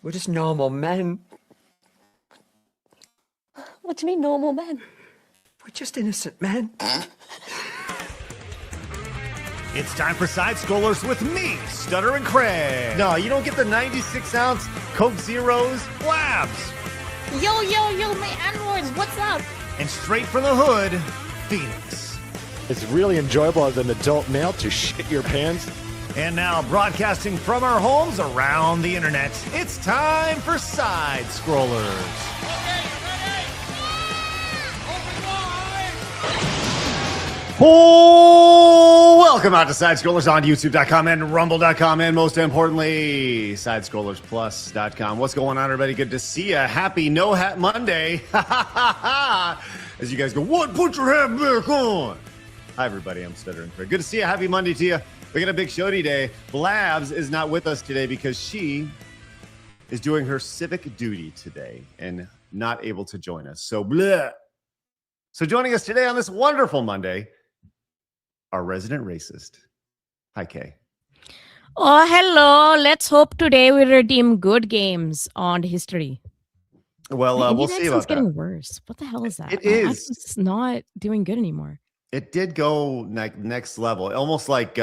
We're just normal men. What do you mean, normal men? We're just innocent men. It's time for Side Scrollers with me, Stuttering Craig. No, you don't get the 96-ounce Coke Zeros, Blabs. Yo, my androids, what's up? And straight from the hood, Phoenix. It's really enjoyable as an adult male to shit your pants. And now, broadcasting from our homes around the internet, it's time for Side Scrollers. Oh, welcome out to Side Scrollers on YouTube.com and Rumble.com, and most importantly, SideScrollersPlus.com. What's going on, everybody? Good to see you. Happy No Hat Monday. As you guys go, what? Put your hat back on. Hi, everybody. I'm Stuttering Craig. Good to see you. Happy Monday to you. We got a big show today. Blabs is not with us today because she is doing her civic duty today and not able to join us. So, bleh. So joining us today on this wonderful Monday, our resident racist. Hi, Kay. Oh, hello. Let's hope today we redeem good games on history. Well, we'll see about It's getting worse. What the hell is that? It is. It's not doing good anymore. It did go next level, almost like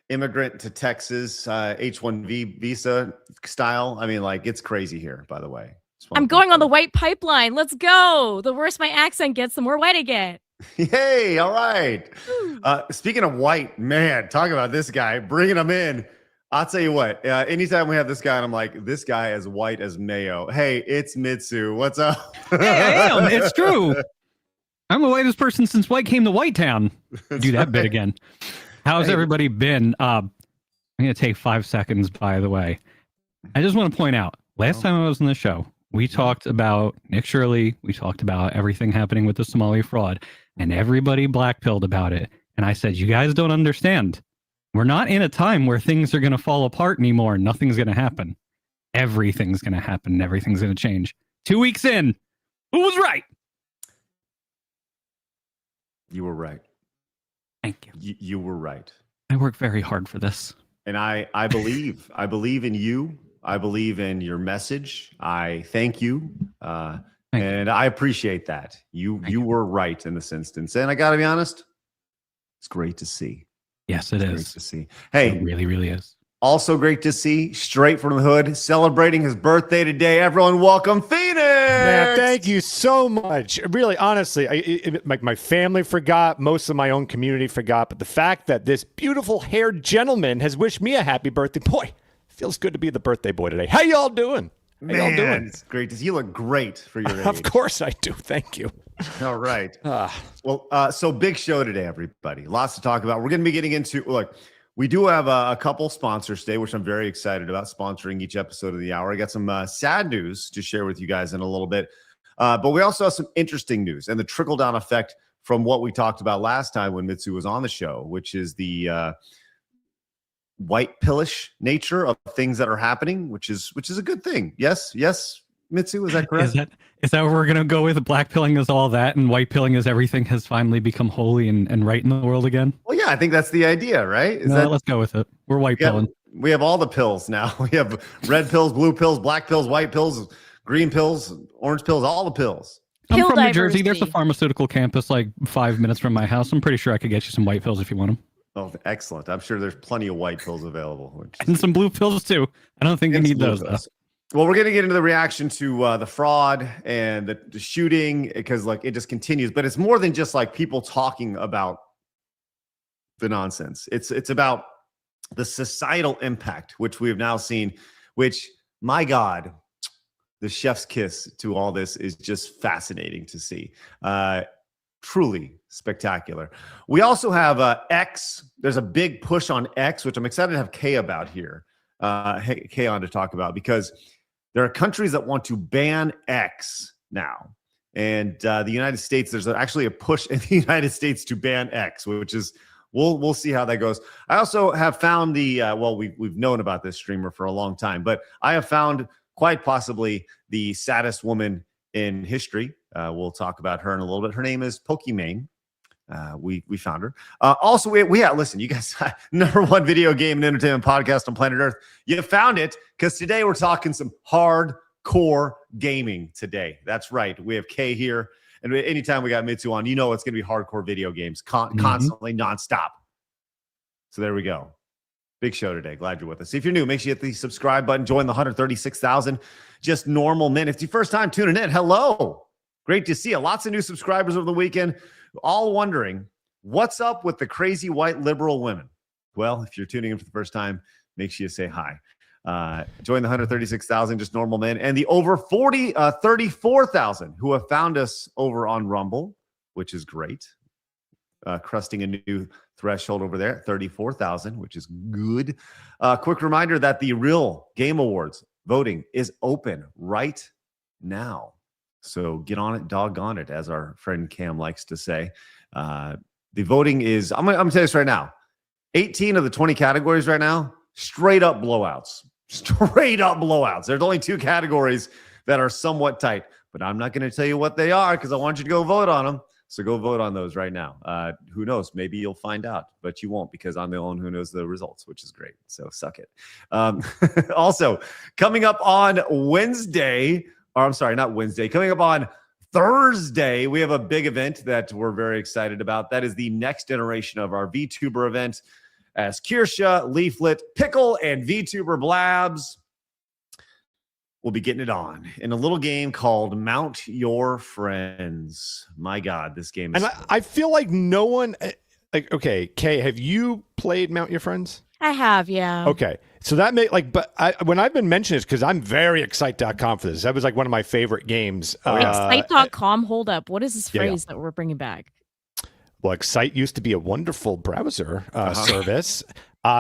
immigrant to Texas H-1B visa style. I mean, like, it's crazy here, by the way. I'm going on the white pipeline. Let's go. The worse my accent gets, the more white I get. Hey, all right. Speaking of white, man, talk about this guy, bringing him in. I'll tell you what, anytime we have this guy, and I'm like, this guy is white as mayo. Hey, it's Mitsu. What's up? Hey, I am. It's true. I'm the whitest person since white came to White Town. Do that bit again. How's everybody been? I'm going to take 5 seconds, by the way. I just want to point out, last time I was on the show, we talked about Nick Shirley. We talked about everything happening with the Somali fraud, and everybody blackpilled about it. And I said, you guys don't understand. We're not in a time where things are going to fall apart anymore. Nothing's going to happen. Everything's going to happen. Everything's going to change. 2 weeks in, who was right? You were right. Thank you. You were right. I work very hard for this. And I believe in you. I believe in your message. I thank you. And I appreciate that. You were right in this instance. And I got to be honest, it's great to see. Yes, it is. Great to see. Hey, it really, really is. Also great to see, straight from the hood, celebrating his birthday today. Everyone, welcome Phoenix. Man, thank you so much. Really, honestly, my family forgot, most of my own community forgot, but the fact that this beautiful haired gentleman has wished me a happy birthday, boy, feels good to be the birthday boy today. How y'all doing? How y'all doing? It's great to see you. Look great for your age. Of course I do. Thank you. All right. Well, so big show today, everybody. Lots to talk about. We're going to be getting into, look, we do have a couple sponsors today, which I'm very excited about, sponsoring each episode of the hour. I got some sad news to share with you guys in a little bit. But we also have some interesting news and the trickle-down effect from what we talked about last time when Mitsu was on the show, which is the white pillish nature of things that are happening, which is a good thing. Yes, Mitsu, is that correct? Is that where we're gonna go with? Black pilling is all that, and white pilling is everything has finally become holy and right in the world again? Well, yeah, I think that's the idea, right? Let's go with it. We're white pilling. We have all the pills now. We have red pills, blue pills, black pills, white pills, green pills, orange pills, all the pills. I'm from New Jersey. There's a pharmaceutical campus like 5 minutes from my house. I'm pretty sure I could get you some white pills if you want them. Oh, excellent. I'm sure there's plenty of white pills available. And some blue pills, too. I don't think you need those, though. Well, we're going to get into the reaction to the fraud and the shooting because, like, it just continues. But it's more than just, like, people talking about the nonsense. It's about the societal impact, which we have now seen, which, my God, the chef's kiss to all this is just fascinating to see. Truly spectacular. We also have X. There's a big push on X, which I'm excited to have Kay about here. Kay on to talk about because there are countries that want to ban X now. And the United States, there's actually a push in the United States to ban X, which is, we'll see how that goes. I also have found we've known about this streamer for a long time, but I have found quite possibly the saddest woman in history. We'll talk about her in a little bit. Her name is Pokimane. We found her. Also, listen, you guys, number one video game and entertainment podcast on planet Earth. You found it because today we're talking some hardcore gaming today. That's right. We have Kay here. And anytime we got Mitsu on, you know it's going to be hardcore video games constantly, nonstop. So there we go. Big show today. Glad you're with us. If you're new, make sure you hit the subscribe button. Join the 136,000 just normal men. If it's your first time tuning in, hello. Great to see you. Lots of new subscribers over the weekend. All wondering, what's up with the crazy white liberal women? Well, if you're tuning in for the first time, make sure you say hi. Join the 136,000 just normal men and the over 34,000 who have found us over on Rumble, which is great. Crusting a new threshold over there, 34,000, which is good. Quick reminder that the Real Game Awards voting is open right now. So get on it, doggone it, as our friend Cam likes to say. The voting is, I'm going to tell you this right now, 18 of the 20 categories right now, straight up blowouts. Straight up blowouts. There's only 2 categories that are somewhat tight, but I'm not going to tell you what they are because I want you to go vote on them. So go vote on those right now. Who knows? Maybe you'll find out, but you won't because I'm the only one who knows the results, which is great. So suck it. Also, coming up on Wednesday, or I'm sorry, not Wednesday, coming up on Thursday, we have a big event that we're very excited about. That is the next generation of our VTuber event as Kirsha, Leaflet, Pickle, and VTuber Blabs will be getting it on in a little game called Mount Your Friends. My God, this game is... And I feel like no one... okay, Kay, have you played Mount Your Friends? I have, yeah. Okay. So that when I've been mentioning this, because I'm very excite.com for this. That was like one of my favorite games. Excite.com, hold up. What is this phrase that we're bringing back? Well, Excite used to be a wonderful browser service.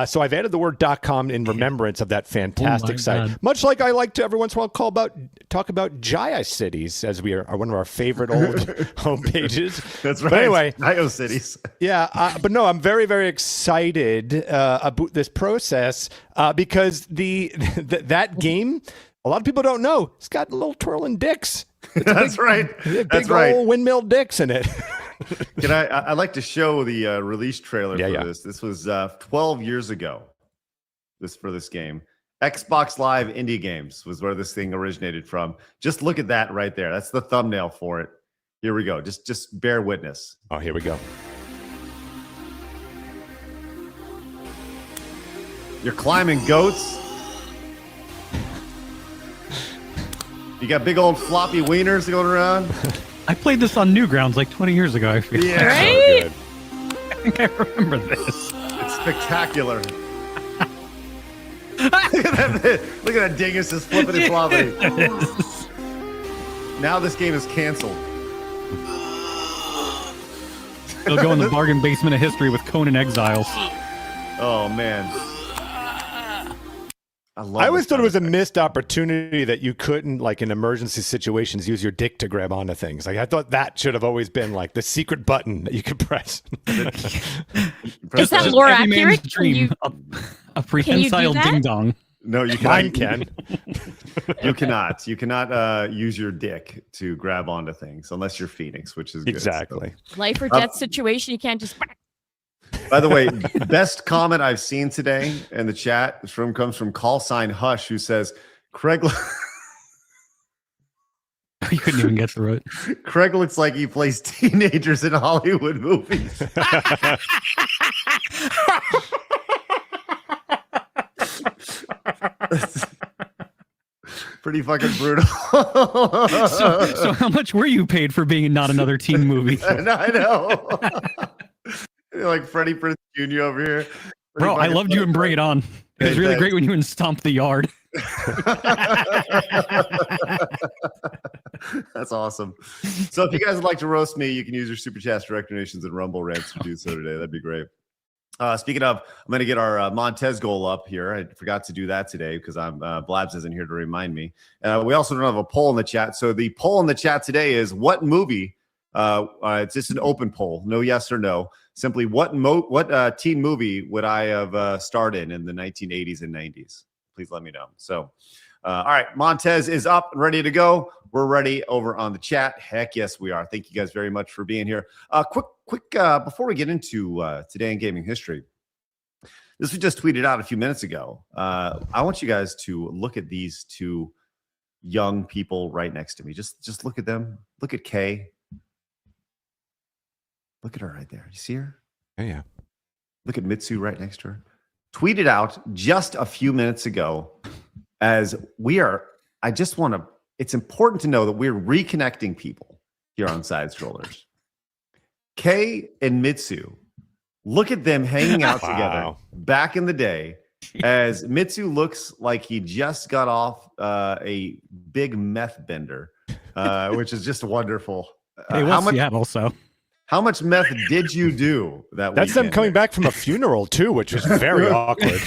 So I've added the word .com in remembrance of that fantastic site. God. Much like I like to every once in a while talk about Jaya Cities, as we are one of our favorite old homepages. That's right. But anyway, Jaya Cities. Yeah, but no, I'm very, very excited about this process because that game, a lot of people don't know, it's got little twirling dicks. That's right. Big old windmill dicks in it. I'd like to show the release trailer for this. This was 12 years ago. For this game, Xbox Live Indie Games was where this thing originated from. Just look at that right there. That's the thumbnail for it. Here we go. Just bear witness. Oh, here we go. You're climbing goats. You got big old floppy wieners going around. I played this on Newgrounds like 20 years ago, I feel. Yeah, right? so good. I think I remember this. It's spectacular. Look at that dingus just flippity floppity. Now this game is canceled. They'll go in the bargain basement of history with Conan Exiles. Oh man. I always thought it was a missed opportunity that you couldn't, like in emergency situations, use your dick to grab onto things. Like I thought that should have always been like the secret button that you could press. Is that lore Every man's accurate? dream. A prehensile that? ding dong. No, you Mine can. can. You cannot. You cannot use your dick to grab onto things unless you're Phoenix, which is good. Exactly. Life or death situation, you can't just... By the way, best comment I've seen today in the chat comes from callsign Hush, who says, Craig You couldn't even get through it. Craig looks like he plays teenagers in Hollywood movies. Pretty fucking brutal. So how much were you paid for being not another teen movie? I know. Like Freddie Prinze Jr. over here. Bro, I loved you in Bring It On. It was really great when you Stomp the Yard. That's awesome. So if you guys would like to roast me, you can use your super chats, direct donations, and Rumble rants to do so today. That'd be great. Speaking of, I'm going to get our Montez goal up here. I forgot to do that today because Blabs isn't here to remind me. We also don't have a poll in the chat. So the poll in the chat today is what movie? It's just an open poll, no yes or no. Simply, what teen movie would I have starred in the 1980s and 90s? please let me know. So, all right, Montez is up and ready to go. We're ready over on the chat. Heck yes, we are. Thank you guys very much for being here. Quick, before we get into today in gaming history, this was just tweeted out a few minutes ago. I want you guys to look at these two young people right next to me. Just look at them. Look at Kay. Look at her right there. You see her? Oh, yeah. Look at Mitsu right next to her. Tweeted out just a few minutes ago as it's important to know that we're reconnecting people here on Side Strollers. Kay and Mitsu, look at them hanging out together back in the day as Mitsu looks like he just got off a big meth bender, which is just wonderful. Hey, what's Seattle, so? How much meth did you do that That's weekend? them coming back from a funeral, too, which was very awkward.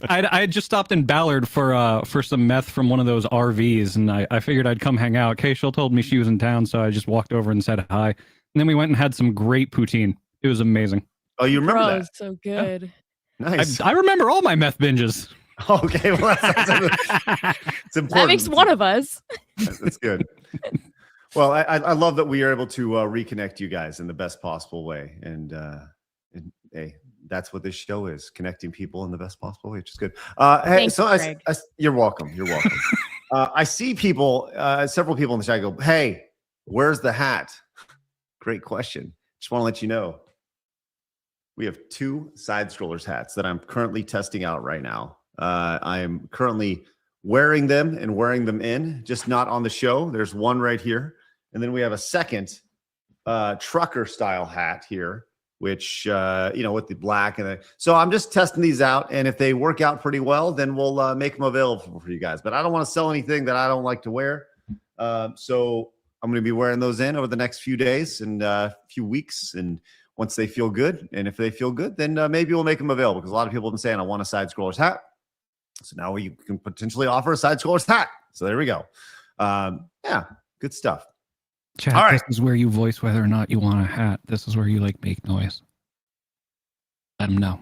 I had just stopped in Ballard for some meth from one of those RVs, and I figured I'd come hang out. Keishel told me she was in town, so I just walked over and said hi. And then we went and had some great poutine. It was amazing. Oh, you remember that? So good. Nice. I remember all my meth binges. Okay, well, it's important. That makes one of us. That's good. Well, I love that we are able to reconnect you guys in the best possible way. And hey, that's what this show is, connecting people in the best possible way, which is good. Hey, Thanks, Craig. You're welcome. You're welcome. I see people, several people in the chat go, hey, where's the hat? Great question. Just want to let you know. We have 2 Side Strollers hats that I'm currently testing out right now. I am currently wearing them and wearing them in, just not on the show. There's one right here. And then we have a second trucker style hat here, which, with the black. So I'm just testing these out. And if they work out pretty well, then we'll make them available for you guys. But I don't want to sell anything that I don't like to wear. So I'm going to be wearing those in over the next few days and few weeks. And once they feel good, and if they feel good, then maybe we'll make them available, because a lot of people have been saying, I want a Side Scrollers hat. So now we can potentially offer a Side Scrollers hat. So there we go. Yeah, good stuff. Chat, all right. This is where you voice whether or not you want a hat. This is where you make noise. Let them know.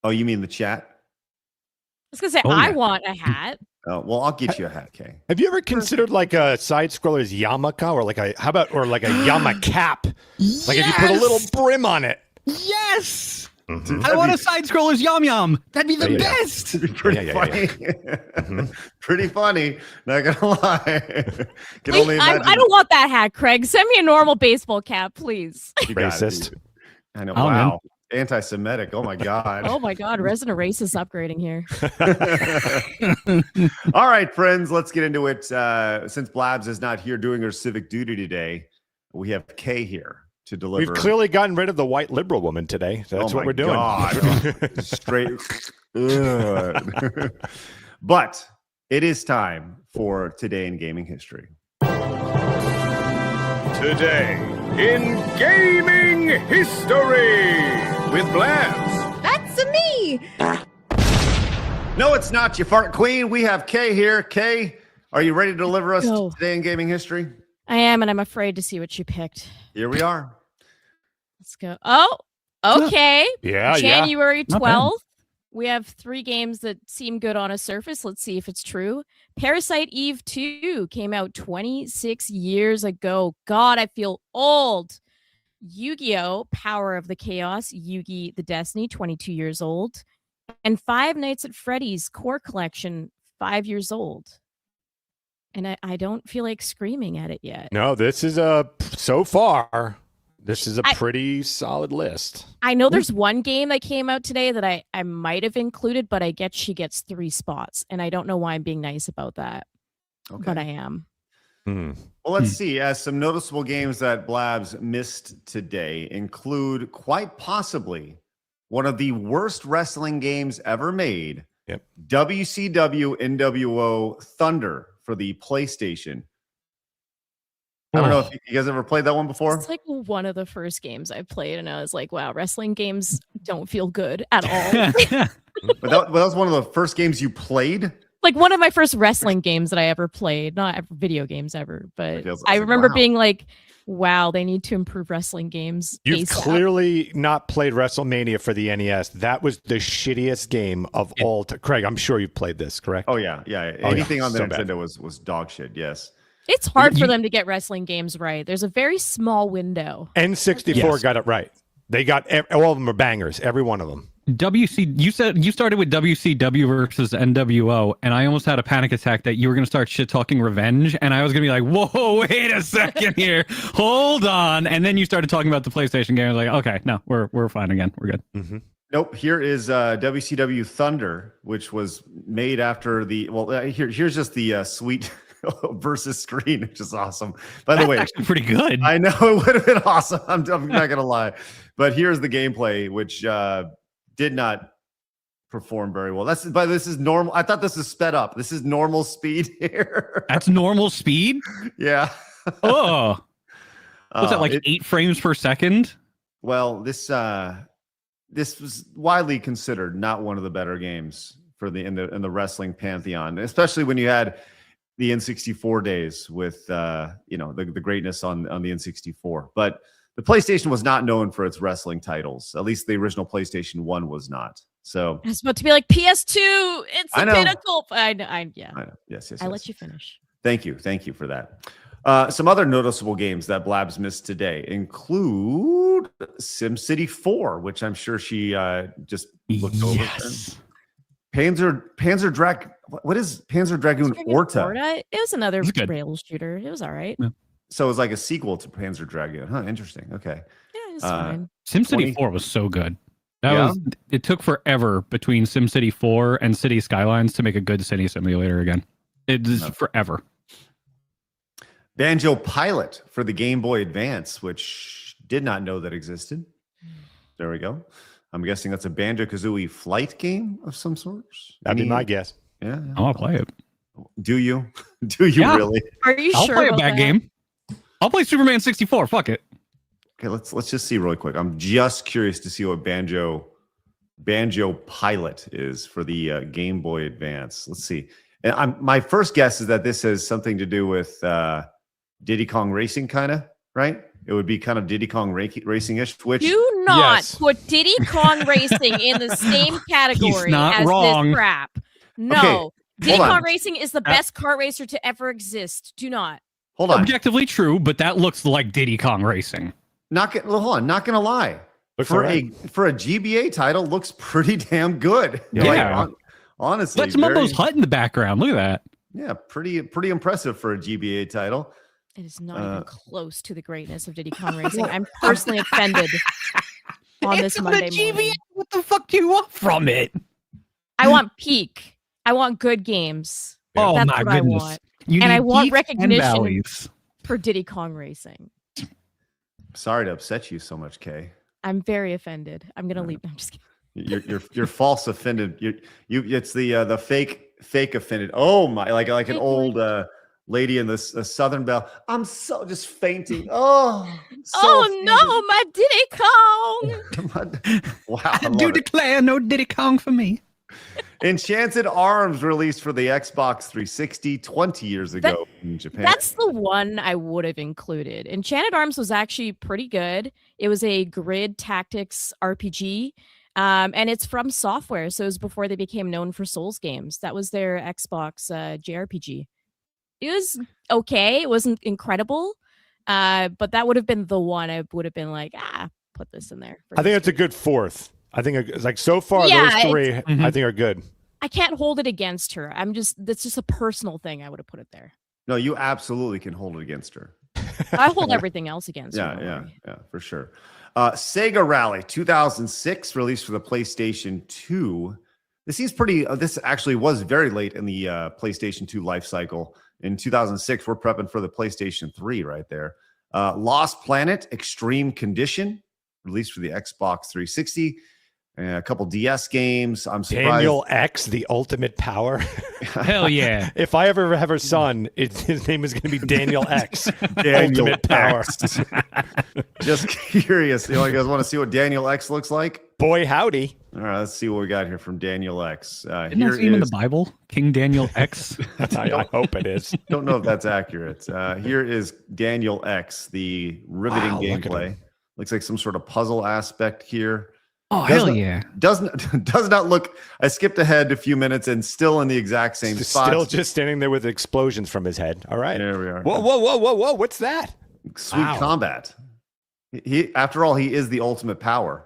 Oh, you mean the chat? I was going to say, Oh, I yeah. want a hat. Oh, well, I'll get you a hat, Kay. Have you ever considered like a Side Scroller's yarmulke or like a yarmulke cap? Like if you put a little brim on it. Yes! Mm-hmm. I want a Side Scroller's Yum Yum. That'd be the Yeah, yeah. best. It'd be pretty funny. Pretty funny. Not gonna lie. Can only imagine. I don't want that hat, Craig. Send me a normal baseball cap, please. You got it, Racist. dude. I know. Oh, Wow. Anti-Semitic. Oh my God. Oh my God, resident racist upgrading here. All right, friends, let's get into it. Since Blabs is not here doing her civic duty today, we have Kay here to deliver. We've clearly gotten rid of the white liberal woman today. That's what we're doing. God. Straight. Ugh. But it is time for Today in Gaming History. Today in gaming history with Blabs. That's me. No, it's not, you fart queen. We have Kay here. Kay, are you ready to deliver us Go. Today in Gaming History? I am, and I'm afraid to see what you picked. Here we are. Let's go. Oh, okay. Yeah, January Not bad. 12th. We have 3 games that seem good on a surface. Let's see if it's true. Parasite Eve 2 came out 26 years ago. God, I feel old. Yu-Gi-Oh! Power of the Chaos, Yu-Gi the Destiny, 22 years old. And Five Nights at Freddy's Core Collection, 5 years old. And I don't feel like screaming at it yet. No, this is so far, this is a pretty solid list. I know there's one game that came out today that I might have included, but I get she gets 3 spots. And I don't know why I'm being nice about that. Okay. But I am. Well, let's see. Some noticeable games that Blabs missed today include quite possibly one of the worst wrestling games ever made. Yep. WCW NWO Thunder for the PlayStation. I don't know if you guys ever played that one before. It's like one of the first games I played, and I was like, wow, wrestling games don't feel good at all. But that was one of the first games you played. Like one of my first wrestling games that I ever played, not ever video games ever, but It feels I like, remember wow. being like Wow, they need to improve wrestling games. You've ASAP. clearly not played WrestleMania for the NES. That was the shittiest game of all time. Craig, I'm sure you've played this, correct? Oh yeah. Anything on the Nintendo was dog shit. Yes. It's hard for them to get wrestling games right. There's a very small window. N64 got it right. They got all of them are bangers, every one of them. You said you started with WCW versus NWO, and I almost had a panic attack that you were going to start shit talking Revenge, and I was going to be like, "Whoa, wait a second here, hold on!" And then you started talking about the PlayStation game. I was like, "Okay, no, we're fine again. We're good." Mm-hmm. Nope. Here is WCW Thunder, which was made after the. Well, here's just the sweet versus screen, which is awesome. By the way, actually pretty good. I know it would have been awesome. I'm not gonna lie, but here's the gameplay, which did not perform very well. This is normal. I thought this was sped up. This is normal speed here. That's normal speed? Yeah. Oh. Was that like 8 frames per second? Well, this was widely considered not one of the better games for in the wrestling pantheon, especially when you had the N64 days with the greatness on the N64. But the PlayStation was not known for its wrestling titles. At least the original PlayStation 1 was not. So it's about to be like PS2. It's the pinnacle. I know. I know. Yes. I'll let you finish. Thank you for that. Some other noticeable games that Blabs missed today include SimCity 4, which I'm sure she just looked over. Panzer Dragoon. What is Panzer Dragoon Orta? It was another rail shooter. It was all right. Yeah. So it was like a sequel to Panzer Dragoon. Huh, interesting. Okay. Yeah, it's fine. SimCity 4 was so good. It took forever between SimCity 4 and City Skylines to make a good city simulator again. It is forever. Banjo Pilot for the Game Boy Advance, which did not know that existed. There we go. I'm guessing that's a Banjo-Kazooie flight game of some sort. That'd be my guess. Yeah. I'll play it. Do you? Do you really? Are you I'll sure? play a bad game. I'll play Superman 64. Fuck it. Okay, let's just see really quick. I'm just curious to see what Banjo Pilot is for the Game Boy Advance. Let's see. And my first guess is that this has something to do with Diddy Kong Racing, kind of, right? It would be kind of Diddy Kong Racing-ish. Which do not put Diddy Kong Racing in the same category as this crap. No. Okay, Diddy Kong Racing is the best kart racer to ever exist. Do not. Hold on. Objectively true, but that looks like Diddy Kong Racing. Hold on. Not gonna lie. For a GBA title, looks pretty damn good. Yeah. Honestly, that's Mumbo's Hut in the background. Look at that. Yeah, pretty impressive for a GBA title. It is not even close to the greatness of Diddy Kong Racing. I'm personally offended on this Monday morning. What the fuck do you want from it? I want peak. I want good games. Oh, that's my what goodness. I want. And I want recognition for Diddy Kong Racing. Sorry to upset you so much, Kay. I'm very offended. I'm gonna leave. I'm just kidding. You're false offended. It's the fake offended. Oh my, like an old lady in the Southern Belle. I'm so just fainting. Oh. No, my Diddy Kong. Wow. I do declare no Diddy Kong for me. Enchanted Arms released for the Xbox 360 20 years ago in Japan. That's the one I would have included. Enchanted Arms was actually pretty good. It was a grid tactics RPG, and it's from Software, so it was before they became known for Souls games. That was their Xbox JRPG. It was okay. It wasn't incredible, but that would have been the one I would have been like, put this in there. I think it's a good fourth. I think it's like so far those three I think are good. I can't hold it against her. That's just a personal thing. I would have put it there. No, you absolutely can hold it against her. I hold everything else against her. Yeah, for sure. Sega Rally 2006 released for the PlayStation 2. This seems pretty. This actually was very late in the PlayStation 2 life cycle. In 2006, we're prepping for the PlayStation 3 right there. Lost Planet Extreme Condition released for the Xbox 360. A couple DS games. I'm surprised. Daniel X, the ultimate power. Hell yeah. If I ever have a son, his name is going to be Daniel X. Daniel ultimate power. Just curious. You guys want to see what Daniel X looks like? Boy, howdy. All right, let's see what we got here from Daniel X. Isn't that name in the Bible? King Daniel X. I hope it is. Don't know if that's accurate. Here is Daniel X, the riveting Wow, look at gameplay. him. Looks like some sort of puzzle aspect here. Oh, Does hell not- yeah. Does not look. I skipped ahead a few minutes and still in the exact same spot. Still just standing there with explosions from his head. All right. There we are. Whoa. What's that? Sweet Wow. combat. He, after all, he is the ultimate power.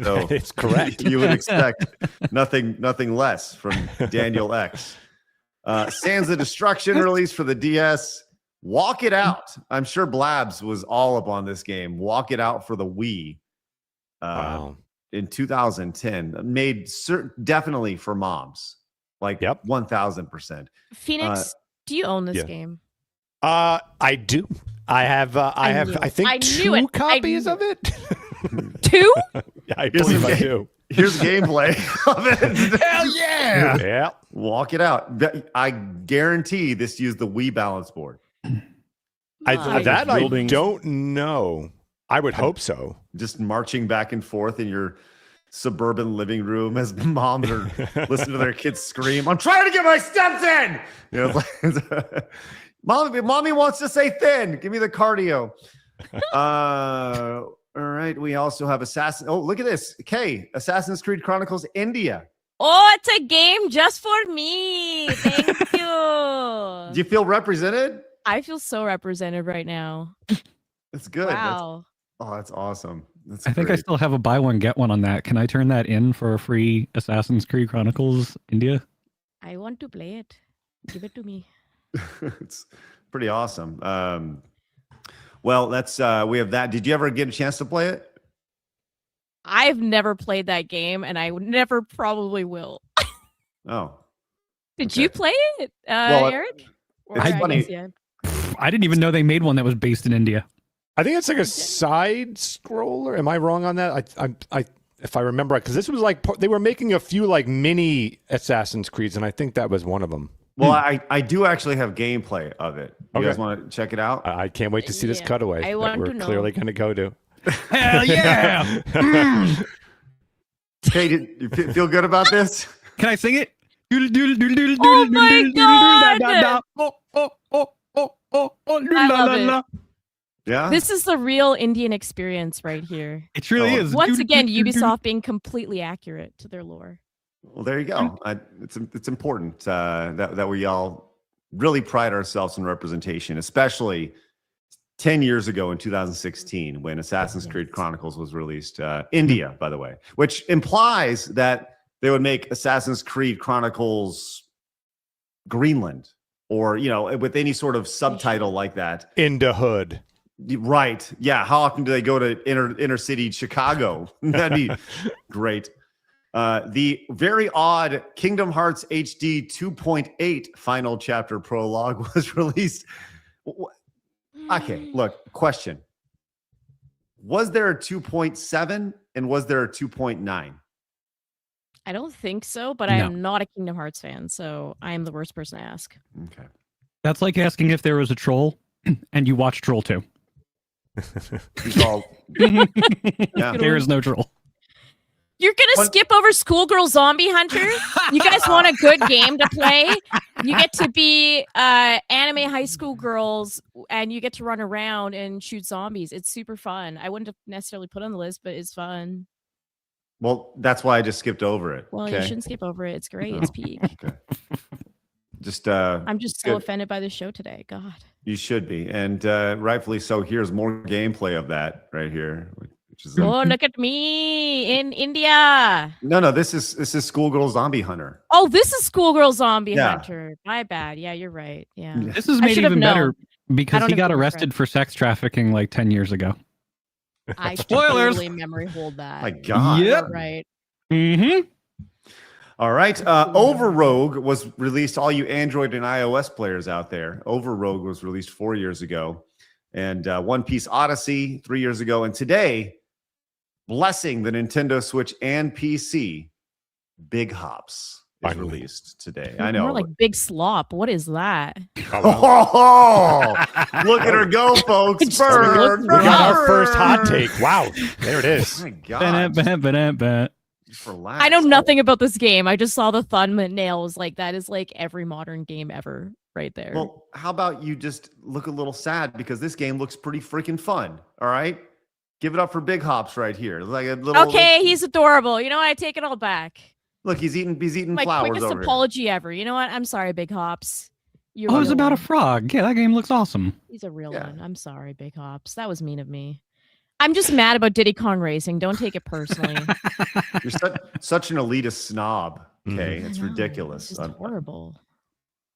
So It's correct. you would expect nothing less from Daniel X. Sands of Destruction released for the DS. Walk It Out. I'm sure Blabs was all up on this game. Walk It Out for the Wii. Wow. In 2010, made definitely for moms, like Yep. 1000%. Phoenix, do you own this yeah. game? I do. I have. I think I knew two it. I copies knew of it. 2? Yeah, I Here's believe the I game. do. Here's gameplay of it. Hell yeah. Yeah. Walk It Out. I guarantee this used the Wii balance board. Nice. That I Buildings. don't know. I would hope so. Just marching back and forth in your suburban living room as moms are listening to their kids scream, "I'm trying to get my steps in." You know, it's like, mommy wants to say thin. Give me the cardio. All right. We also have Oh, look at this. Assassin's Creed Chronicles India. Oh, it's a game just for me. Thank you. Do you feel represented? I feel so represented right now. That's good. Wow. That's awesome. That's I think I great. still have a buy one, get one on that. Can I turn that in for a free Assassin's Creed Chronicles India? I want to play it. Give it to me. It's pretty awesome. Well, that's we have that. Did you ever get a chance to play it? I've never played that game, and I never probably will. Oh, Did Okay. you play it, Well, Eric? Or it's I funny. guess, yeah. I didn't even know they made one that was based in India. I think it's like a side scroller. Am I wrong on that? I if I remember right, because this was like they were making a few like mini Assassin's Creeds, and I think that was one of them. well, I do actually have gameplay of it. You Okay. guys want to check it out? I can't wait to see this Yeah, cutaway I that want we're to know. clearly going to go to. Hell yeah. Okay, you feel good about this? Can I sing it? Oh my God! I love it. Yeah. This is the real Indian experience right here. It really Oh. is. Once again, Ubisoft being completely accurate to their lore. Well, there you go. It's important that we all really pride ourselves in representation, especially 10 years ago in 2016 when Assassin's Creed Chronicles was released. India, by the way, which implies that they would make Assassin's Creed Chronicles Greenland or, with any sort of subtitle like that. In the hood. Right. Yeah. How often do they go to inner city Chicago? That'd be great. The very odd Kingdom Hearts HD 2.8 final chapter prologue was released. Okay, look, question. Was there a 2.7 and was there a 2.9? I don't think so, but I No. am not a Kingdom Hearts fan, so I am the worst person to ask. Okay. That's like asking if there was a troll and you watched Troll 2. He's all, yeah. There is no troll. You're gonna What- skip over Schoolgirl Zombie Hunter? You guys want a good game to play? You get to be anime high school girls, and you get to run around and shoot zombies. It's super fun. I wouldn't have necessarily put it on the list, but it's fun. Well, that's why I just skipped over it. Well, you okay. shouldn't skip over it. It's great. It's peak. Just I'm just so Good. offended by the show today. God. you should be. And rightfully so. Here's more gameplay of that right here. Which is Oh, look at me in India. no, this is Schoolgirl Zombie Hunter. Oh, this is Schoolgirl Zombie Yeah. Hunter. My bad. Yeah, you're right. Yeah. This is I made should have even better I because don't he have got Google arrested Drive. for sex trafficking like 10 years ago. I Spoilers. totally memory hold that. My God. Yep. You're right. Mm-hmm. All right. Overrogue was released. All you Android and iOS players out there. Overrogue was released 4 years ago. And One Piece Odyssey 3 years ago. And today, blessing the Nintendo Switch and PC, Big Hops Finally. released today. I know. More like Big Slop. What is that? Oh, look at her go, folks. Just Burn, look- We got our first hot burn. take. Wow. There it is. Oh my God. Just relax. I know nothing about this game. I just saw the thumbnail. Was like, that is like every modern game ever right there. Well, how about you just look a little sad because this game looks pretty freaking fun. All right. Give it up for Big Hops right here. Like a little. Okay, he's adorable. You know what? I take it all back. Look, he's eating My flowers quickest over here. apology ever. You know what? I'm sorry, Big Hops. You're Oh, it a was real about a one. frog. Yeah, that game looks awesome. He's a real Yeah. one. I'm sorry, Big Hops. That was mean of me. I'm just mad about Diddy Kong Racing. Don't take it personally. You're such an elitist snob. Okay, I it's know, ridiculous. It's just horrible.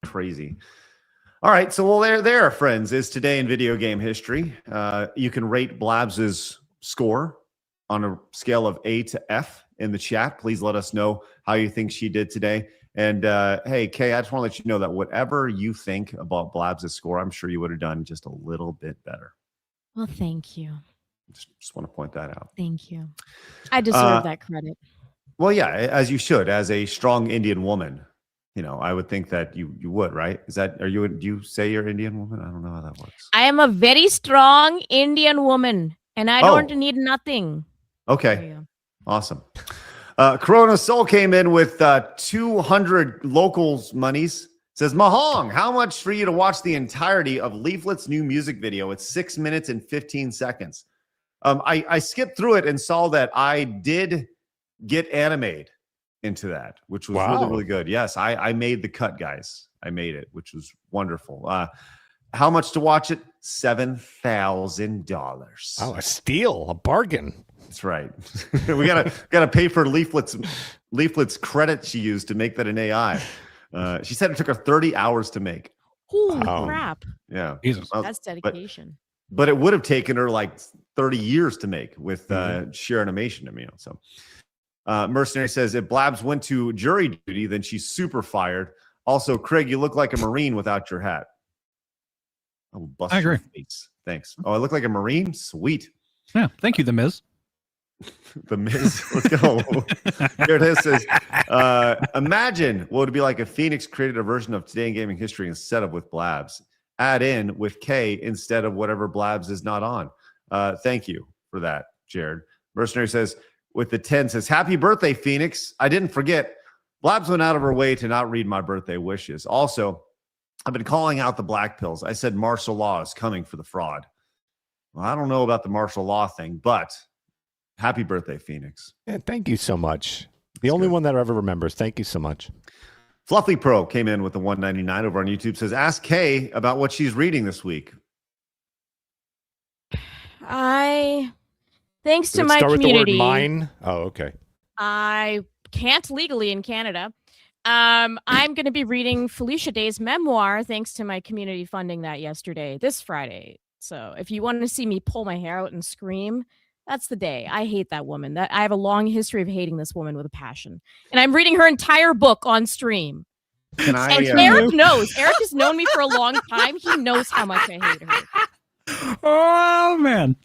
Crazy. All right, so well, there, friends, is today in video game history. You can rate Blabs's score on a scale of A to F in the chat. Please let us know how you think she did today. And hey, Kay, I just want to let you know that whatever you think about Blabs's score, I'm sure you would have done just a little bit better. Well, thank you. Just want to point that out. Thank you. I deserve that credit. Well, yeah, as you should, as a strong Indian woman. You know, I would think that you would, right? Do you say you're Indian woman? I don't know how that works. I am a very strong Indian woman, and I don't need nothing. Okay. There you go. Awesome. Corona Soul came in with 200 locals monies. Says, Mahong, how much for you to watch the entirety of Leaflet's new music video? It's 6 minutes and 15 seconds. I skipped through it and saw that I did get animated into that, which was really, really good. Yes, I made the cut, guys. I made it, which was wonderful. How much to watch it? $7,000. Oh, a steal, a bargain. That's right. we gotta pay for Leaflet's credit she used to make that an AI. She said it took her 30 hours to make. Holy Wow. crap. Yeah. Jesus. That's dedication. But it would have taken her like 30 years to make with sheer animation. I mean, so Mercenary says if Blabs went to jury duty, then she's super fired. Also, Craig, you look like a Marine without your hat. I will bust I your agree. face. Thanks. Oh, I look like a Marine? Sweet. Yeah, thank you, The Miz. The Miz. Let's go. Here it is. Says, imagine what would be like if Phoenix created a version of Today in Gaming History instead of with Blabs. Add in with K instead of whatever Blabs is not on. Thank you for that, Jared. Mercenary says, with the 10 says, happy birthday, Phoenix. I didn't forget. Blabs went out of her way to not read my birthday wishes. Also, I've been calling out the black pills. I said martial law is coming for the fraud. Well, I don't know about the martial law thing, but happy birthday, Phoenix. Yeah, thank you so much. The only one that ever remembers. Thank you so much. Fluffy Pro came in with the 199 over on YouTube. Says, ask Kay about what she's reading this week. Thanks to Did it my start community. with the word mine? Oh, okay. I can't legally in Canada. I'm going to be reading Felicia Day's memoir thanks to my community funding that this Friday. So if you want to see me pull my hair out and scream, that's the day. I hate that woman. I have a long history of hating this woman with a passion. And I'm reading her entire book on stream. Can I? And Eric knows. Eric has known me for a long time. He knows how much I hate her. Oh, man.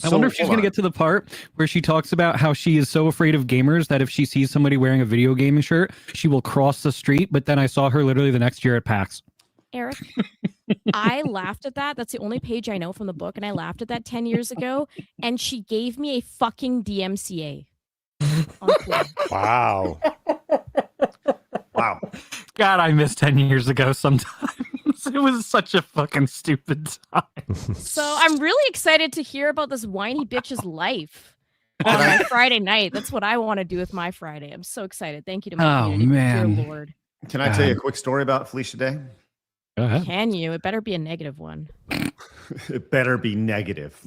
I So, wonder if she's hold going to on. get to the part where she talks about how she is so afraid of gamers that if she sees somebody wearing a video gaming shirt, she will cross the street. But then I saw her literally the next year at PAX. Eric, I laughed at that. That's the only page I know from the book. And I laughed at that 10 years ago. And she gave me a fucking DMCA. on Twitter. Wow. Wow. God, I miss 10 years ago sometimes. It was such a fucking stupid time. So I'm really excited to hear about this whiny bitch's life on my Friday night. That's what I want to do with my Friday. I'm so excited. Thank you to my Oh, community. man. Dear Lord. Can I tell you a quick story about Felicia Day? Go ahead. Can you? It better be a negative one. It better be negative.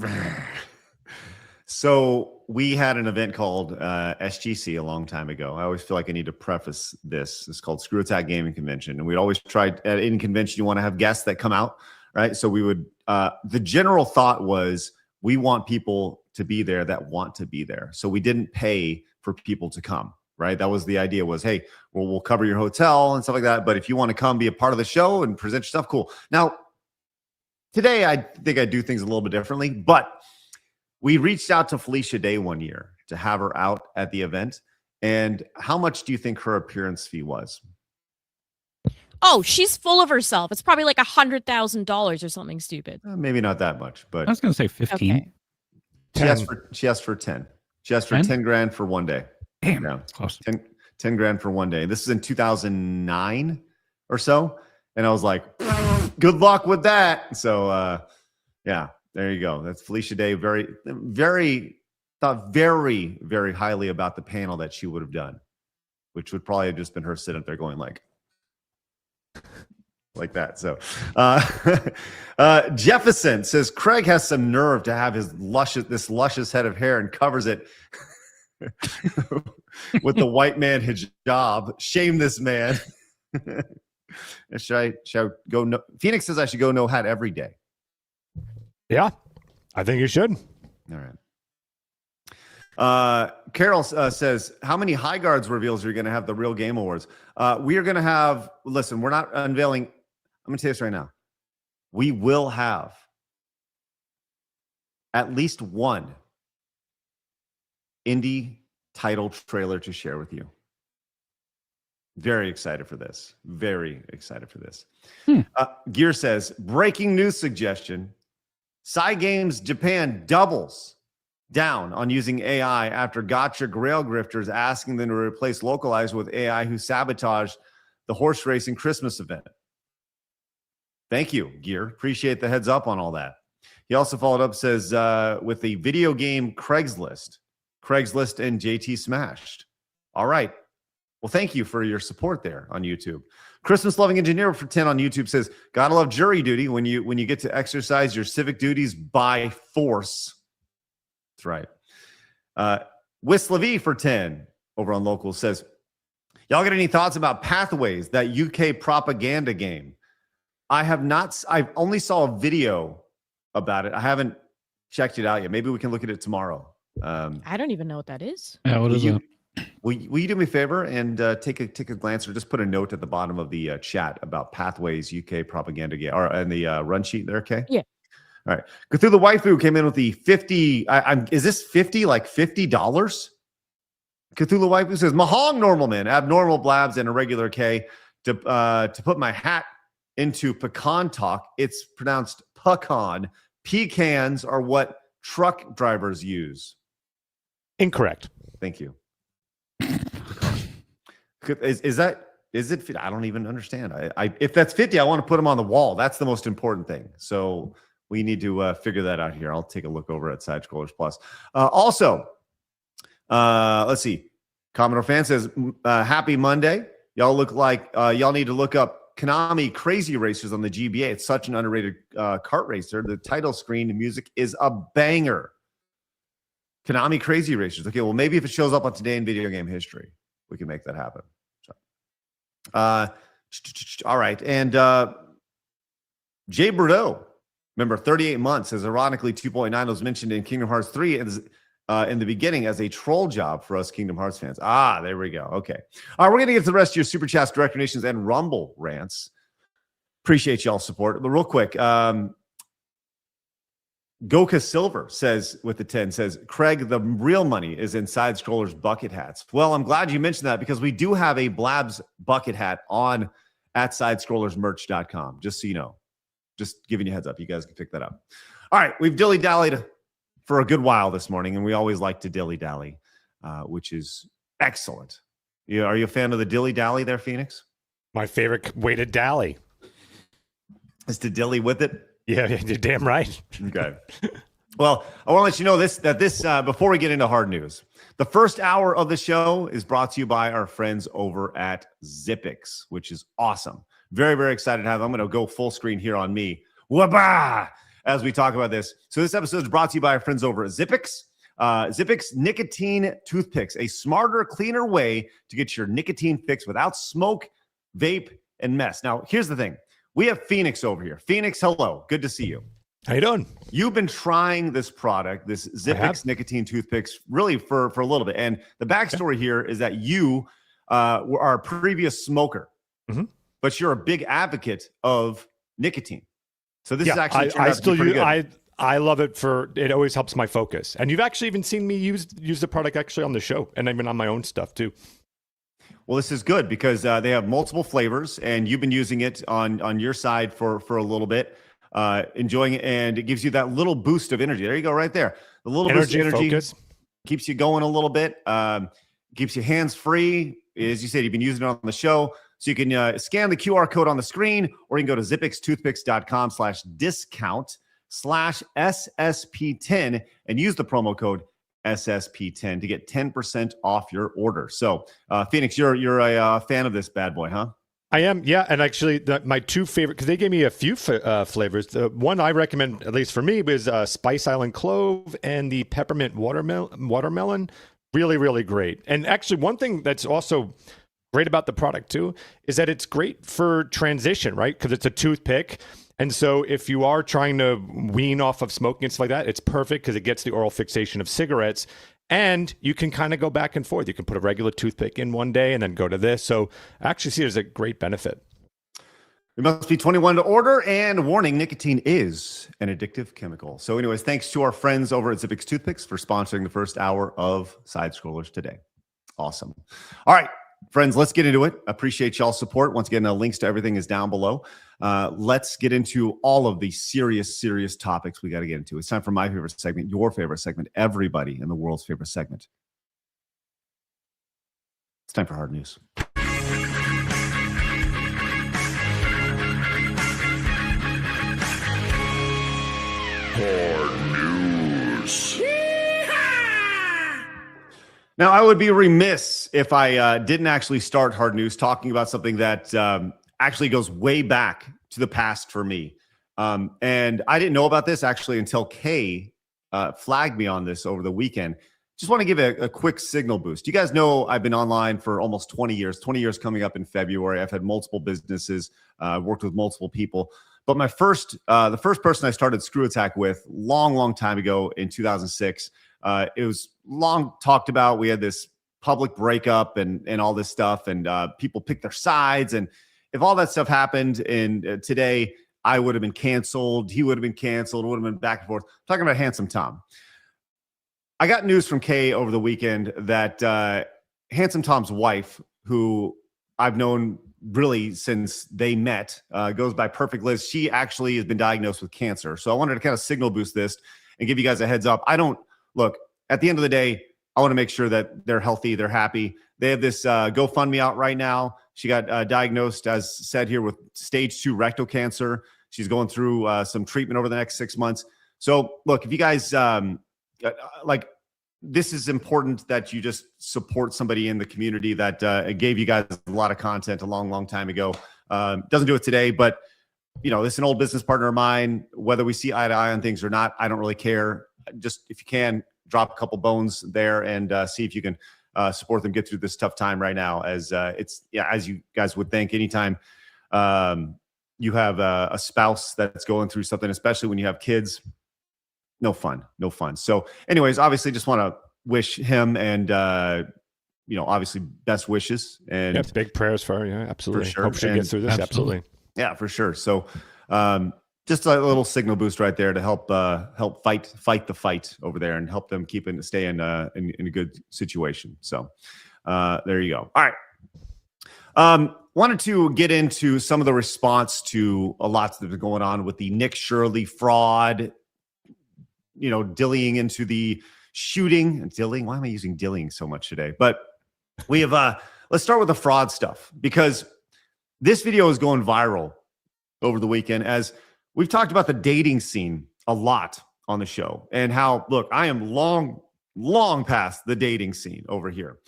So we had an event called SGC a long time ago. I always feel like I need to preface this. It's called Screw Attack Gaming Convention. And we'd always tried at any convention, you want to have guests that come out, right? So we would, the general thought was we want people to be there that want to be there. So we didn't pay for people to come, right? That was the idea was, hey, well, we'll cover your hotel and stuff like that. But if you want to come be a part of the show and present your stuff, cool. Now, today, I think I do things a little bit differently, but we reached out to Felicia Day one year to have her out at the event. And how much do you think her appearance fee was? Oh, she's full of herself. It's probably like $100,000 or something stupid. Maybe not that much, but I was going to say 15. Okay. she asked for 10. She asked for 10? 10 grand for one day. Damn, Yeah. that's close. 10 grand for one day. This is in 2009 or so. And I was like, good luck with that. So, yeah, there you go. That's Felicia Day. Thought very, very highly about the panel that she would have done, which would probably have just been her sitting up there going like that. So Jefferson says Craig has some nerve to have his luscious head of hair and covers it with the white man hijab. Shame this man. Should I go? No, Phoenix says I should go no hat every day. Yeah, I think you should. All right. Carol says, how many High Guards reveals are you going to have the Real Game Awards? We are going to have, listen, we're not unveiling. I'm going to tell you this right now. We will have at least one indie title trailer to share with you. Very excited for this. Very excited for this. Gear says, breaking news suggestion. Cygames Japan doubles down on using AI after gotcha grail grifters asking them to replace localized with AI who sabotaged the horse racing Christmas event. Thank you, Gear. Appreciate the heads up on all that. He also followed up, says, with the video game Craigslist and JT smashed. All right. Well, thank you for your support there on YouTube. Christmas loving engineer for 10 on YouTube says, gotta love jury duty when you get to exercise your civic duties by force. That's right. Wislav for 10 over on local says, y'all got any thoughts about Pathways, that UK propaganda game? I've only saw a video about it. I haven't checked it out yet. Maybe we can look at it tomorrow. I don't even know what that is. Yeah, what is it? Will you do me a favor and take a glance, or just put a note at the bottom of the chat about Pathways UK propaganda game, or and the run sheet there, okay? Yeah. All right. Cthulhu Waifu came in with the 50. Is this 50, like $50? Cthulhu Waifu says, Mahong normal man, abnormal Blabs, and a regular K. To put my hat into pecan talk, it's pronounced pecan. Pecans are what truck drivers use. Incorrect. Thank you. Is it? I don't even understand. If that's 50, I want to put them on the wall. That's the most important thing. So we need to figure that out here. I'll take a look over at Side Scrollers Plus. Also, let's see. Commodore Fan says, happy Monday. Y'all look like y'all need to look up Konami Crazy Racers on the GBA. It's such an underrated kart racer. The title screen music is a banger. Konami Crazy Racers. Okay, well, maybe if it shows up on Today in Video Game History, we can make that happen. So, all right. And Jay Bordeaux, remember, 38 months, as ironically 2.9 was mentioned in Kingdom Hearts 3 in the beginning as a troll job for us Kingdom Hearts fans. There we go. Okay. All right, we're going to get to the rest of your Super Chats, Direct Donations, and Rumble rants. Appreciate y'all's support. But real quick, Goka Silver says, with the 10, says, Craig, the real money is in Side Scrollers bucket hats. Well, I'm glad you mentioned that, because we do have a Blabs bucket hat on at sidescrollersmerch.com, just so you know. Just giving you a heads up. You guys can pick that up. All right, we've dilly-dallied for a good while this morning, and we always like to dilly-dally, which is excellent. Are you a fan of the dilly-dally there, Phoenix? My favorite way to dally is to dilly with it. Yeah, you're damn right. Okay. Well, I want to let you know that before we get into hard news, the first hour of the show is brought to you by our friends over at Zippix, which is awesome. Very, very excited to have them. I'm going to go full screen here on me. Wabah! As we talk about this. So this episode is brought to you by our friends over at Zippix. Zippix nicotine toothpicks, a smarter, cleaner way to get your nicotine fix without smoke, vape, and mess. Now, here's the thing. We have Phoenix over here. Phoenix, hello. Good to see you. How you doing? You've been trying this product, this Zippix nicotine toothpicks, really for a little bit. And the backstory here is that you are a previous smoker, but you're a big advocate of nicotine. So this is actually I still use. I love it it always helps my focus. And you've actually even seen me use the product actually on the show and even on my own stuff too. Well, this is good because they have multiple flavors, and you've been using it on your side for a little bit, enjoying it, and it gives you that little boost of energy. There you go, right there. The little boost of energy focus. Keeps you going a little bit, keeps you hands-free. As you said, you've been using it on the show. So you can scan the QR code on the screen, or you can go to zippixtoothpicks.com/discount/SSP10 and use the promo code SSP10 to get 10% off your order. So, Phoenix, you're a fan of this bad boy, huh? I am, yeah. And actually, my two favorite, because they gave me a few flavors. The one I recommend, at least for me, was Spice Island Clove and the Peppermint Watermelon. Really, really great. And actually, one thing that's also great about the product, too, is that it's great for transition, right? Because it's a toothpick. And so if you are trying to wean off of smoking and stuff like that, it's perfect because it gets the oral fixation of cigarettes. And you can kind of go back and forth. You can put a regular toothpick in one day and then go to this. So I actually see it as a great benefit. It must be 21 to order, and warning, nicotine is an addictive chemical. So anyways, thanks to our friends over at Zippix Toothpicks for sponsoring the first hour of Side Scrollers today. Awesome. All right, friends, let's get into it. Appreciate y'all's support. Once again, the links to everything is down below. Let's get into all of the serious topics we got to get into. It's time for my favorite segment, your favorite segment, everybody in the world's favorite segment. It's time for hard news. Hard news. Now, I would be remiss if I didn't actually start hard news talking about something that actually goes way back to the past for me. And I didn't know about this actually until Kay flagged me on this over the weekend. Just want to give a quick signal boost. You guys know I've been online for almost 20 years coming up in February. I've had multiple businesses, worked with multiple people. But the first person I started Screw Attack with long time ago in 2006, it was long talked about. We had this public breakup and all this stuff, and people picked their sides. And if all that stuff happened and today, I would have been canceled. He would have been canceled. It would have been back and forth. I'm talking about Handsome Tom. I got news from Kay over the weekend that Handsome Tom's wife, who I've known really since they met, goes by Perfect Liz. She actually has been diagnosed with cancer. So I wanted to kind of signal boost this and give you guys a heads up. Look, at the end of the day, I want to make sure that they're healthy, they're happy. They have this GoFundMe out right now. She got diagnosed, as said here, with stage 2 rectal cancer. She's going through some treatment over the next 6 months. So look, if you guys this is important that you just support somebody in the community that gave you guys a lot of content a long time ago. Doesn't do it today, but this is an old business partner of mine. Whether we see eye to eye on things or not, I don't really care. Just if you can, drop a couple bones there and see if you can support them get through this tough time right now. As as you guys would think, anytime you have a spouse that's going through something, especially when you have kids, no fun. So anyways, obviously just want to wish him and, obviously best wishes and big prayers for her. Yeah, absolutely. For sure. Hope she gets through this. Absolutely. Yeah, for sure. So just a little signal boost right there to help fight the fight over there and help them stay in a good situation. So there you go. All right. Wanted to get into some of the response to a lot that's been going on with the Nick Shirley fraud, dillying into the shooting. Dillying? Why am I using dillying so much today? But we have, let's start with the fraud stuff, because this video is going viral over the weekend, as we've talked about the dating scene a lot on the show and how, look, I am long past the dating scene over here.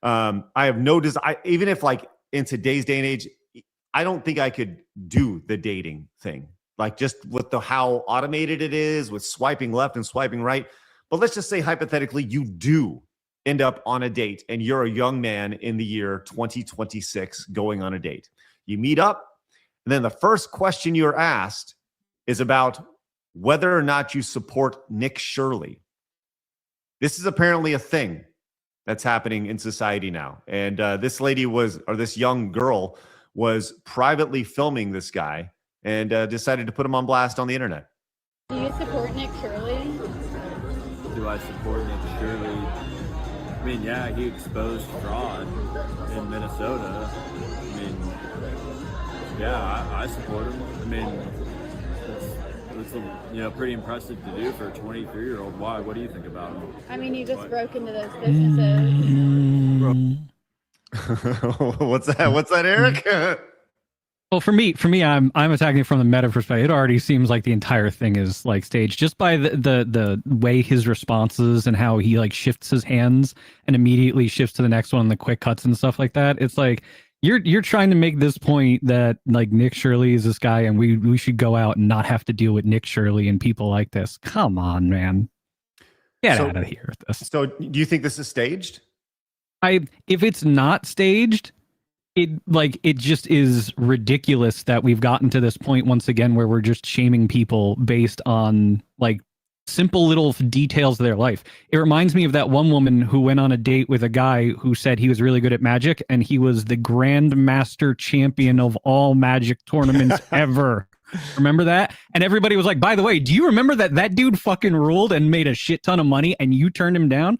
I have no desire, even if in today's day and age, I don't think I could do the dating thing. Just with how automated it is with swiping left and swiping right. But let's just say hypothetically, you do end up on a date and you're a young man in the year 2026 going on a date. You meet up, and then the first question you're asked is about whether or not you support Nick Shirley. This is apparently a thing that's happening in society now. And this young girl was privately filming this guy and decided to put him on blast on the internet. Do you support support Nick Shirley? Do I support Nick Shirley? I mean, yeah, he exposed fraud in Minnesota. I mean, yeah, I support him. I mean, it's pretty impressive to do for a 23-year-old. Why? What do you think about him? I mean, you just broke into those businesses. What's that, Eric? Well, for me, I'm attacking it from the meta perspective. It already seems like the entire thing is like staged, just by the way his responses and how he like shifts his hands and immediately shifts to the next one, the quick cuts and stuff like that. It's like you're trying to make this point that like Nick Shirley is this guy, and we should go out and not have to deal with Nick Shirley and people like this. Come on, man, get out of here with this. So, do you think this is staged? If it's not staged, it just is ridiculous that we've gotten to this point once again where we're just shaming people based on like simple little details of their life. It reminds me of that one woman who went on a date with a guy who said he was really good at Magic, and he was the Grandmaster champion of all Magic tournaments ever. Remember that? And everybody was like, by the way, do you remember that dude fucking ruled and made a shit ton of money and you turned him down?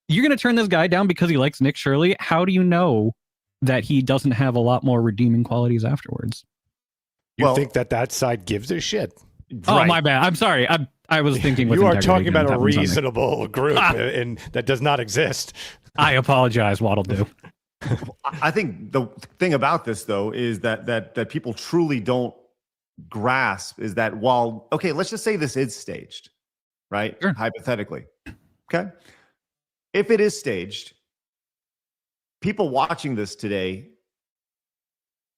You're going to turn this guy down because he likes Nick Shirley? How do you know that he doesn't have a lot more redeeming qualities afterwards? You think that side gives a shit? Oh, Right. my bad. I'm sorry. I was thinking with You are integrity talking about again. a That was on me. reasonable group, and that does not exist. I apologize. What'll do? I think the thing about this, though, is that people truly don't grasp is that while, okay, let's just say this is staged, right? Sure. Hypothetically. Okay. If it is staged, people watching this today,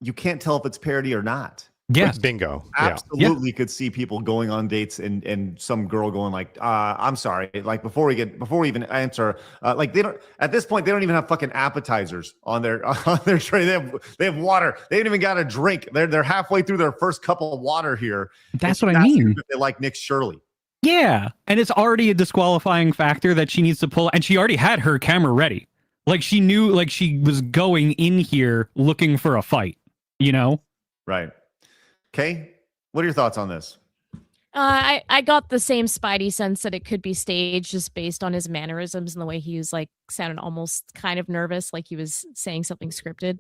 you can't tell if it's parody or not. Yes. Bingo. Absolutely could see people going on dates and some girl going like, I'm sorry, like before we even answer, like they don't, at this point, they don't even have fucking appetizers on their tray. They have water. They ain't even got a drink. They're halfway through their first cup of water here. That's what I mean. They like Nick Shirley. Yeah. And it's already a disqualifying factor that she needs to pull. And she already had her camera ready. Like she knew, like she was going in here looking for a fight, you know? Right. Okay. What are your thoughts on this? I got the same spidey sense that it could be staged just based on his mannerisms and the way he was like sounded almost kind of nervous, like he was saying something scripted.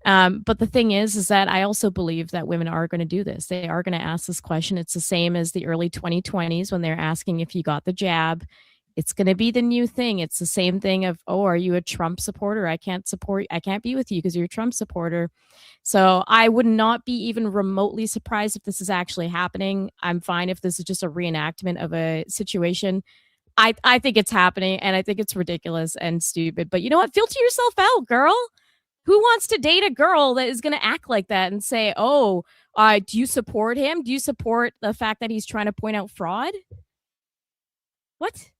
But the thing is that I also believe that women are going to do this. They are going to ask this question. It's the same as the early 2020s when they're asking if you got the jab. It's going to be the new thing. It's the same thing of, oh, are you a Trump supporter? I can't be with you because you're a Trump supporter. So I would not be even remotely surprised if this is actually happening. I'm fine if this is just a reenactment of a situation. I think it's happening, and I think it's ridiculous and stupid. But you know what? Filter yourself out, girl. Who wants to date a girl that is going to act like that and say, oh, do you support him? Do you support the fact that he's trying to point out fraud? What?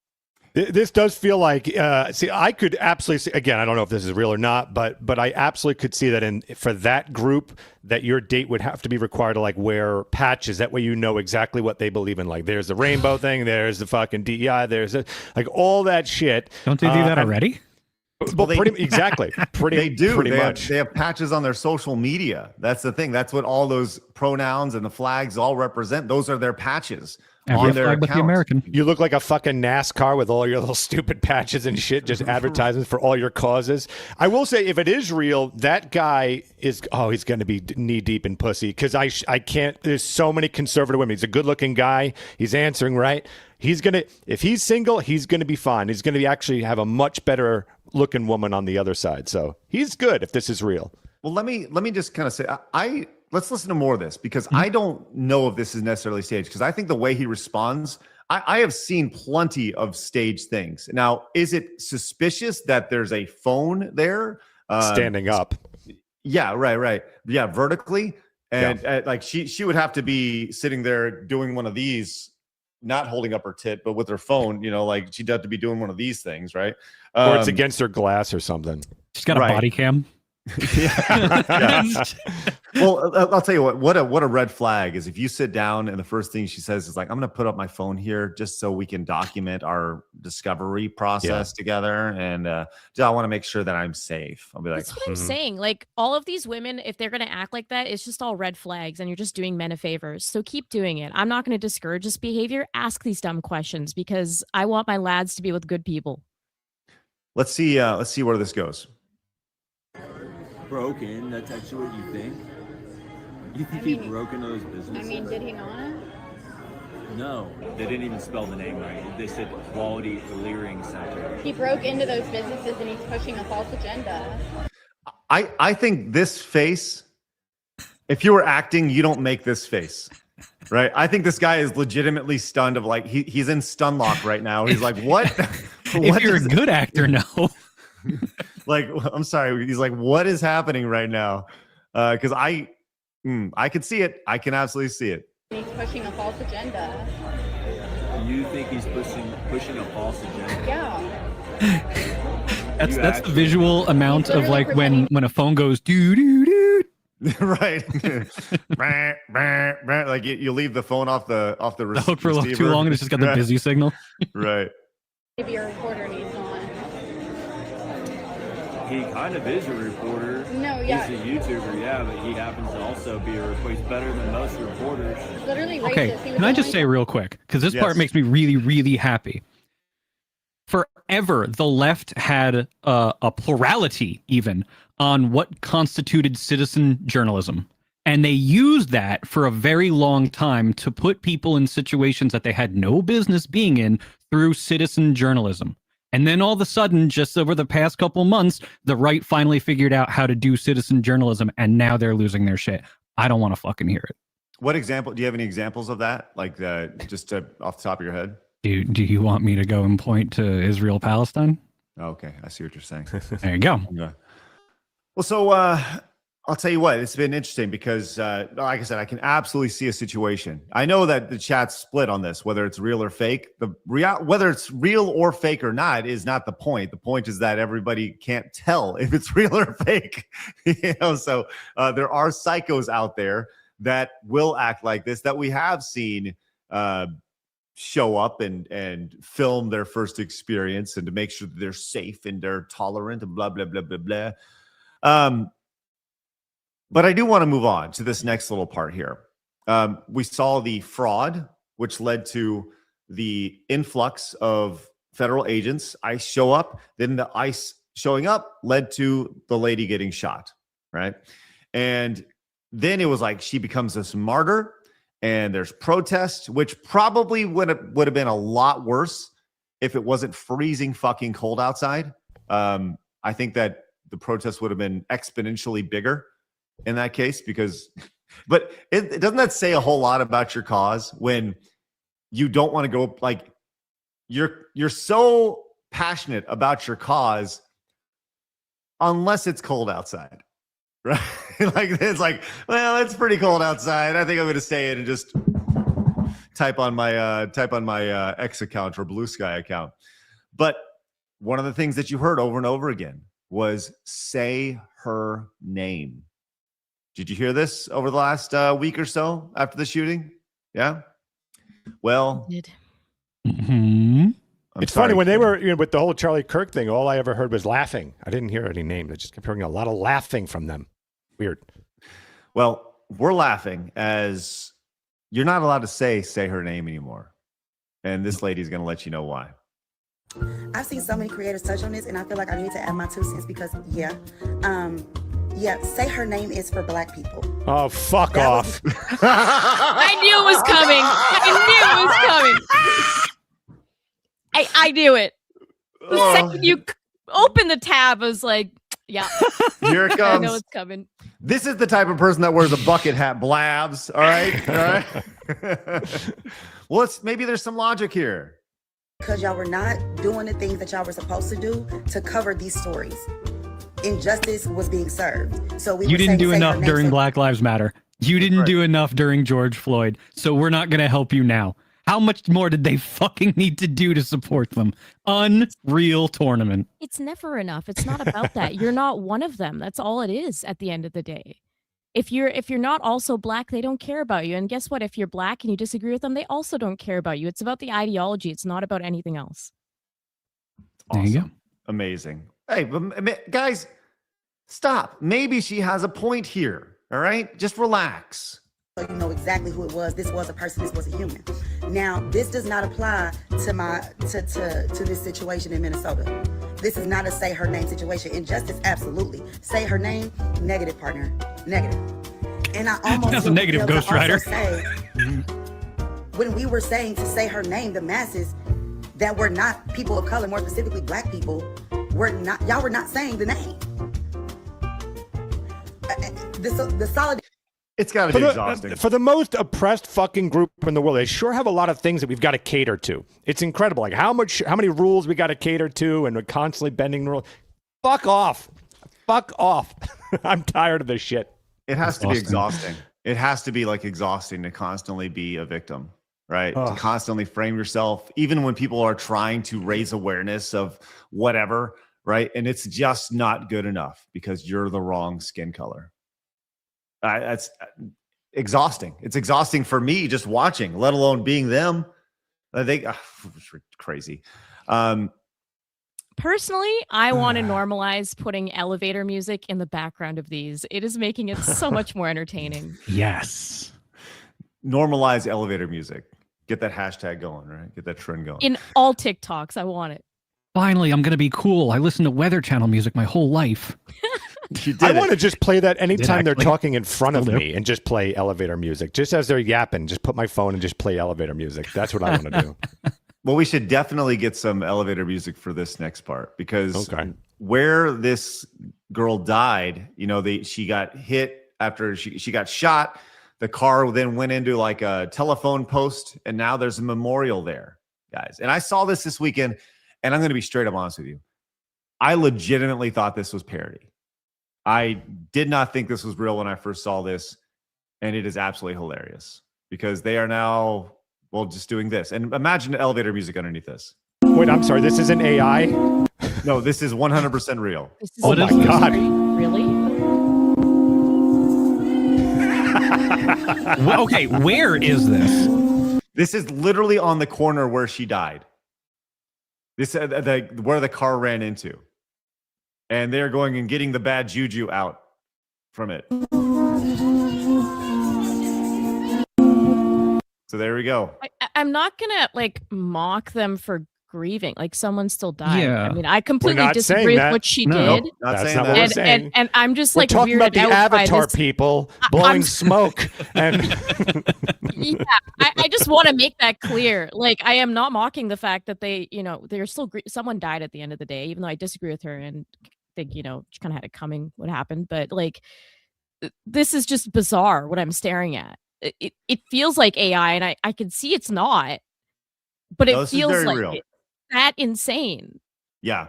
This does feel like, see, I could absolutely see, again, I don't know if this is real or not, but I absolutely could see that for that group, that your date would have to be required to like wear patches. That way you know exactly what they believe in. Like there's the rainbow thing, there's the fucking DEI, there's like all that shit. Don't they do that already? Well, exactly. They do. Pretty much. They have patches on their social media. That's the thing. That's what all those pronouns and the flags all represent. Those are their patches. Every on their flag but the American. You look like a fucking NASCAR with all your little stupid patches and shit, just advertisements for all your causes. I will say, if it is real, that guy is, he's going to be knee deep in pussy, because I can't, there's so many conservative women. He's a good looking guy. He's answering right. If he's single, he's going to be fine. He's going to actually have a much better looking woman on the other side. So he's good if this is real. Well, let me just kind of say, let's listen to more of this, because I don't know if this is necessarily staged, because I think the way he responds, I have seen plenty of staged things. Now, is it suspicious that there's a phone there? Standing up. Yeah, right. Yeah, vertically. And like she would have to be sitting there doing one of these, not holding up her tit, but with her phone, like she'd have to be doing one of these things, right? Or it's against her glass or something. She's got a body cam. Yeah. Well, I'll tell you what a red flag is if you sit down and the first thing she says is like, I'm going to put up my phone here just so we can document our discovery process together. And I want to make sure that I'm safe. I'll be like, That's what I'm saying. Like, all of these women, if they're going to act like that, it's just all red flags and you're just doing men a favors. So keep doing it. I'm not going to discourage this behavior. Ask these dumb questions because I want my lads to be with good people. let's see where this goes. Broken. That's actually what you think. You think he broke into those businesses? I mean, did he not? No, they didn't even spell the name right. They said Quality Clearing Center. He broke into those businesses and he's pushing a false agenda. I think this face, if you were acting, you don't make this face. Right? I think this guy is legitimately stunned of like he's in stun lock right now. He's like, what? If you're a good actor, no. Like, I'm sorry. He's like, what is happening right now? Because I can see it. I can absolutely see it. He's pushing a false agenda. You think he's pushing a false agenda? Yeah. That's the visual amount of like when a phone goes doo doo doo. Right. Like you leave the phone off the The hook for too long and it's just got the busy signal. Right. Maybe a reporter needs one. He kind of is a reporter. No, yeah. He's a YouTuber, yeah, but he happens to also be a reporter. He's better than most reporters. He's literally racist. Okay, He was can I the just only- say real quick, because this part Yes. makes me really, really happy. Forever, the left had a plurality even on what constituted citizen journalism. And they used that for a very long time to put people in situations that they had no business being in through citizen journalism. And then all of a sudden, just over the past couple months, the right finally figured out how to do citizen journalism, and now they're losing their shit. I don't want to fucking hear it. What example? Do you have any examples of that? Like just off the top of your head? Do you want me to go and point to Israel Palestine? Okay, I see what you're saying. There you go. Yeah. Well, so I'll tell you what, it's been interesting because, like I said, I can absolutely see a situation. I know that the chat's split on this, whether it's real or fake. Whether it's real or fake or not is not the point. The point is that everybody can't tell if it's real or fake. So there are psychos out there that will act like this that we have seen show up and film their first experience and to make sure that they're safe and they're tolerant and blah blah blah blah blah. But I do want to move on to this next little part here. We saw the fraud, which led to the influx of federal agents. ICE show up. Then the ICE showing up led to the lady getting shot, right? And then it was like she becomes this martyr, and there's protests, which probably would have been a lot worse if it wasn't freezing fucking cold outside. I think that the protests would have been exponentially bigger in that case but it doesn't that say a whole lot about your cause when you don't want to go, like, you're so passionate about your cause unless it's cold outside, right? Like, it's like, well, it's pretty cold outside. I think I'm going to stay in and just type on my X account or Blue Sky account. But one of the things that you heard over and over again was say her name. Did you hear this over the last week or so after the shooting? Yeah. Well, Mm-hmm. It's funny when they were with the whole Charlie Kirk thing. All I ever heard was laughing. I didn't hear any names. I just kept hearing a lot of laughing from them. Weird. Well, we're laughing as you're not allowed to say her name anymore, and this lady's going to let you know why. I've seen so many creators touch on this, and I feel like I need to add my 2 cents because, say her name is for Black people. Oh, fuck off. I knew it was coming. I knew it. The second you open the tab, I was like, yeah. Here it I know comes. it's coming. This is the type of person that wears a bucket hat, Blabs. All right. All right. Well, maybe there's some logic here. Because y'all were not doing the things that y'all were supposed to do to cover these stories. Injustice was being served. So You didn't do enough during Black Lives Matter. You didn't do enough during George Floyd. So we're not going to help you now. How much more did they fucking need to do to support them? Unreal tournament. It's never enough. It's not about that. You're not one of them. That's all it is at the end of the day. If you're not also black, they don't care about you. And guess what? If you're black and you disagree with them, they also don't care about you. It's about the ideology. It's not about anything else. Awesome. There you go. Amazing. Hey, but guys, stop. Maybe she has a point here. All right? Just relax. So you know exactly who it was. This was a person. This was a human. Now, this does not apply to this situation in Minnesota. This is not a say her name situation. Injustice, absolutely. Say her name, negative, partner, negative. And I almost That's a negative, Ghost Rider. When we were saying to say her name, the masses that were not people of color, more specifically black people, y'all were not saying the name. The solid. It's got to be exhausting. For the most oppressed fucking group in the world, they sure have a lot of things that we've got to cater to. It's incredible. Like how many rules we got to cater to, and we're constantly bending the rules. Fuck off. Fuck off. I'm tired of this shit. It has to be exhausting. It has to be like exhausting to constantly be a victim, right? To constantly frame yourself, even when people are trying to raise awareness of whatever, right? And it's just not good enough because you're the wrong skin color. That's exhausting. It's exhausting for me just watching, let alone being them. I think it's crazy. Personally, I want to normalize putting elevator music in the background of these. It is making it so much more entertaining. Yes. Normalize elevator music. Get that hashtag going, right? Get that trend going. In all TikToks, I want it. Finally, I'm going to be cool. I listened to Weather Channel music my whole life. I want to just play that anytime they're talking in front of me and just play elevator music. Just as they're yapping, just put my phone and just play elevator music. That's what I want to do. Well, we should definitely get some elevator music for this next part because where this girl died, you know, she got hit after she got shot. The car then went into like a telephone post, and now there's a memorial there, guys. And I saw this weekend, and I'm going to be straight up honest with you. I legitimately thought this was parody. I did not think this was real when I first saw this, and it is absolutely hilarious because they are now, well, just doing this. And imagine the elevator music underneath this. Wait, I'm sorry. This isn't AI? No, this is 100% real. Oh my God. Really? Okay, where is this? This is literally on the corner where she died. This where the car ran into. And they're going and getting the bad juju out from it. So there we go. I'm not gonna like mock them for grieving. Like someone still died. Yeah. I mean, I completely disagree with what she did. Nope, that's not what we're saying. And I'm just we're like talking about the Avatar this. people blowing smoke. And Yeah, I just want to make that clear. Like, I am not mocking the fact that they're still someone died at the end of the day, even though I disagree with her and think, she kind of had it coming what happened. But like, this is just bizarre what I'm staring at. It feels like AI, and I can see it's not, but it feels like that insane. Yeah.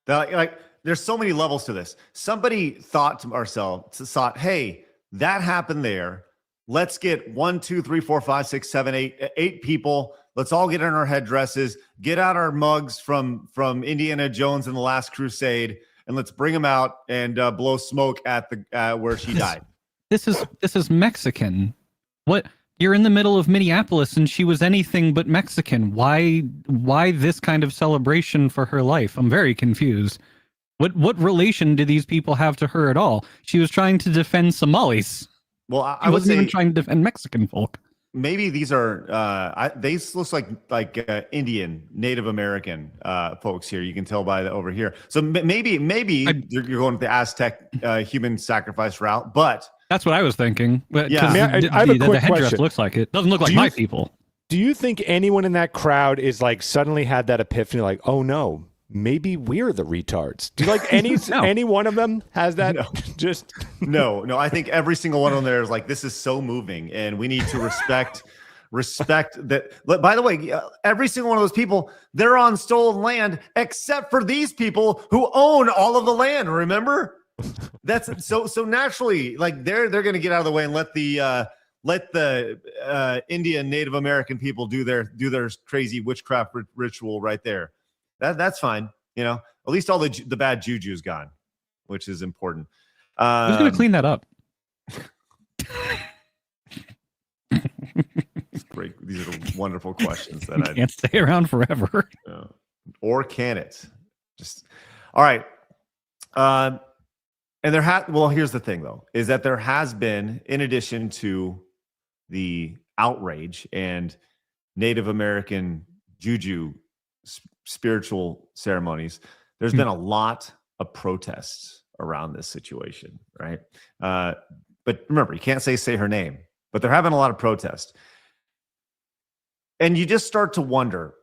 Like, there's so many levels to this. Somebody thought to ourselves, hey, that happened there. Let's get 1, 2, 3, 4, 5, 6, 7, 8 people. Let's all get in our headdresses, get out our mugs from Indiana Jones and the Last Crusade, and let's bring them out and blow smoke at the where she died. This is Mexican. What? You're in the middle of Minneapolis, and she was anything but Mexican. Why this kind of celebration for her life? I'm very confused. What relation do these people have to her at all? She was trying to defend Somalis. Well, I wasn't even trying to defend Mexican folk. Maybe these are they look like Indian, Native American folks here. You can tell by over here. So maybe you're going with the Aztec human sacrifice route, but that's what I was thinking. But yeah, I have a quick the headdress question. Looks like it. Doesn't look like my people. Do you think anyone in that crowd is like suddenly had that epiphany, like, oh no, maybe we're the retards? Do you like any one of them has that? No. Just no. I think every single one of them there is like, this is so moving, and we need to respect that. By the way, every single one of those people, they're on stolen land, except for these people who own all of the land. Remember, that's so naturally, like they're going to get out of the way and let let the Indian Native American people do their crazy witchcraft ritual right there. That's fine. You know, at least all the bad juju is gone, which is important. Who's going to clean that up? Great. These are wonderful questions that I can't stay around forever. Or can it? Just all right. And well, here's the thing though, is that there has been, in addition to the outrage and Native American juju spiritual ceremonies, there's been a lot of protests around this situation, right? But remember, you can't say her name, but they're having a lot of protests. And you just start to wonder,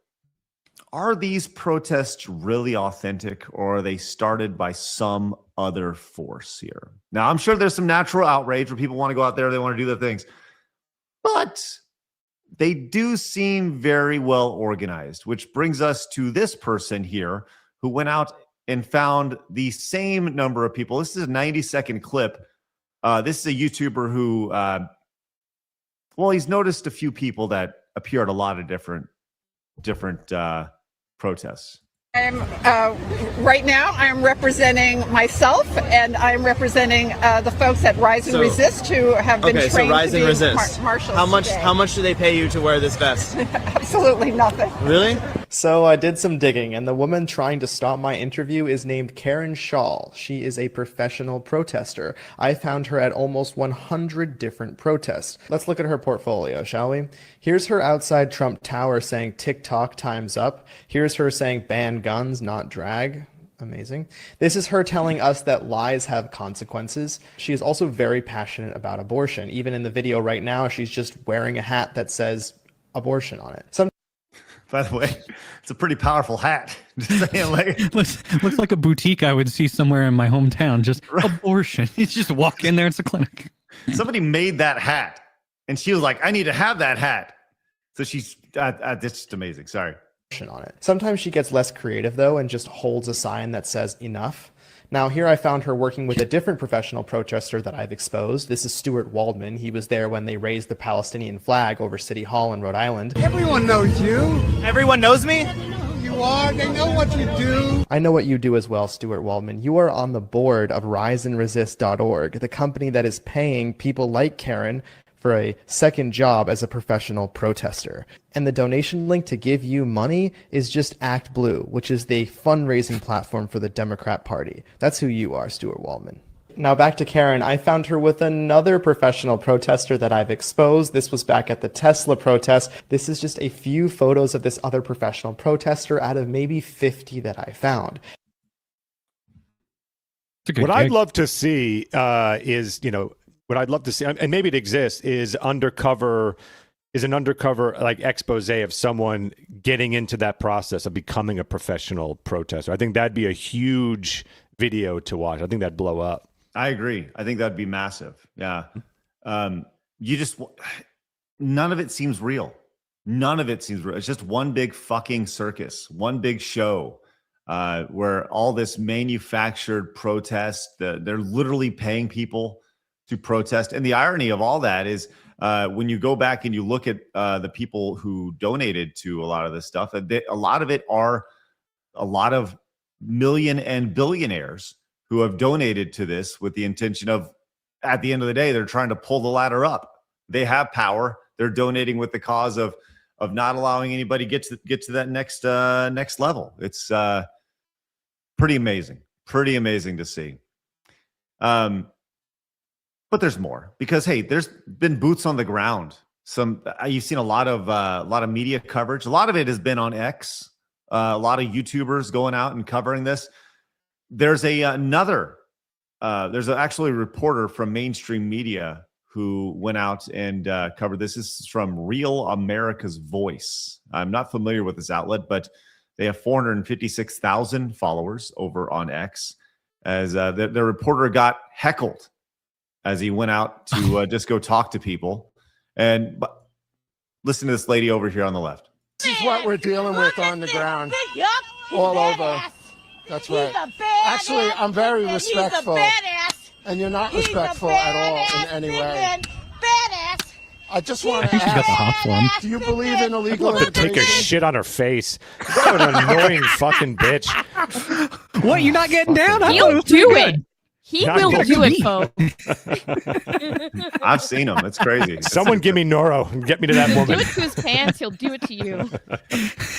are these protests really authentic, or are they started by some other force here? Now, I'm sure there's some natural outrage where people want to go out there, they want to do their things, but they do seem very well organized, which brings us to this person here who went out and found the same number of people. This is a 90-second clip. This is a YouTuber who, well, he's noticed a few people that appear at a lot of different protests. I'm right now I'm representing myself, and I'm representing the folks at Rise and Resist who have been trained so Rise to and be Resist. marshals. How much do they pay you to wear this vest? Absolutely nothing. Really? So I did some digging, and the woman trying to stop my interview is named Karen Shaw. She is a professional protester. I found her at almost 100 different protests. Let's look at her portfolio, shall we? Here's her outside Trump Tower saying TikTok time's up. Here's her saying ban guns, not drag. Amazing. This is her telling us that lies have consequences. She is also very passionate about abortion. Even in the video right now, she's just wearing a hat that says abortion on it. By the way, it's a pretty powerful hat. Just saying, like, looks like a boutique I would see somewhere in my hometown. Just abortion. You just walk in there, it's a clinic. Somebody made that hat, and she was like, I need to have that hat. So she's, it's just amazing. Sorry. On it. Sometimes she gets less creative though and just holds a sign that says enough. Now here I found her working with a different professional protester that I've exposed. This is Stuart Waldman. He was there when they raised the Palestinian flag over City Hall in Rhode Island. Everyone knows you. Everyone knows me? You are. They know what you do. I know what you do as well, Stuart Waldman. You are on the board of riseandresist.org, the company that is paying people like Karen for a second job as a professional protester. And the donation link to give you money is just Act Blue, which is the fundraising platform for the Democrat Party. That's who you are, Stuart Waldman. Now back to Karen. I found her with another professional protester that I've exposed. This was back at the Tesla protest. This is just a few photos of this other professional protester out of maybe 50 that I found. What I'd love to see is, what I'd love to see, and maybe it exists, is an undercover like expose of someone getting into that process of becoming a professional protester. I think that'd be a huge video to watch. I think that'd blow up. I agree. I think that'd be massive. Yeah. None of it seems real. None of it seems real. It's just one big fucking circus, one big show where all this manufactured protest, they're literally paying people to protest. And the irony of all that is when you go back and you look at the people who donated to a lot of this stuff, a lot of it are a lot of million and billionaires who have donated to this with the intention of, at the end of the day, they're trying to pull the ladder up. They have power. They're donating with the cause of not allowing anybody get to that next level. It's pretty amazing to see. But there's more, because hey, there's been boots on the ground. You've seen a lot of media coverage. A lot of it has been on X. A lot of YouTubers going out and covering this. There's actually a reporter from mainstream media who went out and covered this. This is from Real America's Voice. I'm not familiar with this outlet, but they have 456,000 followers over on X. As the reporter got heckled as he went out to just go talk to people. But listen to this lady over here on the left. This is what we're dealing with on the ground. All over. That's right. Actually, I'm very respectful. And you're not respectful at all in any way. Badass. I just want to think she's got the ask, hops for him. do you believe in illegal Let her take a immigration? shit on her face. What an annoying fucking bitch. What? You're not getting down? I thought it He'll was pretty do good. it. He Not will good. do it, folks. I've seen them. It's crazy. Someone give me Noro and get me to that Do woman. it to his pants. He'll do it to you.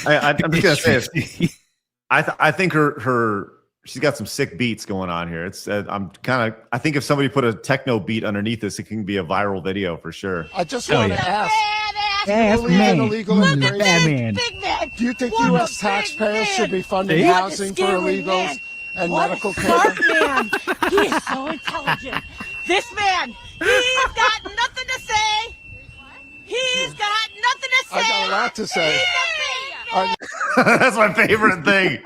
I'm just gonna say this. I think she's got some sick beats going on here. It's I think if somebody put a techno beat underneath this, it can be a viral video for sure. I just Oh, want yeah. to ask, do you Ask believe in me. illegal immigration? Batman. Do you think U.S. taxpayers should be funding See? housing for illegals and medical care? Man, he is so intelligent. This man, he's got nothing to say. He's got nothing to say. I got a lot to say. That's my favorite thing.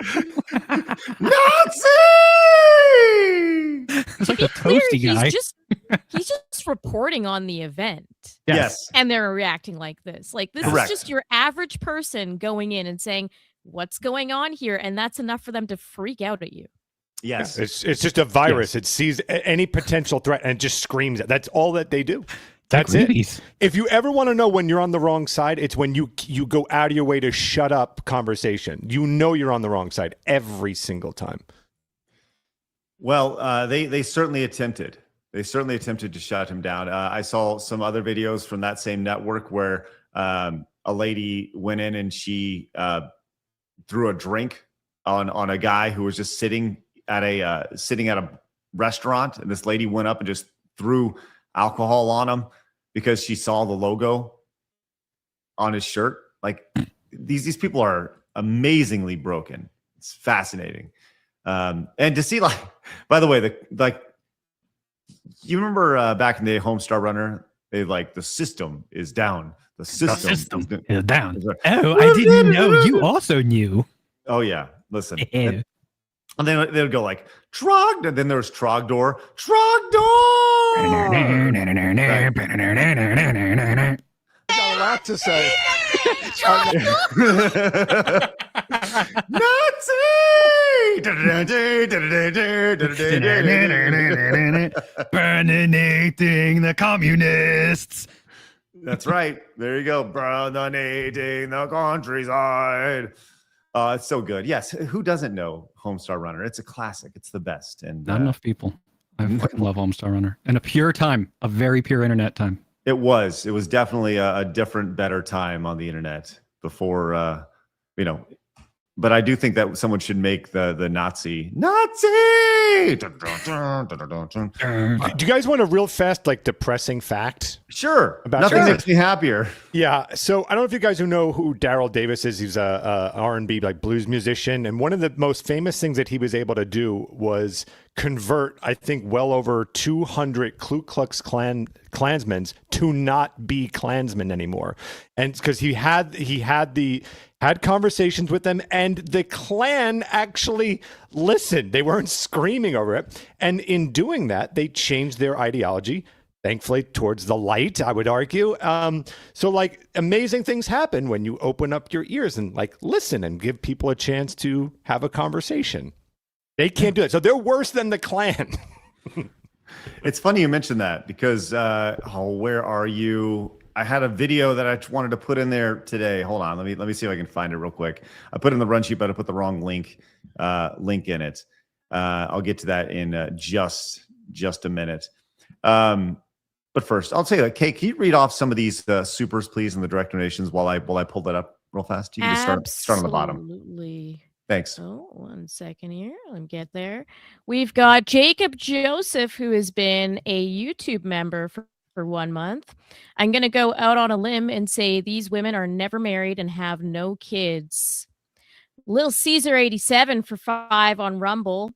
Nazi! It's like To a be clear, toasty guy. he's just reporting on the event. Yes. And they're reacting like this. Like, this Correct. is just your average person going in and saying, what's going on here? And that's enough for them to freak out at you. Yes. It's just a virus. It sees any potential threat and just screams it. That's all that they do. That's it. Rabies. If you ever want to know when you're on the wrong side, it's when you go out of your way to shut up conversation. You know you're on the wrong side every single time. Well, they certainly attempted. They certainly attempted to shut him down. I saw some other videos from that same network where a lady went in and she threw a drink on a guy who was just sitting at a restaurant, and this lady went up and just threw alcohol on him because she saw the logo on his shirt. Like, these people are amazingly broken. It's fascinating. And to see, like, by the way, you remember back in the day, Homestar Runner, they like, the system is down. The system is down. Oh, I didn't know you also knew. Oh yeah, listen. And then they would go like Trog, and then there's Trogdor. I got a lot to say. Burning the communists. That's right. There you go. Burning the countryside. It's so good. Yes. Who doesn't know Homestar Runner? It's a classic. It's the best. And Not enough people. I fucking love Homestar Runner. And a pure time, a very pure internet time. It was definitely a different, better time on the internet before, but I do think that someone should make the Nazi. Do you guys want a real fast, like, depressing fact? Sure. About Nothing makes me happier. Yeah. So I don't know if you guys know who Daryl Davis is. He's a R&B like blues musician, and one of the most famous things that he was able to do was convert, I think, well over 200 Ku Klux Klansmen to not be Klansmen anymore, and because he had conversations with them, and the Klan actually listened. They weren't screaming over it, and in doing that, they changed their ideology. Thankfully, towards the light, I would argue. So, like, amazing things happen when you open up your ears and, like, listen and give people a chance to have a conversation. They can't do it. So they're worse than the Klan. It's funny you mentioned that because, where are you? I had a video that I wanted to put in there today. Hold on. Let me see if I can find it real quick. I put it in the run sheet, but I put the wrong link in it. I'll get to that in just a minute. But first, I'll tell you, Kate, can you read off some of these supers, please, and the direct donations while I pull that up real fast? You can just start on the bottom. Absolutely. Thanks. Oh, 1 second here. Let me get there. We've got Jacob Joseph, who has been a YouTube member for 1 month. I'm going to go out on a limb and say these women are never married and have no kids. Little Caesar 87 for 5 on Rumble.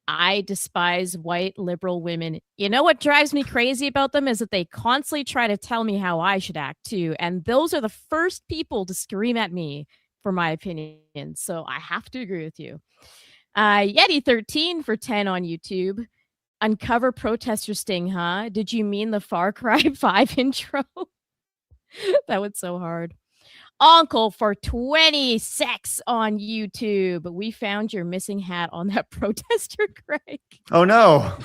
I despise white liberal women. You know what drives me crazy about them is that they constantly try to tell me how I should act too. And those are the first people to scream at me for my opinion. So I have to agree with you. Yeti 13 for 10 on YouTube. Uncover protester sting, huh? Did you mean the Far Cry 5 intro? That was so hard. Uncle for 26 on YouTube. We found your missing hat on that protester, Craig. Oh no.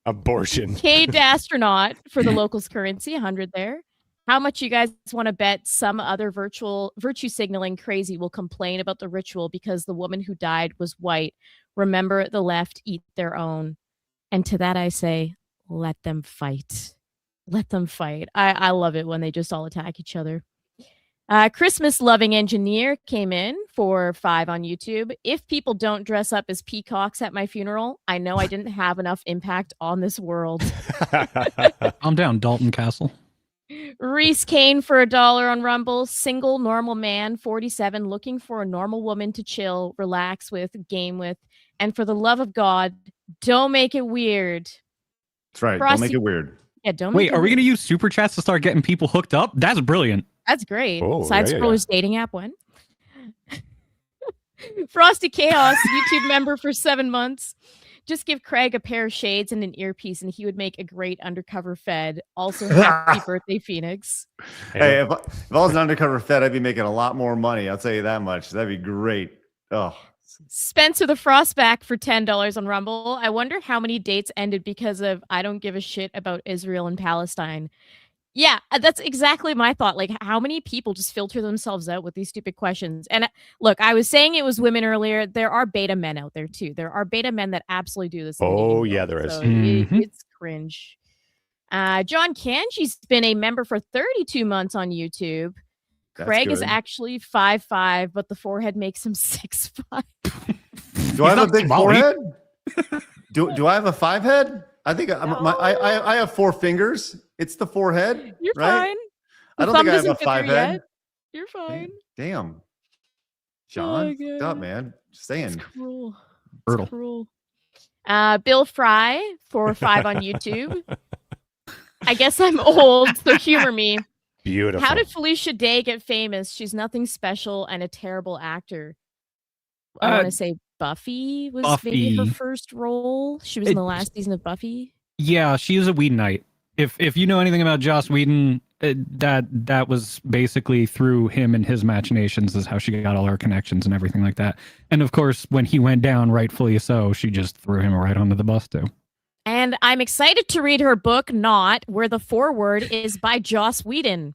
Abortion. Cade astronaut for the locals currency, 100 there. How much you guys want to bet some other virtue signaling crazy will complain about the ritual because the woman who died was white? Remember, the left eat their own. And to that I say, let them fight. Let them fight. I love it when they just all attack each other. Christmas loving engineer came in for 5 on YouTube. If people don't dress up as peacocks at my funeral, I know I didn't have enough impact on this world. I'm down, Dalton Castle. Reese Kane for $1 on Rumble. Single normal man, 47, looking for a normal woman to chill, relax with, game with, and for the love of God, don't make it weird. That's right. Frosty- Don't make it weird. Yeah, don't. Wait, make it are we weird. going to use super chats to start getting people hooked up? That's brilliant. That's great. Oh, Side yeah. Scrollers dating app one. Frosty Chaos, YouTube member for 7 months. Just give Craig a pair of shades and an earpiece, and he would make a great undercover Fed. Also, happy birthday, Phoenix. Hey, if I was an undercover Fed, I'd be making a lot more money. I'll tell you that much. That'd be great. Oh. Spencer the Frostback for $10 on Rumble. I wonder how many dates ended because of I don't give a shit about Israel and Palestine. Yeah, that's exactly my thought. Like, how many people just filter themselves out with these stupid questions? And look, I was saying it was women earlier. There are beta men out there too. There are beta men that absolutely do this. Oh, yeah, there is. So Mhm. it's cringe. John Kanji's been a member for 32 months on YouTube. That's Craig is good. actually 5'5", but the forehead makes him 6'5". Do I have a not big small. forehead? Do I have a 5 head? I think I have 4 fingers. It's the forehead. You're right? fine. I The don't think thumb I have a doesn't fit 5 there head. yet. You're fine. Damn. John, Oh, what's God. up, man? Just saying. It's cruel. Brutal. It's cruel. Bill Fry for 5 on YouTube. I guess I'm old, so humor me. Beautiful. How did Felicia Day get famous? She's nothing special and a terrible actor. I want to say Buffy was maybe her Buffy. first role. She was in the last season of Buffy. Yeah, she is a Whedonite. If you know anything about Joss Whedon, that was basically through him and his machinations is how she got all her connections and everything like that. And of course, when he went down, rightfully so, she just threw him right onto the bus too. And I'm excited to read her book, Not, where the foreword is by Joss Whedon.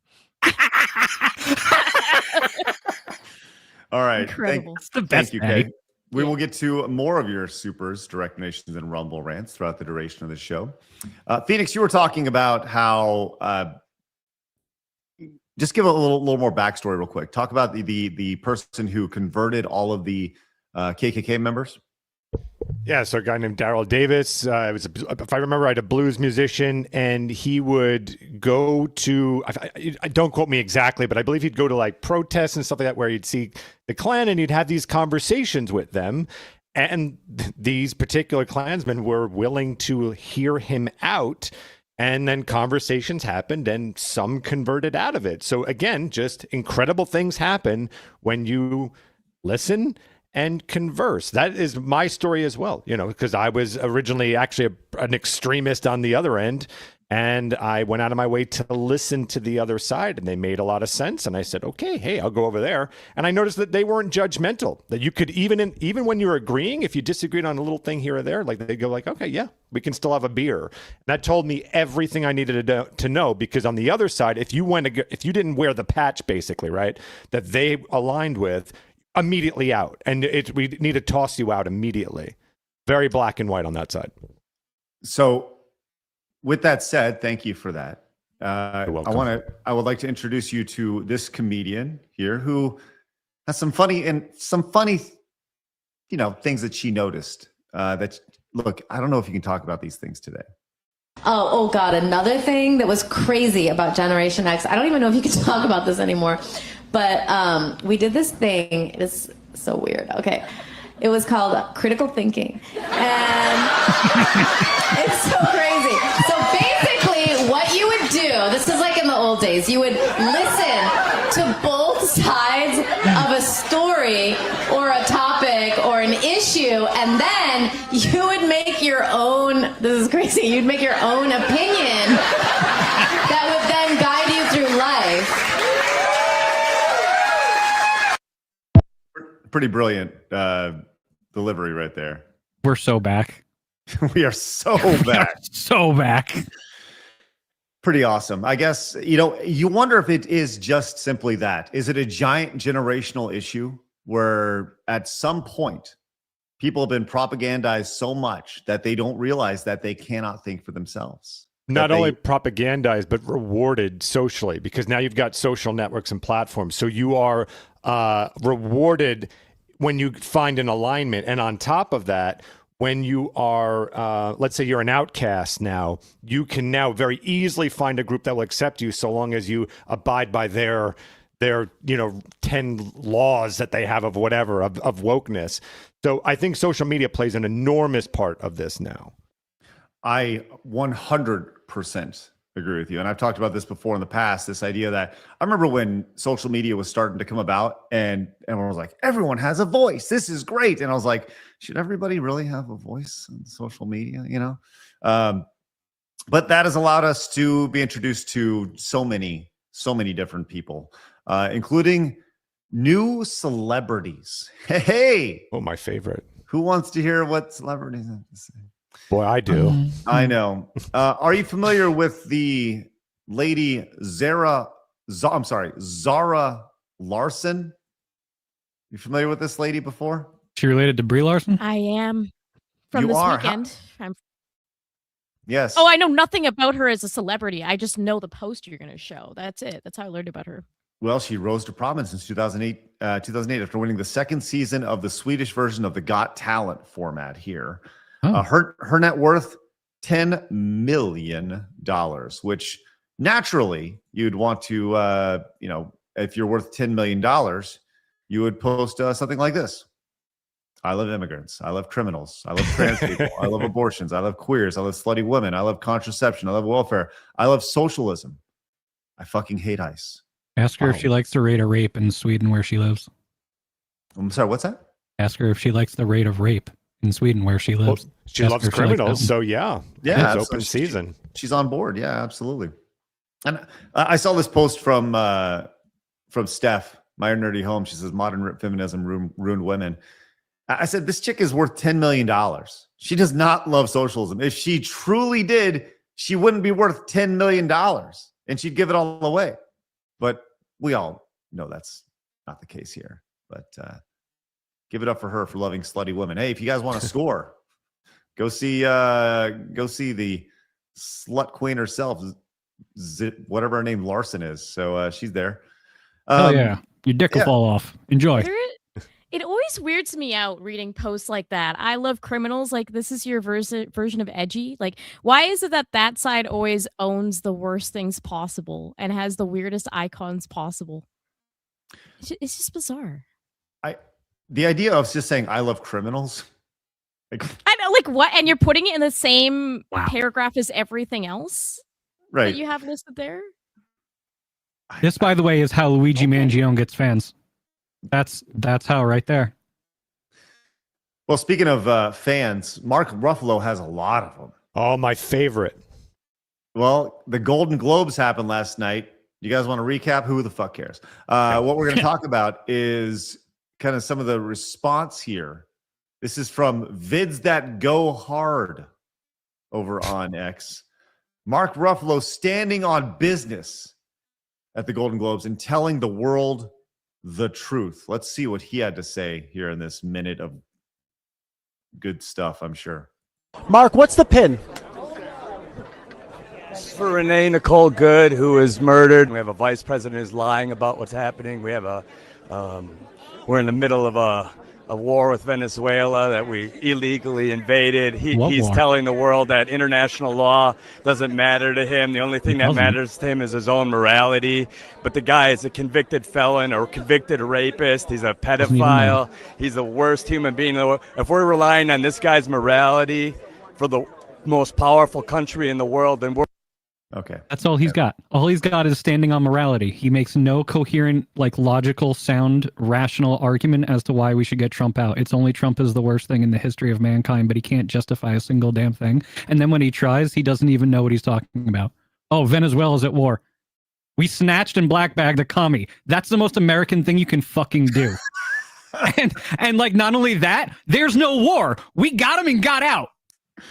All right. Incredible. That's the best Thank you, day. Kay. We will get to more of your supers, direct donations, and Rumble rants throughout the duration of the show. Phoenix, you were talking about how. Just give a little more backstory, real quick. Talk about the person who converted all of the KKK members. Yeah, so a guy named Daryl Davis. If I remember right, a blues musician, and he would go to. I don't quote me exactly, but I believe he'd go to like protests and stuff like that, where he'd see the Klan and he'd have these conversations with them, and these particular Klansmen were willing to hear him out. And then conversations happened and some converted out of it. So again, just incredible things happen when you listen and converse. That is my story as well, because I was originally actually an extremist on the other end. And I went out of my way to listen to the other side, and they made a lot of sense. And I said, okay, hey, I'll go over there. And I noticed that they weren't judgmental, that you could even when you're agreeing, if you disagreed on a little thing here or there, like they go like, okay, yeah, we can still have a beer. And that told me everything I needed to know, because on the other side, if you didn't wear the patch, basically, right, that they aligned with, immediately out. And we need to toss you out immediately. Very black and white on that side. So, with that said, thank you for that. You're welcome. I would like to introduce you to this comedian here who has some funny, things that she noticed. Look, I don't know if you can talk about these things today. Oh God, another thing that was crazy about Generation X. I don't even know if you can talk about this anymore, but we did this thing. It is so weird. Okay. It was called critical thinking. And it's so crazy. So basically what you would do, this is like in the old days, you would listen to both sides of a story or a topic or an issue, and then you would make your own, this is crazy, you'd make your own opinion that would then guide you through life. Pretty brilliant delivery right there. We're so back. We are so back. So back. Pretty awesome. I guess, you wonder if it is just simply that. Is it a giant generational issue where at some point people have been propagandized so much that they don't realize that they cannot think for themselves? Not only propagandized, but rewarded socially, because now you've got social networks and platforms. So you are rewarded when you find an alignment. And on top of that, when you are, let's say you're an outcast now, you can now very easily find a group that will accept you so long as you abide by their 10 laws that they have of whatever, of wokeness. So I think social media plays an enormous part of this now. I 100% agree with you. And I've talked about this before in the past, this idea that I remember when social media was starting to come about and everyone was like, everyone has a voice. This is great. And I was like, should everybody really have a voice on social media? But that has allowed us to be introduced to so many different people, including new celebrities. Hey. Oh, my favorite. Who wants to hear what celebrities have to say? Boy, I do. I know. Are you familiar with the lady Zara Larson? You familiar with this lady before? She related to Brie Larson? I am. From this weekend. Yes. Oh, I know nothing about her as a celebrity. I just know the post you're going to show. That's it. That's how I learned about her. Well, she rose to prominence in 2008 after winning the second season of the Swedish version of the Got Talent format here. Oh. Her net worth, $10 million, which naturally you'd want to, if you're worth $10 million, you would post something like this. I love immigrants. I love criminals. I love trans people. I love abortions. I love queers. I love slutty women. I love contraception. I love welfare. I love socialism. I fucking hate ICE. Ask her if she likes the rate of rape in Sweden where she lives. I'm sorry, what's that? Ask her if she likes the rate of rape in Sweden where she lives. Well, she loves criminals, so yeah. Yeah, it's open season. She's on board. Yeah, absolutely. And I saw this post from Steph, my nerdy home. She says, modern feminism ruined women. I said, this chick is worth $10 million. She does not love socialism. If she truly did, she wouldn't be worth $10 million and she'd give it all away. But we all know that's not the case here. But give it up for her for loving slutty women. Hey, if you guys want to score, go see the slut queen herself, whatever her name Larson is. So she's there. Oh yeah, your dick will fall off. Enjoy. It always weirds me out reading posts like that. I love criminals. Like, this is your version of edgy. Like, why is it that side always owns the worst things possible and has the weirdest icons possible? It's just bizarre. The idea of just saying I love criminals. I know, like what? And you're putting it in the same paragraph as everything else, right? That you have listed there. This, by the way, is how Luigi Mangione gets fans. That's how right there. Well, speaking of fans, Mark Ruffalo has a lot of them. Oh, my favorite. Well, the Golden Globes happened last night. You guys want to recap? Who the fuck cares? What we're going to talk about is kind of some of the response here. This is from Vids That Go Hard over on X. Mark Ruffalo standing on business at the Golden Globes and telling the world the truth. Let's see what he had to say here in this minute of good stuff, I'm sure. Mark, what's the pin? This is for Renee Nicole Good, who was murdered. We have a vice president who's lying about what's happening. We have we're in the middle of a war with Venezuela that we illegally invaded. He's telling the world that international law doesn't matter to him. The only thing that matters to him is his own morality. But the guy is a convicted felon or convicted rapist. He's a pedophile. He's the worst human being in the world. If we're relying on this guy's morality for the most powerful country in the world, then we're okay. That's all he's got. All he's got is standing on morality. He makes no coherent, logical, sound, rational argument as to why we should get Trump out. It's only Trump is the worst thing in the history of mankind, but he can't justify a single damn thing. And then when he tries, he doesn't even know what he's talking about. Oh, Venezuela's at war. We snatched and blackbagged a commie. That's the most American thing you can fucking do. and not only that, there's no war. We got him and got out.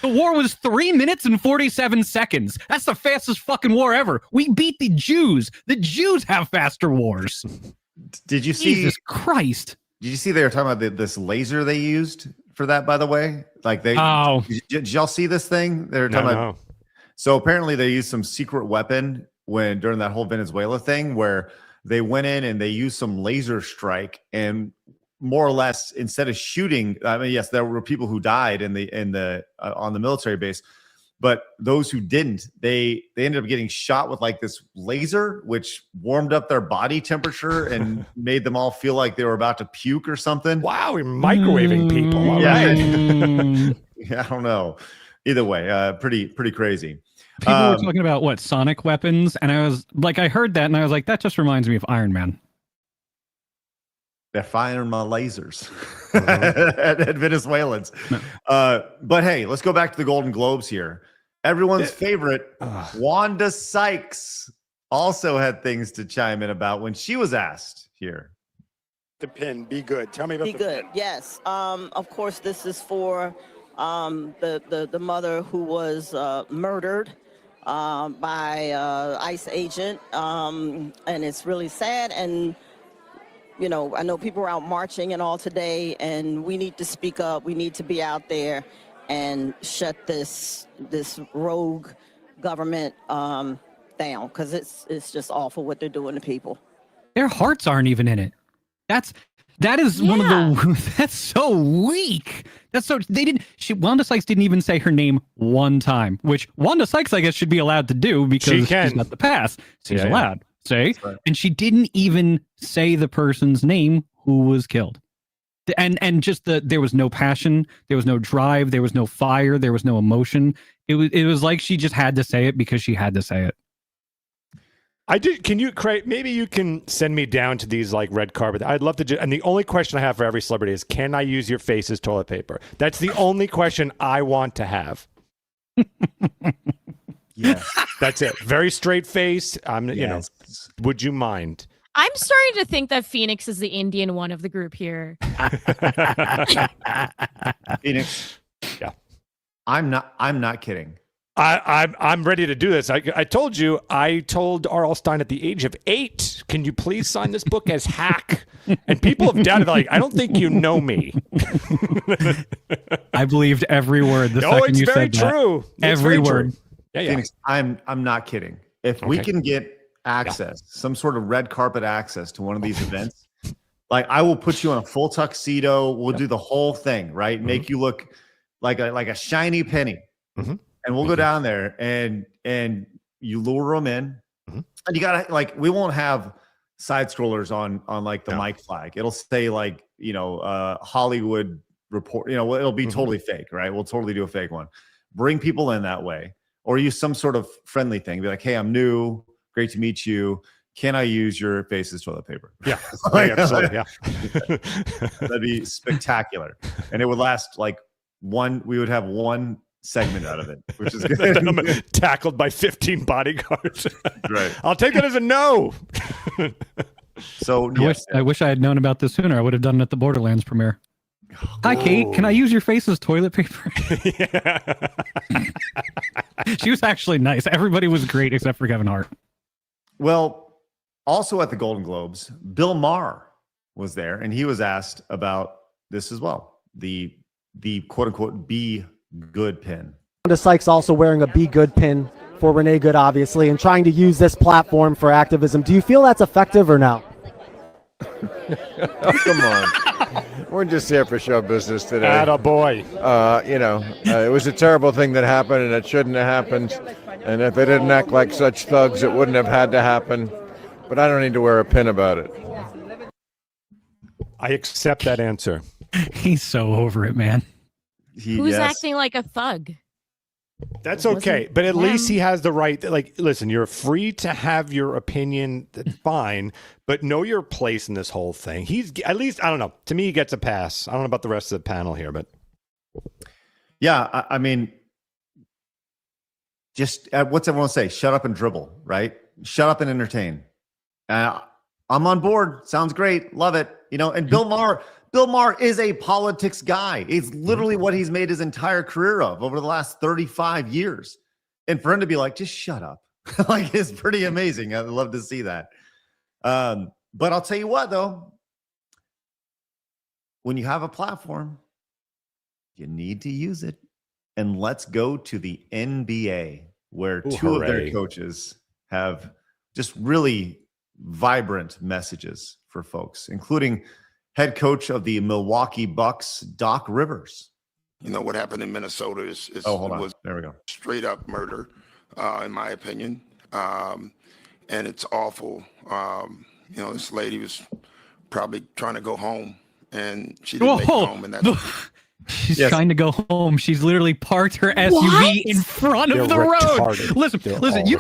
The war was 3 minutes and 47 seconds. That's the fastest fucking war ever. We beat the Jews. The Jews have faster wars. Did you see? Jesus Christ. Did you see they were talking about this laser they used for that, by the way? Like did y'all see this thing? They were talking about. So apparently they used some secret weapon during that whole Venezuela thing where they went in and they used some laser strike and more or less instead of shooting, I mean, yes, there were people who died on the military base, but those who didn't, they ended up getting shot with like this laser, which warmed up their body temperature and made them all feel like they were about to puke or something. Wow, we're microwaving people. All right. Yeah, I don't know. Either way, pretty crazy. People were talking about what, sonic weapons, and I was like, I heard that, and I was like, that just reminds me of Iron Man. They're firing my lasers at Venezuelans. But hey, let's go back to the Golden Globes here. Everyone's favorite, Wanda Sykes, also had things to chime in about when she was asked here. The pin, be good. Tell me about Be good. Yes. Of course, this is for the mother who was murdered by ICE agent, and it's really sad. And you know, I know people are out marching and all today, and we need to speak up. We need to be out there and shut this rogue government down, because it's just awful what they're doing to people. Their hearts aren't even in it. That is one of the. That's so weak. That's so. Wanda Sykes didn't even say her name one time, which Wanda Sykes, I guess, should be allowed to do because she's got the pass. She's allowed. Say, right. And she didn't even say the person's name who was killed, and just there was no passion, there was no drive, there was no fire, there was no emotion. It was like she just had to say it because she had to say it. I did. Can you, Craig? Maybe you can send me down to these like red carpet. I'd love to. And the only question I have for every celebrity is, can I use your face as toilet paper? That's the only question I want to have. Yes, that's it. Very straight face. You know, would you mind? I'm starting to think that Phoenix is the Indian one of the group here. Phoenix. Yeah. I'm not kidding. I'm ready to do this. I told you. I told R.L. Stine at the age of 8, can you please sign this book as hack? And people have doubted, like, I don't think you know me. I believed every word. It's very true. Every word. True. Yeah. Phoenix, I'm not kidding. If we can get access, some sort of red carpet access to one of these events, like I will put you on a full tuxedo. We'll do the whole thing, right? Mm-hmm. Make you look like a shiny penny. Mm-hmm. And we'll go down there and you lure them in. Mm-hmm. And you gotta, like, we won't have side scrollers on like the mic flag. It'll say like, you know, Hollywood report, you know, it'll be totally fake, right? We'll totally do a fake one. Bring people in that way. Or use some sort of friendly thing. Be like, hey, I'm new. Great to meet you. Can I use your face as toilet paper? Yeah. Absolutely. Yeah. That'd be spectacular. And it would last like we would have one segment out of it, which is good. I'm tackled by 15 bodyguards. Right. I'll take that as a no. So I wish I had known about this sooner. I would have done it at the Borderlands premiere. Hi, Kate. Can I use your face as toilet paper? She was actually nice. Everybody was great except for Kevin Hart. Well, also at the Golden Globes, Bill Maher was there, and he was asked about this as well. The quote unquote "Be Good" pin. Wanda Sykes also wearing a "Be Good" pin for Renee Good, obviously, and trying to use this platform for activism. Do you feel that's effective or no? Oh, come on. We're just here for show business today. Attaboy. It was a terrible thing that happened, and it shouldn't have happened. And if they didn't act like such thugs, it wouldn't have had to happen. But I don't need to wear a pin about it. I accept that answer. He's so over it, man. Who's acting like a thug? That's okay, but at least he has the right. Like, listen, you're free to have your opinion. That's fine, but know your place in this whole thing. He's at least, I don't know. To me, he gets a pass. I don't know about the rest of the panel here, but yeah, I mean, just what's everyone say? Shut up and dribble, right? Shut up and entertain. I'm on board. Sounds great. Love it. You know, and Bill Bill Maher is a politics guy. It's literally what he's made his entire career of over the last 35 years. And for him to be like, just shut up, like, it's pretty amazing. I'd love to see that. But I'll tell you what, though, when you have a platform, you need to use it. And let's go to the NBA, where two of their coaches have just really vibrant messages for folks, including head coach of the Milwaukee Bucks, Doc Rivers. You know, what happened in Minnesota was there we go. Straight up murder, in my opinion. And it's awful. You know, this lady was probably trying to go home, and she didn't make it home. And that's She's trying to go home. She's literally parked her SUV in front of the road. Listen, you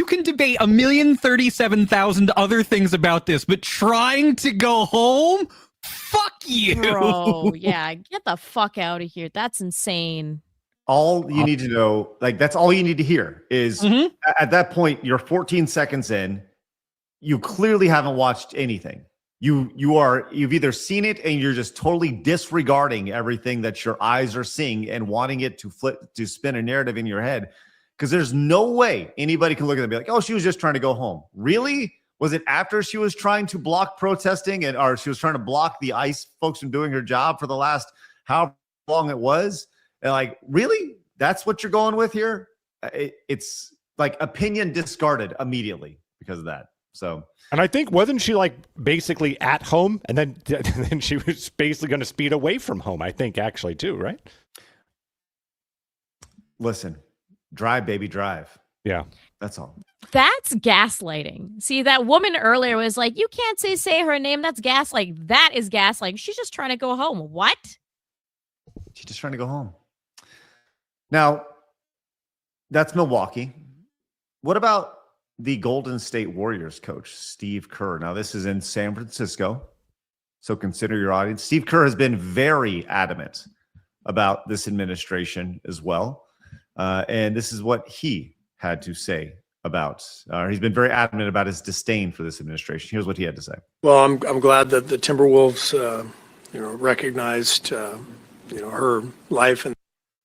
can debate 1,037,000 other things about this, but trying to go home? Fuck you. Bro, yeah, get the fuck out of here. That's insane. All you need to know, like, that's all you need to hear is at that point, you're 14 seconds in. You clearly haven't watched anything. You've either seen it and you're just totally disregarding everything that your eyes are seeing and wanting it to spin a narrative in your head. Because there's no way anybody can look at it and be like, oh, she was just trying to go home. Really? Was it after she was trying to block protesting or she was trying to block the ICE folks from doing her job for the last however long it was? And like, really? That's what you're going with here? It's like opinion discarded immediately because of that. So, and I think, wasn't she like basically at home, and then she was basically going to speed away from home? I think actually too, right? Listen, drive, baby, drive. Yeah, that's all. That's gaslighting. See, that woman earlier was like, "You can't say her name. That's gaslighting." That is gaslighting. She's just trying to go home. What? She's just trying to go home. Now, that's Milwaukee. What about the Golden State Warriors coach, Steve Kerr? Now, this is in San Francisco, so consider your audience. Steve Kerr has been very adamant about this administration as well, and this is what he had to say about. He's been very adamant about his disdain for this administration. Here's what he had to say. Well, I'm glad that the Timberwolves, recognized, her life. And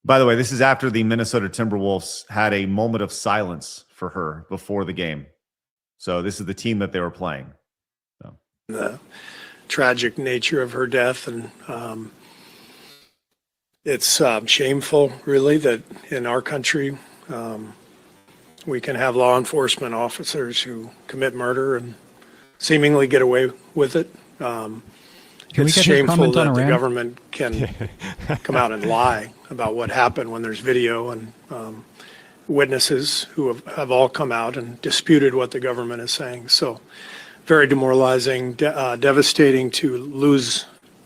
by the way, this is after the Minnesota Timberwolves had a moment of silence for her before the game. So this is the team that they were playing. So. The tragic nature of her death. And it's shameful, really, that in our country, we can have law enforcement officers who commit murder and seemingly get away with it. It's shameful that the government can come out and lie about what happened when there's video and witnesses who have all come out and disputed what the government is saying. So very demoralizing, devastating to lose,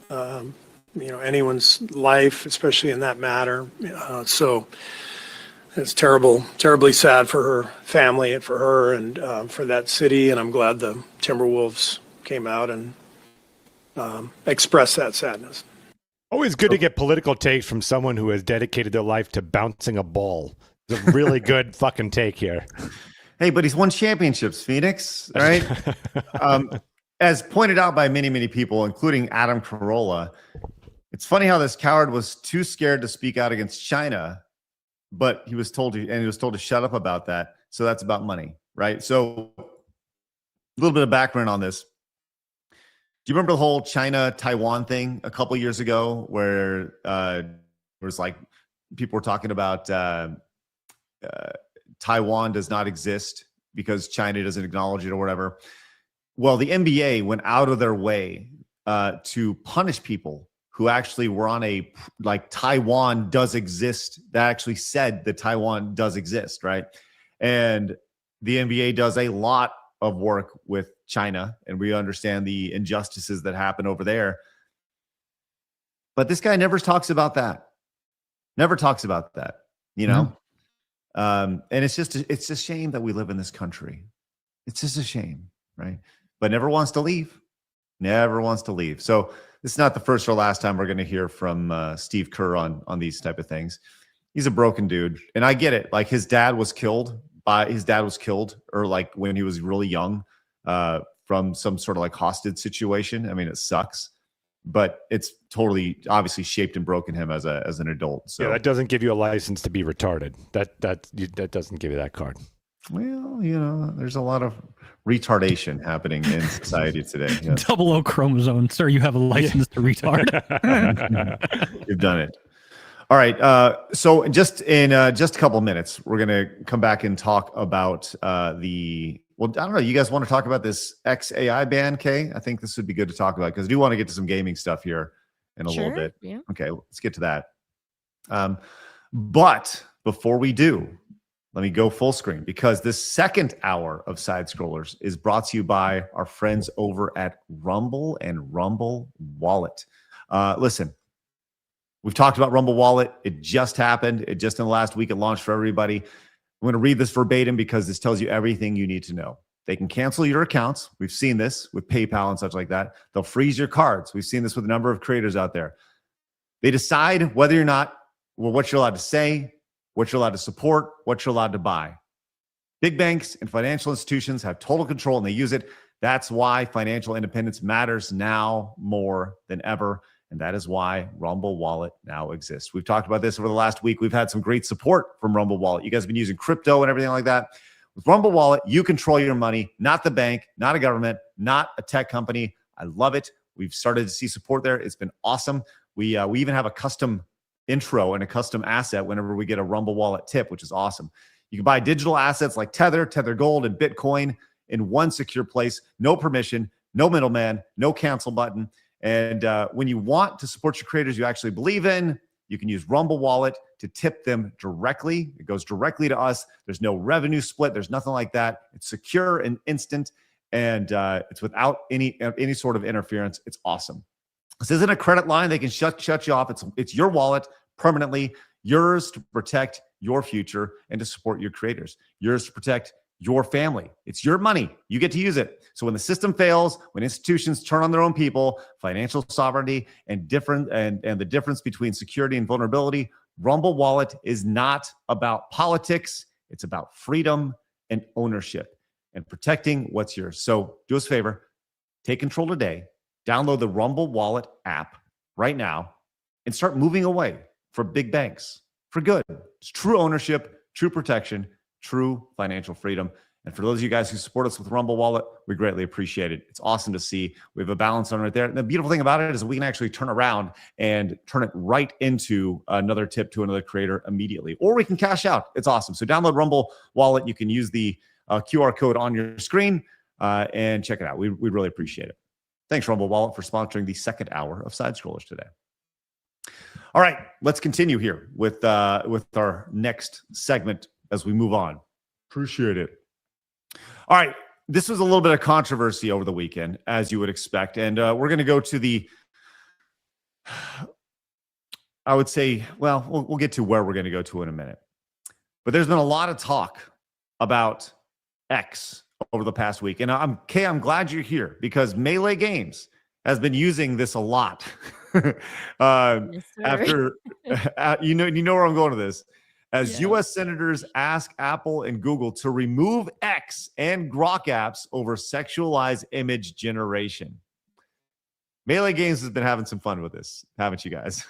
anyone's life, especially in that matter. So it's terribly sad for her family and for her and for that city. And I'm glad the Timberwolves came out and expressed that sadness. Always good to get political takes from someone who has dedicated their life to bouncing a ball. It's a really good fucking take here. Hey, but he's won championships, Phoenix, right? As pointed out by many, many people, including Adam Carolla, it's funny how this coward was too scared to speak out against China, but he was told to shut up about that. So that's about money, right? So a little bit of background on this. Do you remember the whole China-Taiwan thing a couple years ago where it was like people were talking about Taiwan does not exist because China doesn't acknowledge it or whatever? Well, the NBA went out of their way to punish people who actually were on a, like, Taiwan does exist, that actually said that Taiwan does exist, right? And the NBA does a lot of work with China, and we understand the injustices that happen over there. But this guy never talks about that. Never talks about that, you know? And it's a shame that we live in this country. It's just a shame, right? But never wants to leave. Never wants to leave. So this is not the first or last time we're going to hear from Steve Kerr on these type of things. He's a broken dude, and I get it. Like, his dad was killed, or like when he was really young, from some sort of like hostage situation. I mean, it sucks. but it's totally obviously shaped and broken him as an adult. So yeah, that doesn't give you a license to be retarded. That doesn't give you that card. Well, there's a lot of retardation happening in society today. Yes. 00 chromosome, sir. You have a license to retard. You've done it. All right. So just in just a couple of minutes, we're going to come back and talk about well, I don't know. You guys want to talk about this XAI ban, Kay? I think this would be good to talk about because I do want to get to some gaming stuff here in a little bit. Yeah. Okay, let's get to that. But before we do, let me go full screen because this second hour of Side Scrollers is brought to you by our friends over at Rumble and Rumble Wallet. Listen, we've talked about Rumble Wallet. It just happened. It just in the last week, it launched for everybody. I'm going to read this verbatim because this tells you everything you need to know. They can cancel your accounts. We've seen this with PayPal and such like that. They'll freeze your cards. We've seen this with a number of creators out there. They decide whether or not, well, what you're allowed to say, what you're allowed to support, what you're allowed to buy. Big banks and financial institutions have total control and they use it. That's why financial independence matters now more than ever. And that is why Rumble Wallet now exists. We've talked about this over the last week. We've had some great support from Rumble Wallet. You guys have been using crypto and everything like that. With Rumble Wallet, you control your money, not the bank, not a government, not a tech company. I love it. We've started to see support there. It's been awesome. We even have a custom intro and a custom asset whenever we get a Rumble Wallet tip, which is awesome. You can buy digital assets like Tether Gold, and Bitcoin in one secure place. No permission, no middleman, no cancel button. And when you want to support your creators you actually believe in, you can use Rumble Wallet to tip them directly. It goes directly to us. There's no revenue split. There's nothing like that. It's secure and instant, and it's without any sort of interference. It's awesome. This isn't a credit line. They can shut you off. It's your wallet permanently, yours to protect your future and to support your creators, yours to protect your family. It's your money. You get to use it. So when the system fails, when institutions turn on their own people, financial sovereignty and the difference between security and vulnerability, Rumble Wallet is not about politics. It's about freedom and ownership and protecting what's yours. So do us a favor, take control today, download the Rumble Wallet app right now and start moving away from big banks for good. It's true ownership, true protection, true financial freedom. And for those of you guys who support us with Rumble Wallet, we greatly appreciate it. It's awesome to see. We have a balance on right there. And the beautiful thing about it is we can actually turn around and turn it right into another tip to another creator immediately. Or we can cash out. It's awesome. So download Rumble Wallet. You can use the QR code on your screen and check it out. We really appreciate it. Thanks, Rumble Wallet, for sponsoring the second hour of Side Scrollers today. All right, let's continue here with our next segment as we move on. Appreciate it. All right, this was a little bit of controversy over the weekend, as you would expect, and we're going to go to the, I would say, well, we'll get to where we're going to go to in a minute. But there's been a lot of talk about X over the past week, and I'm glad you're here because Melee Games has been using this a lot. After you know where I'm going to this. As U.S. senators ask Apple and Google to remove X and Grok apps over sexualized image generation. Melee Games has been having some fun with this, haven't you guys?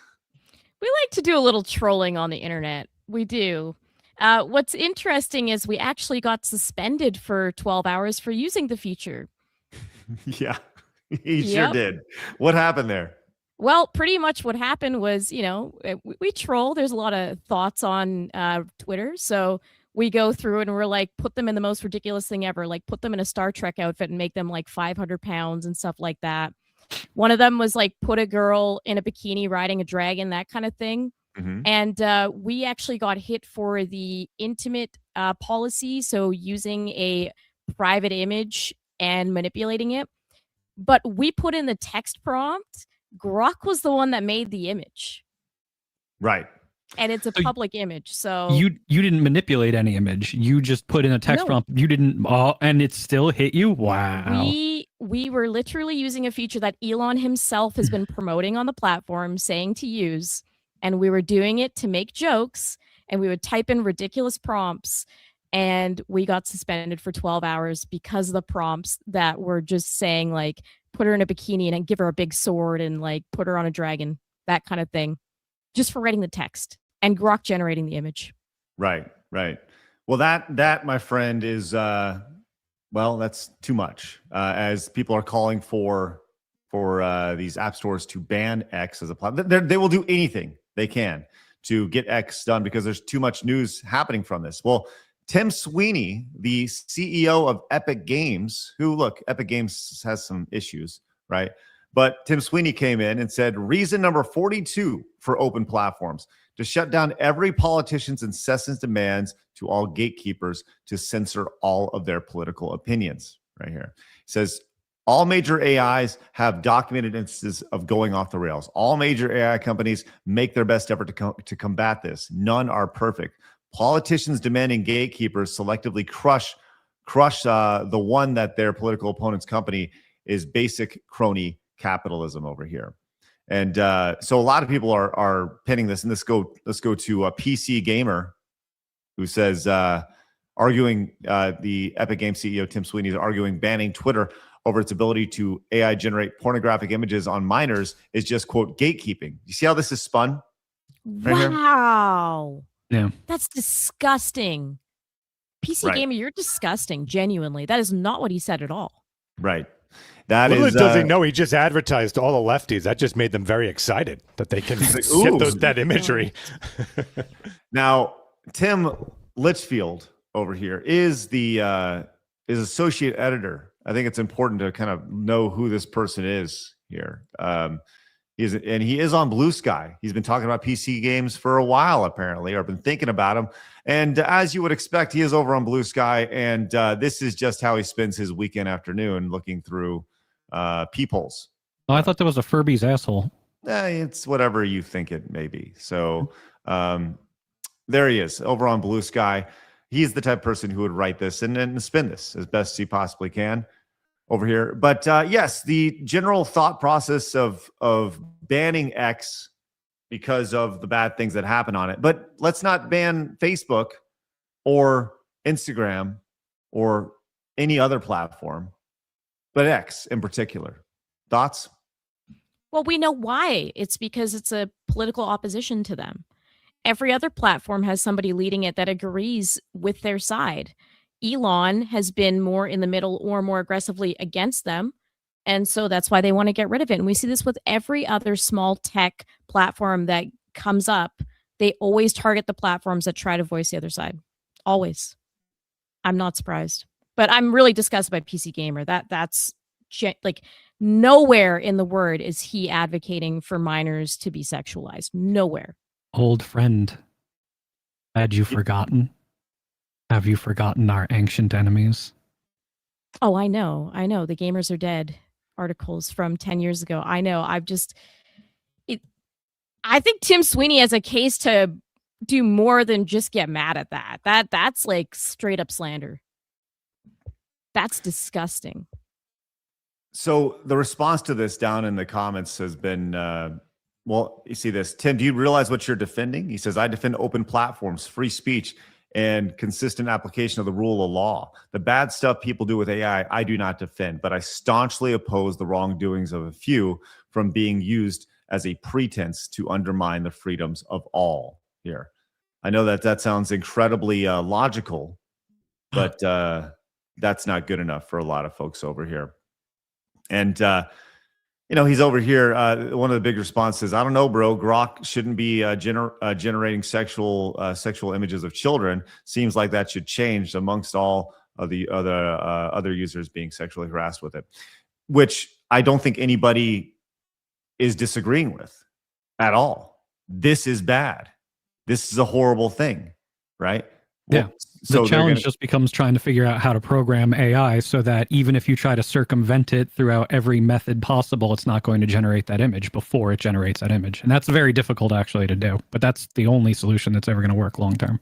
We like to do a little trolling on the internet. We do. What's interesting is we actually got suspended for 12 hours for using the feature. Yeah, he sure did. What happened there? Well, pretty much what happened was, we troll. There's a lot of thoughts on Twitter. So we go through and we're like, put them in the most ridiculous thing ever. Like put them in a Star Trek outfit and make them like 500 pounds and stuff like that. One of them was like, put a girl in a bikini riding a dragon, that kind of thing. Mm-hmm. And we actually got hit for the intimate policy. So using a private image and manipulating it. But we put in the text prompt. Grok was the one that made the image. Right. And it's a public image. So you didn't manipulate any image. You just put in a text prompt. You didn't and it still hit you? Wow. We were literally using a feature that Elon himself has been promoting on the platform, saying to use, and we were doing it to make jokes, and we would type in ridiculous prompts, and we got suspended for 12 hours because of the prompts that were just saying like put her in a bikini and give her a big sword and like put her on a dragon, that kind of thing, just for writing the text and Grok generating the image. Right. Well, that my friend is that's too much. As people are calling for these app stores to ban X as a platform, they will do anything they can to get X done because there's too much news happening from this. Well, Tim Sweeney, the CEO of Epic Games, who, look, Epic Games has some issues, right? But Tim Sweeney came in and said, reason number 42 for open platforms, to shut down every politician's incessant demands to all gatekeepers to censor all of their political opinions, right here. He says, all major AIs have documented instances of going off the rails. All major AI companies make their best effort to combat this. None are perfect. Politicians demanding gatekeepers selectively crush the one that their political opponent's company is basic crony capitalism over here. And so a lot of people are pinning this. And let's go to a PC Gamer, who says, arguing the Epic Games CEO Tim Sweeney is arguing banning Twitter over its ability to AI generate pornographic images on minors is just, quote, gatekeeping. You see how this is spun? Right Wow. Here? Yeah. That's disgusting. PC Gamer, you're disgusting, genuinely. That is not what he said at all. Right. Little does he know, he just advertised to all the lefties. That just made them very excited that they can get that imagery. Now, Tim Litchfield over here is the associate editor. I think it's important to kind of know who this person is here. He is on Blue Sky. He's been talking about PC games for a while, apparently, or been thinking about them. And as you would expect, he is over on Blue Sky. And this is just how he spends his weekend afternoon, looking through peepholes. Oh, I thought that was a Furby's asshole. It's whatever you think it may be. So there he is over on Blue Sky. He's the type of person who would write this and spin this as best he possibly can over here. But yes, the general thought process of banning X because of the bad things that happen on it. But let's not ban Facebook or Instagram or any other platform, but X in particular. Thoughts? Well, we know why. It's because it's a political opposition to them. Every other platform has somebody leading it that agrees with their side. Elon has been more in the middle or more aggressively against them. And so that's why they want to get rid of it. And we see this with every other small tech platform that comes up. They always target the platforms that try to voice the other side. Always. I'm not surprised. But I'm really disgusted by PC Gamer. That's like nowhere in the word is he advocating for minors to be sexualized. Nowhere. Old friend, had you forgotten? Have you forgotten our ancient enemies? Oh, I know. The gamers are dead articles from 10 years ago. I know. I think Tim Sweeney has a case to do more than just get mad at that. That's like straight up slander. That's disgusting. So the response to this down in the comments has been, well, you see this. Tim, do you realize what you're defending? He says, I defend open platforms, free speech, and consistent application of the rule of law. The bad stuff people do with AI, I do not defend, but I staunchly oppose the wrongdoings of a few from being used as a pretense to undermine the freedoms of all here. I know that sounds incredibly logical, but that's not good enough for a lot of folks over here. And, he's over here. One of the big responses, I don't know, bro. Grok shouldn't be generating sexual images of children. Seems like that should change amongst all of the other users being sexually harassed with it, which I don't think anybody is disagreeing with at all. This is bad. This is a horrible thing, right? Yeah. The challenge just becomes trying to figure out how to program AI so that even if you try to circumvent it throughout every method possible, it's not going to generate that image before it generates that image. And that's very difficult actually to do, but that's the only solution that's ever going to work long term.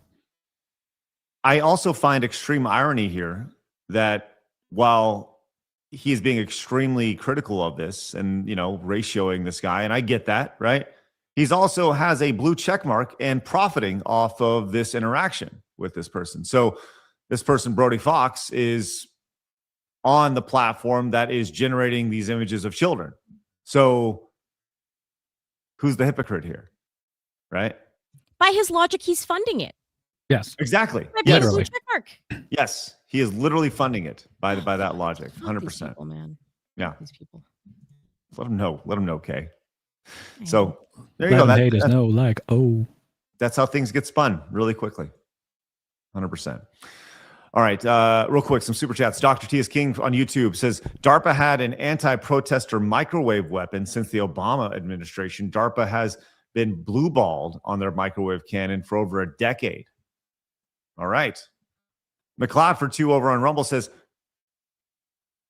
I also find extreme irony here that while he's being extremely critical of this and, ratioing this guy, and I get that, right? He's also has a blue check mark and profiting off of this interaction with this person. So this person, Brody Fox, is on the platform that is generating these images of children. So who's the hypocrite here? Right? By his logic, he's funding it. Yes. Exactly. Yes. Literally. Check mark. Yes. He is literally funding it by that logic. 100%. People, man. Yeah. These people. Let them know. Let them know, Kay. So there you go. Haters know, like, oh. That's how things get spun really quickly. 100%. All right. Real quick, some super chats. Dr. T is King on YouTube says DARPA had an anti-protester microwave weapon since the Obama administration. DARPA has been blue-balled on their microwave cannon for over a decade. All right. McLeod for 2 over on Rumble says,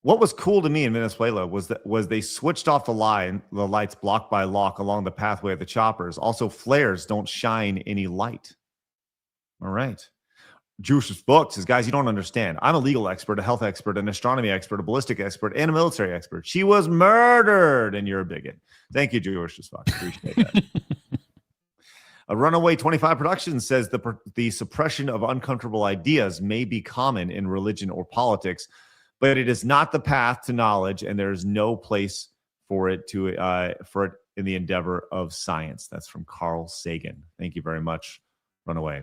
what was cool to me in Venezuela was they switched off the lights blocked by lock along the pathway of the choppers. Also, flares don't shine any light. All right. Jewish book says, guys, you don't understand. I'm a legal expert, a health expert, an astronomy expert, a ballistic expert, and a military expert. She was murdered, and you're a bigot. Thank you, Jewish Fox. Appreciate that. A Runaway 25 Productions says the suppression of uncomfortable ideas may be common in religion or politics, but it is not the path to knowledge, and there is no place for it in the endeavor of science. That's from Carl Sagan. Thank you very much, Runaway.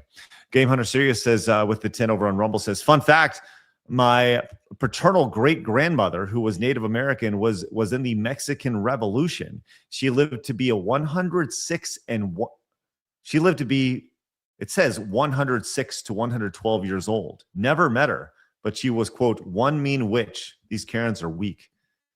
Game Hunter Sirius says, with the 10 over on Rumble, says, fun fact, my paternal great-grandmother, who was Native American, was in the Mexican Revolution. She lived to be 106 it says 106 to 112 years old. Never met her, but she was, quote, one mean witch. These Karens are weak.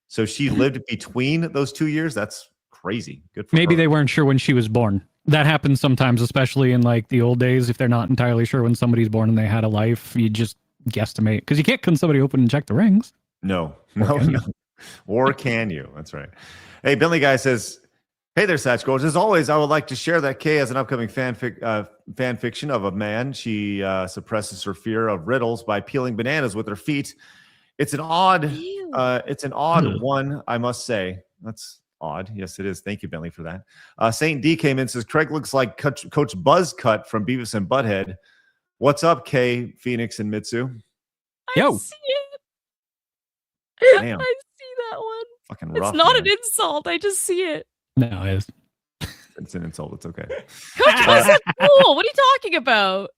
So she lived between those 2 years. That's crazy. Good for Maybe her. they weren't sure when she was born. That happens sometimes, especially in like the old days. If they're not entirely sure when somebody's born and they had a life, you just guesstimate. Because you can't come somebody open and check the rings. No. Or can you? That's right. Hey, Bentley Guy says, hey there, Satch Gold. As always, I would like to share that Kay has an upcoming fan fiction of a man. She suppresses her fear of riddles by peeling bananas with her feet. It's an odd one, I must say. That's odd. Yes, it is. Thank you, Bentley, for that. Saint D came in and says, Craig looks like Coach Buzzcut from Beavis and Butthead. What's up, Kay, Phoenix, and Mitsu? I see it. Damn. I see that one. Fucking It's rough, not man. an insult. I just see it. No, it is. It's an insult. It's okay. Coach Buzz's cool. What are you talking about?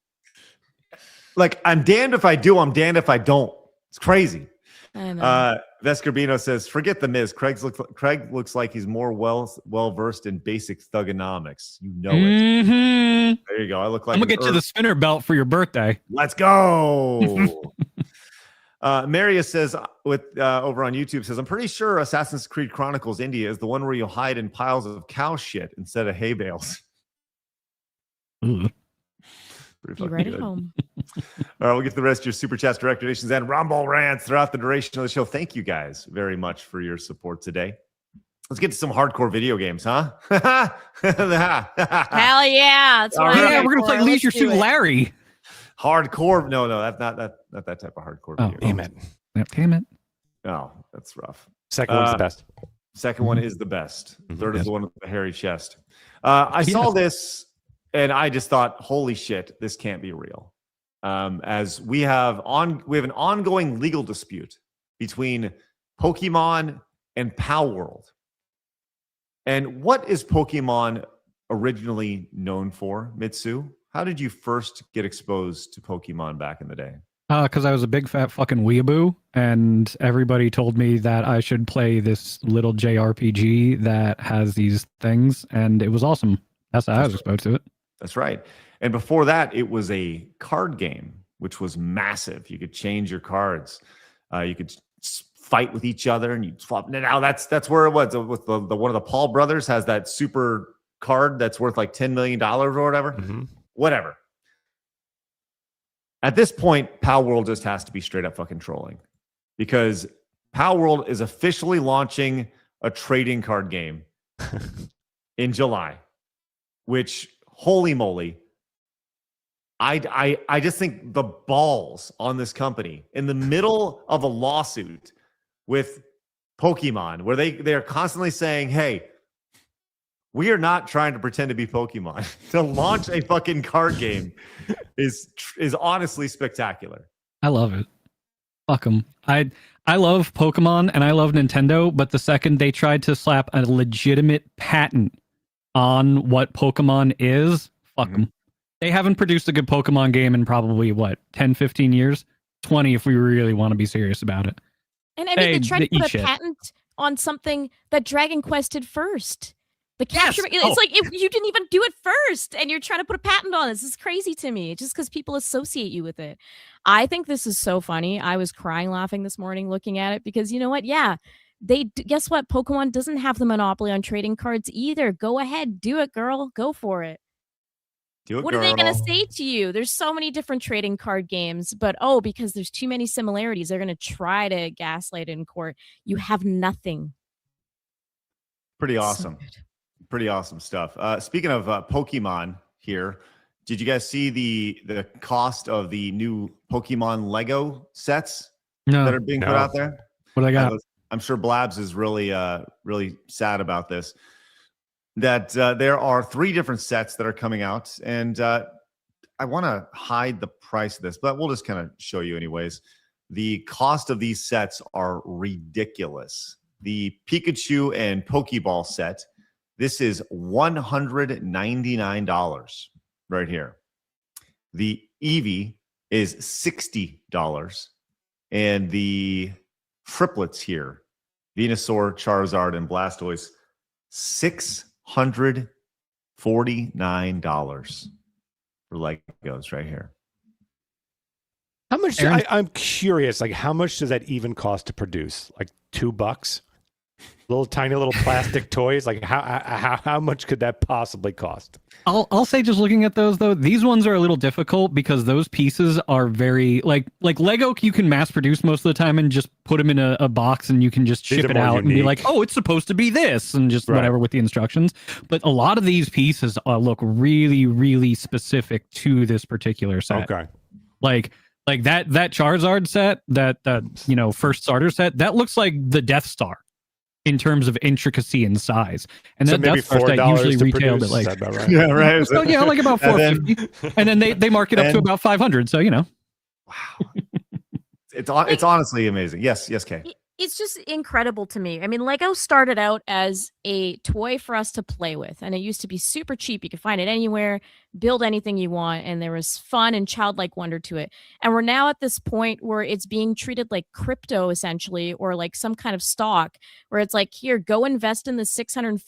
Like, I'm damned if I do. I'm damned if I don't. It's crazy. I know. Vescarbino says, forget the Miz. Craig looks like he's more well versed in basic thugonomics. You know it. Mm-hmm. There you go. I look like I'm going to get you the spinner belt for your birthday. Let's go. Marius says, over on YouTube, says, I'm pretty sure Assassin's Creed Chronicles India is the one where you hide in piles of cow shit instead of hay bales. Ooh. Be right at home. All right, we'll get to the rest of your super chats, direct donations, and Rumble rants throughout the duration of the show. Thank you guys very much for your support today. Let's get to some hardcore video games, huh? Hell yeah. That's what Yeah, we're going to play Leisure Suit Larry. Hardcore. No, that's not that type of hardcore video. Damn it. Damn it. Oh, that's rough. Second one's the best. Second one is the best. Third is Yes. the one with the hairy chest. I saw this and I just thought, holy shit, this can't be real. As we have an ongoing legal dispute between Pokemon and Palworld. And what is Pokemon originally known for, Mitsu? How did you first get exposed to Pokemon back in the day? Because I was a big fat fucking weeaboo, and everybody told me that I should play this little JRPG that has these things, and it was awesome. That's how I was exposed to it. That's right. And before that, it was a card game, which was massive. You could change your cards. You could fight with each other, and you swap. Now that's where it was. With the one of the Paul brothers has that super card that's worth like $10 million or whatever. Mm-hmm. Whatever. At this point, Palworld just has to be straight up fucking trolling, because Palworld is officially launching a trading card game in July, which, holy moly, I just think the balls on this company in the middle of a lawsuit with Pokemon, where they're constantly saying, hey, we are not trying to pretend to be Pokemon. To launch a fucking card game is honestly spectacular. I love it. Fuck them. I love Pokemon and I love Nintendo, but the second they tried to slap a legitimate patent on what Pokemon is, fuck them. They haven't produced a good Pokemon game in probably, 10, 15 years? 20 if we really want to be serious about it. And I mean, they tried to put a patent on something that Dragon Quest did first. The capture, it's like you didn't even do it first, and you're trying to put a patent on this. This is crazy to me, just because people associate you with it. I think this is so funny. I was crying laughing this morning looking at it because you know what? Yeah, guess what? Pokemon doesn't have the monopoly on trading cards either. Go ahead, do it, girl. Go for it. Do it, what girl. are they going to say to you? There's so many different trading card games, but because there's too many similarities, they're going to try to gaslight it in court. You have nothing. Pretty awesome. Pretty awesome stuff. Speaking of Pokemon here, did you guys see the cost of the new Pokemon Lego sets that are being put out there? What do I got? I'm sure Blabs is really sad about this. That there are 3 different sets that are coming out, and I want to hide the price of this, but we'll just kind of show you anyways. The cost of these sets are ridiculous. The Pikachu and Pokeball set, this is $199 right here. The Eevee is $60, and the triplets here, Venusaur, Charizard, and Blastoise, $649 for Legos right here. How much? I'm curious. Like, how much does that even cost to produce? Like $2? Tiny little plastic toys. Like, how much could that possibly cost? I'll say, just looking at those though, these ones are a little difficult because those pieces are very like Lego. You can mass produce most of the time and just put them in a box and you can just ship it out and be like, oh, it's supposed to be this, and just whatever with the instructions. But a lot of these pieces look really, really specific to this particular set. Okay, like that Charizard set, that first starter set, that looks like the Death Star in terms of intricacy and size. And so that maybe Death Star set usually retailed at like right? Yeah, right. So yeah, like about $450, and then they mark it up to about $500. So wow, it's honestly amazing. Yes, Kay. It's just incredible to me. I mean, Lego started out as a toy for us to play with, and it used to be super cheap. You could find it anywhere, build anything you want, and there was fun and childlike wonder to it. And we're now at this point where it's being treated like crypto, essentially, or like some kind of stock, where it's like, here, go invest in the $650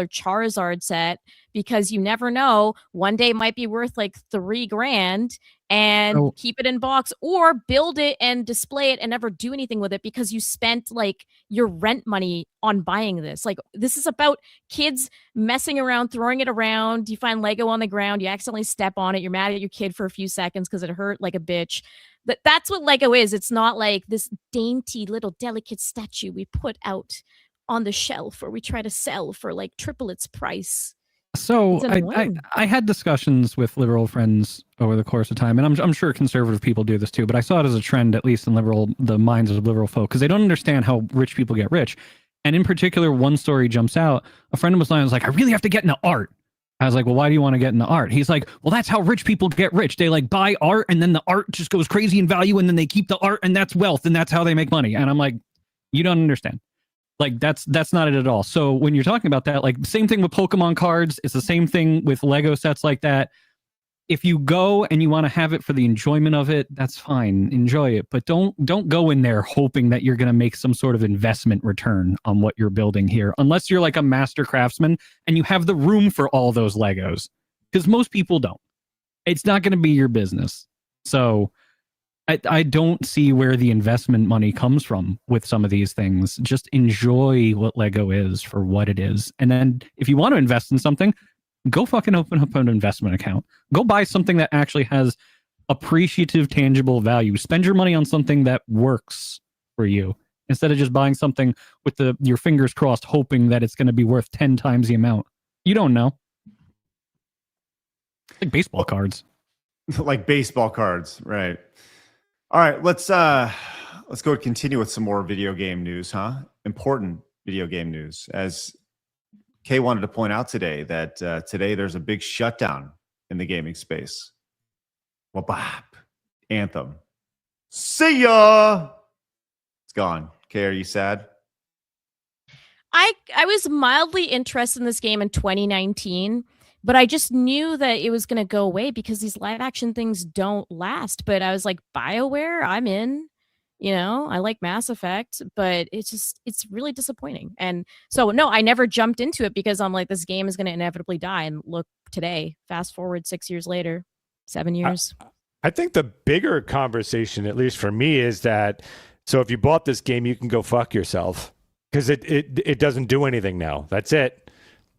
Charizard set, because you never know, one day it might be worth like $3,000, and keep it in box, or build it and display it and never do anything with it because you spent like your rent money on buying this. Like, this is about kids messing around, throwing it around. You find Lego on the ground, you accidentally step on it, you're mad at your kid for a few seconds because it hurt like a bitch. That's what Lego is. It's not like this dainty little delicate statue we put out on the shelf or we try to sell for like triple its price. So I had discussions with liberal friends over the course of time, and I'm sure conservative people do this too, but I saw it as a trend, at least in the minds of liberal folk, because they don't understand how rich people get rich. And in particular, one story jumps out. A friend of mine was like, I really have to get into art. I was like, well, why do you want to get into art? He's like, well, that's how rich people get rich. They like buy art, and then the art just goes crazy in value, and then they keep the art, and that's wealth, and that's how they make money. And I'm like, you don't understand. Like, that's not it at all. So when you're talking about that, like, same thing with Pokemon cards, it's the same thing with Lego sets like that. If you go and you want to have it for the enjoyment of it, that's fine. Enjoy it. But don't go in there hoping that you're going to make some sort of investment return on what you're building here, unless you're like a master craftsman and you have the room for all those Legos, because most people don't. It's not going to be your business. So I don't see where the investment money comes from with some of these things. Just enjoy what Lego is for what it is. And then if you want to invest in something, go fucking open up an investment account. Go buy something that actually has appreciative, tangible value. Spend your money on something that works for you, instead of just buying something with your fingers crossed, hoping that it's going to be worth 10 times the amount. You don't know. Like baseball cards. Like baseball cards, right. All right, let's go continue with some more video game news, huh? Important video game news. As Kay wanted to point out today, that today there's a big shutdown in the gaming space. Wabap. Anthem. See ya. It's gone. Okay, are you sad? I was mildly interested in this game in 2019, but I just knew that it was going to go away because these live action things don't last. But I was like, BioWare, I'm in. I like Mass Effect, but it's really disappointing. And so, no, I never jumped into it because I'm like, this game is going to inevitably die. And look, today, fast forward 6 years later, 7 years. I think the bigger conversation, at least for me, is that so if you bought this game, you can go fuck yourself because it doesn't do anything now. That's it.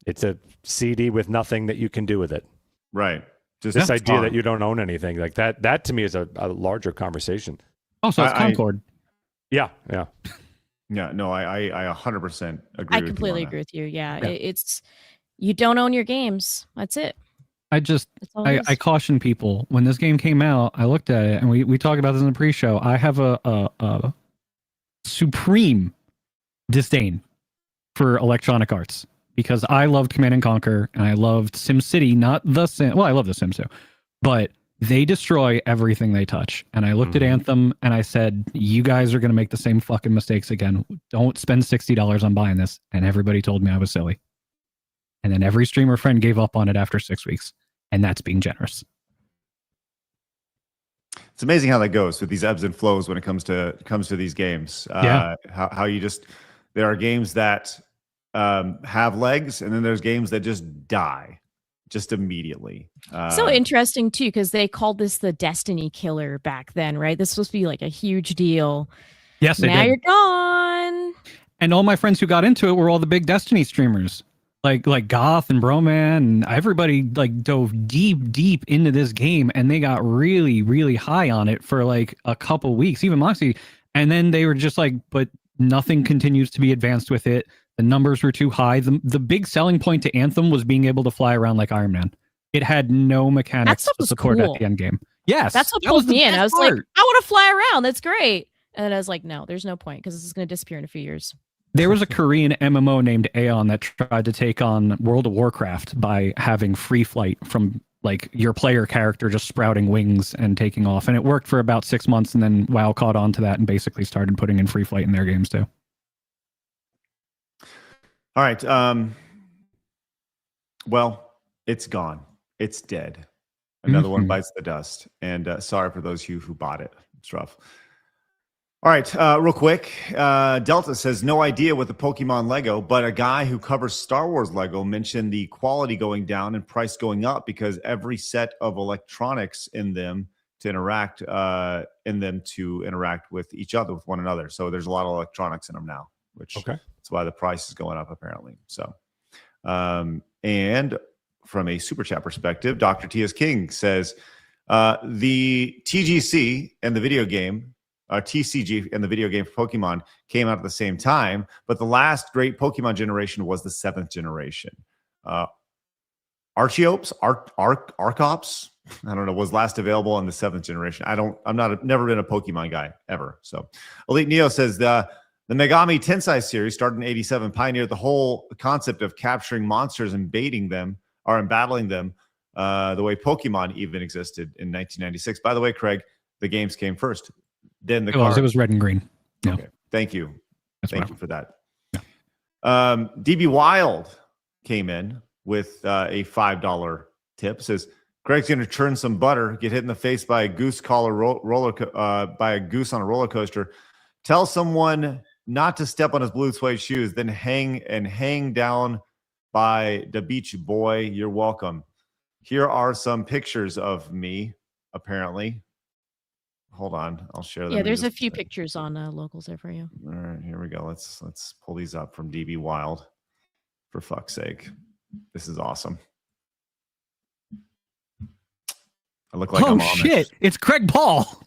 It's a CD with nothing that you can do with it. Right. Just this idea that you don't own anything like that. That to me is a larger conversation. Oh, so it's Concord. Yeah. Yeah. No, I 100% agree. I completely agree with you. Yeah. It's you don't own your games. That's it. I caution people when this game came out. I looked at it and we talked about this in the pre-show. I have a supreme disdain for Electronic Arts because I loved Command and Conquer and I loved SimCity, not the Sim. Well, I love the Sims too, but they destroy everything they touch. And I looked at Anthem and I said, you guys are going to make the same fucking mistakes again. Don't spend $60 on buying this. And everybody told me I was silly. And then every streamer friend gave up on it after 6 weeks. And that's being generous. It's amazing how that goes with these ebbs and flows when it comes to these games. How you just, there are games that have legs and then there's games that just die just immediately. So interesting too, because they called this the Destiny killer back then, right? This was supposed to be like a huge deal. Yes, now you're gone. And all my friends who got into it were all the big Destiny streamers. Like Goth and Broman and everybody like dove deep into this game and they got really, really high on it for like a couple weeks, even Moxie. And then they were just like, but nothing continues to be advanced with it. The numbers were too high. The big selling point to Anthem was being able to fly around like Iron Man. It had no mechanics to support cool. at the end game. Yes. That's what pulled me in. I was like, I want to fly around. That's great. And then I was like, no, there's no point because this is going to disappear in a few years. There was a Korean MMO named Aeon that tried to take on World of Warcraft by having free flight from like your player character just sprouting wings and taking off. And it worked for about 6 months. And then WoW caught on to that and basically started putting in free flight in their games too. All right. Well, it's gone. It's dead. Another one bites the dust. And sorry for those of you who bought it. It's rough. All right, real quick. Delta says, no idea with the Pokemon Lego, but a guy who covers Star Wars Lego mentioned the quality going down and price going up because every set of electronics in them to interact with each other, with one another. So there's a lot of electronics in them now, which that's why the price is going up apparently. So, and from a super chat perspective, Dr. T.S. King says, the TGC and the video game, TCG and the video game for Pokemon came out at the same time, but the last great Pokemon generation was the 7th generation. Archeops, Arcops, I don't know, was last available in the 7th generation. Never been a Pokemon guy ever. So Elite Neo says the Megami Tensei series started in '87, pioneered the whole concept of capturing monsters and baiting them or battling them the way Pokemon even existed in 1996. By the way, Craig, the games came first. Then it was red and green. Yeah. Okay. Thank you. Thank you for that. Yeah. DB Wild came in with a $5 tip. Says Greg's going to churn some butter, get hit in the face by a goose on a roller coaster. Tell someone not to step on his blue suede shoes, then hang down by the beach, boy. You're welcome. Here are some pictures of me. Apparently. Hold on, I'll share them. Yeah, there's a few pictures on Locals there for you. All right, here we go. Let's pull these up from DB Wild. For fuck's sake, this is awesome. I look like I'm Amish. Shit! It's Craig Paul.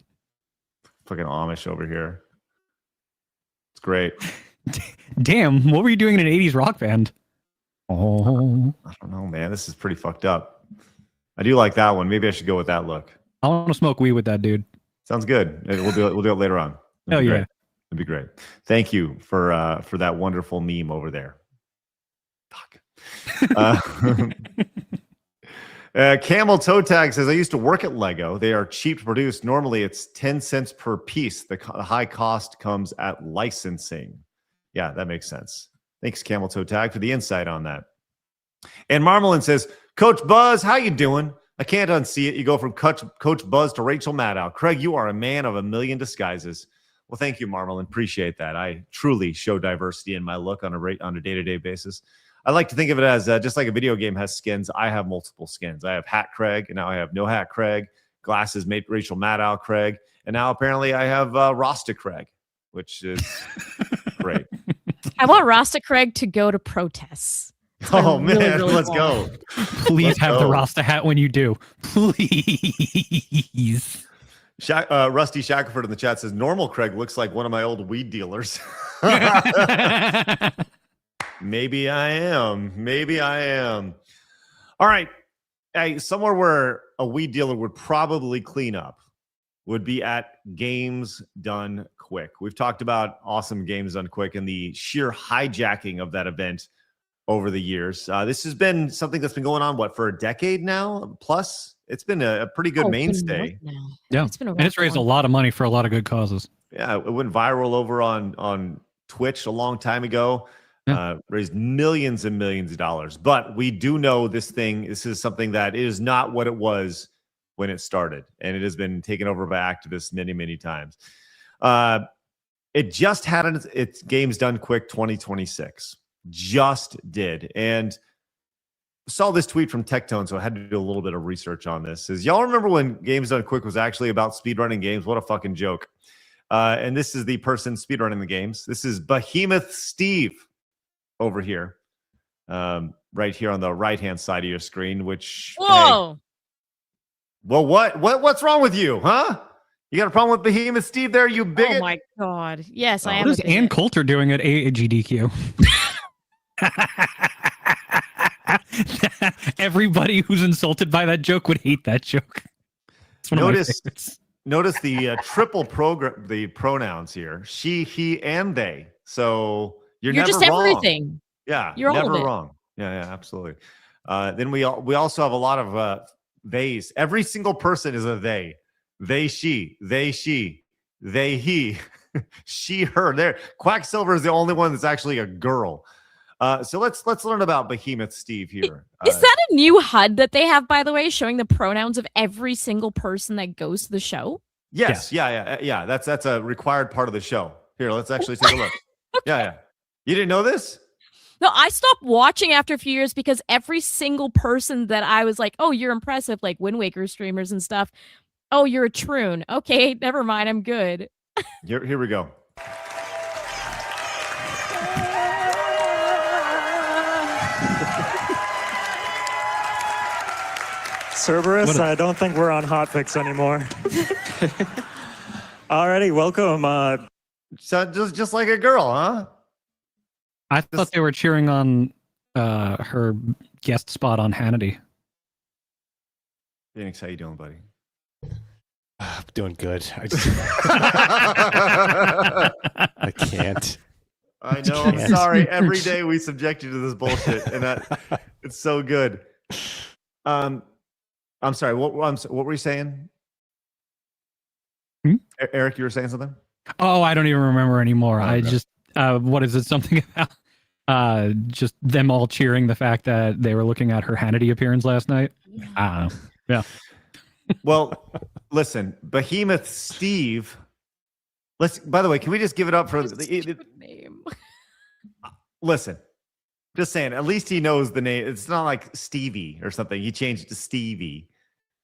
Fucking Amish over here. It's great. Damn, what were you doing in an '80s rock band? Oh, I don't know, man. This is pretty fucked up. I do like that one. Maybe I should go with that look. I want to smoke weed with that dude. Sounds good. We'll do it later on. Oh yeah, that'd be great. Thank you for that wonderful meme over there. Fuck. Camel Toe Tag says, I used to work at Lego. They are cheap to produce. Normally, it's 10 cents per piece. The high cost comes at licensing. Yeah, that makes sense. Thanks, Camel Toe Tag, for the insight on that. And Marmalin says, Coach Buzz, how you doing? I can't unsee it. You go from Coach Buzz to Rachel Maddow. Craig, you are a man of a million disguises. Well, thank you, Marmalin. Appreciate that. I truly show diversity in my look on a day-to-day basis. I like to think of it as just like a video game has skins. I have multiple skins. I have Hat Craig, and now I have No Hat Craig. Glasses made Rachel Maddow Craig, and now apparently I have Rasta Craig, which is great. I want Rasta Craig to go to protests. Oh man, let's go. Please have the Rasta hat when you do. Please. Rusty Shackelford in the chat says, normal Craig looks like one of my old weed dealers. Maybe I am. All right. Somewhere where a weed dealer would probably clean up would be at Games Done Quick. We've talked about awesome Games Done Quick and the sheer hijacking of that event over the years. This has been something that's been going on, for a decade now? Plus, it's been a pretty good mainstay. Yeah, and it's raised a lot of money for a lot of good causes. Yeah, it went viral over on Twitch a long time ago. Raised millions and millions of dollars. But we do know this is something that is not what it was when it started. And it has been taken over by activists many, many times. It just had its Games Done Quick 2026. Just did. And saw this tweet from Tectone, so I had to do a little bit of research on this. Says, y'all remember when Games Done Quick was actually about speedrunning games? What a fucking joke. And this is the person speedrunning the games. This is Behemoth Steve over here. Right here on the right-hand side of your screen, which... Whoa! Hey, well, what's wrong with you, huh? You got a problem with Behemoth Steve there, you bigot? Oh my God. Yes, I am. What is Ann Coulter doing at AGDQ? Everybody who's insulted by that joke would hate that joke. Notice the triple the pronouns here: she, he, and they. So you're never just wrong. Everything. Yeah, you're never all of it. wrong. Yeah, absolutely. Then we also have a lot of theys. Every single person is a they. They, she, they, he, she, her. There, Quacksilver is the only one that's actually a girl. So let's learn about Behemoth Steve here. Is that a new HUD that they have, by the way, showing the pronouns of every single person that goes to the show? Yes. Yeah. That's a required part of the show. Here, let's actually take a look. Okay. Yeah. You didn't know this? No, I stopped watching after a few years because every single person that I was like, oh, you're impressive, like Wind Waker streamers and stuff. Oh, you're a troon. Okay, never mind. I'm good. Here we go. Cerberus, I don't think we're on hotfix anymore. Alrighty, welcome. So just like a girl, huh? I thought they were cheering on her guest spot on Hannity. Phoenix, how you doing, buddy? I'm doing good. I can't. I know. I'm sorry. Every day we subject you to this bullshit, and it's so good. I'm sorry. What were you saying? Eric, you were saying something? Oh, I don't even remember anymore. I just what is it? Something about just them all cheering the fact that they were looking at her Hannity appearance last night. I don't know. Yeah. Well, listen, Behemoth Steve. By the way, can we just give it up for the name? Listen, just saying. At least he knows the name. It's not like Stevie or something. He changed it to Stevie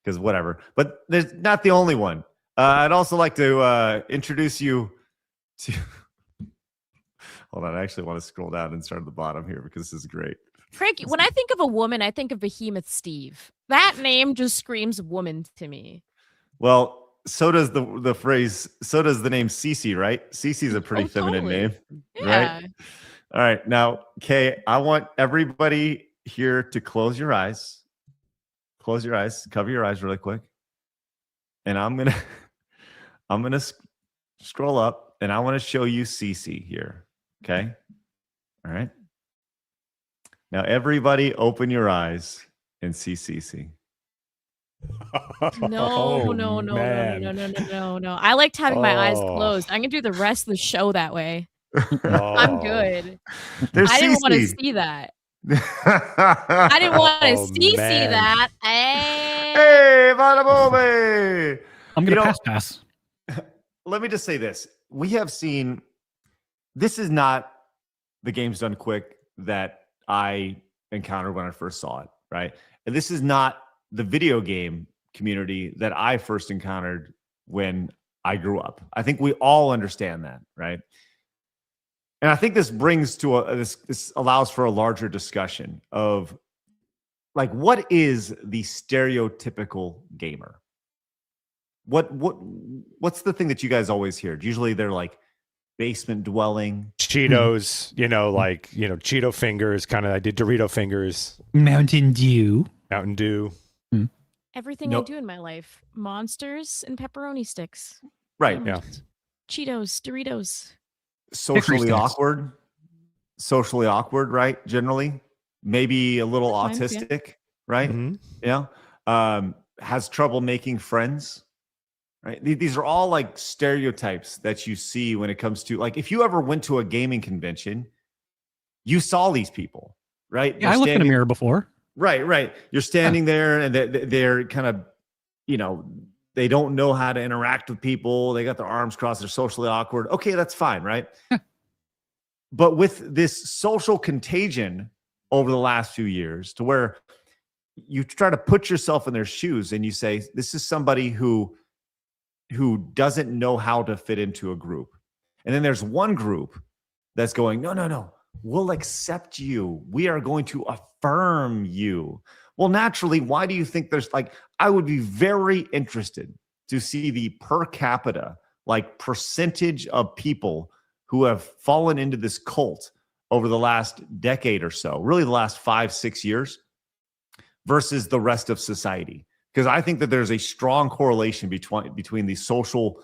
because whatever. But there's not the only one. I'd also like to introduce you to. Hold on, I actually want to scroll down and start at the bottom here because this is great. Craig, when I think of a woman, I think of Behemoth Steve. That name just screams woman to me. Well, so does the phrase. So does the name Cece, right? Cece's a pretty feminine name, right? All right, now, Kay, I want everybody here to close your eyes. Close your eyes. Cover your eyes really quick. And I'm gonna scroll up, and I want to show you Cece here. Okay. All right. Now, everybody, open your eyes and see Cece. No, no. I liked having my eyes closed. I'm gonna do the rest of the show that way. I'm good. There's I didn't want to CC. see that. I didn't want to see man. that. Hey, Hey, Vanabome! I'm going to pass. Let me just say this. We have seen, this is not the game's done quick that I encountered when I first saw it, right? And this is not the video game community that I first encountered when I grew up. I think we all understand that, right? And I think this brings to this allows for a larger discussion of like, what is the stereotypical gamer? What's the thing that you guys always hear? Usually they're like basement dwelling, Cheetos, Cheeto fingers, kind of. I did Dorito fingers, Mountain Dew. everything I do in my life: monsters and pepperoni sticks. Right? Yeah. Cheetos, Doritos. Socially awkward, right? Generally, maybe a little autistic, right? Has trouble making friends, right? These are all like stereotypes that you see when it comes to, like, if you ever went to a gaming convention, you saw these people, right? Yeah, I looked in a mirror before. Right. You're standing there and they're kind of, they don't know how to interact with people. They got their arms crossed. They're socially awkward. Okay, that's fine, right? But with this social contagion over the last few years, to where you try to put yourself in their shoes and you say, this is somebody who doesn't know how to fit into a group. And then there's one group that's going, no, we'll accept you. We are going to affirm you. Well, naturally, why do you think there's I would be very interested to see the per capita, percentage of people who have fallen into this cult over the last decade or so, really the last 5-6 years, versus the rest of society. Because I think that there's a strong correlation between the social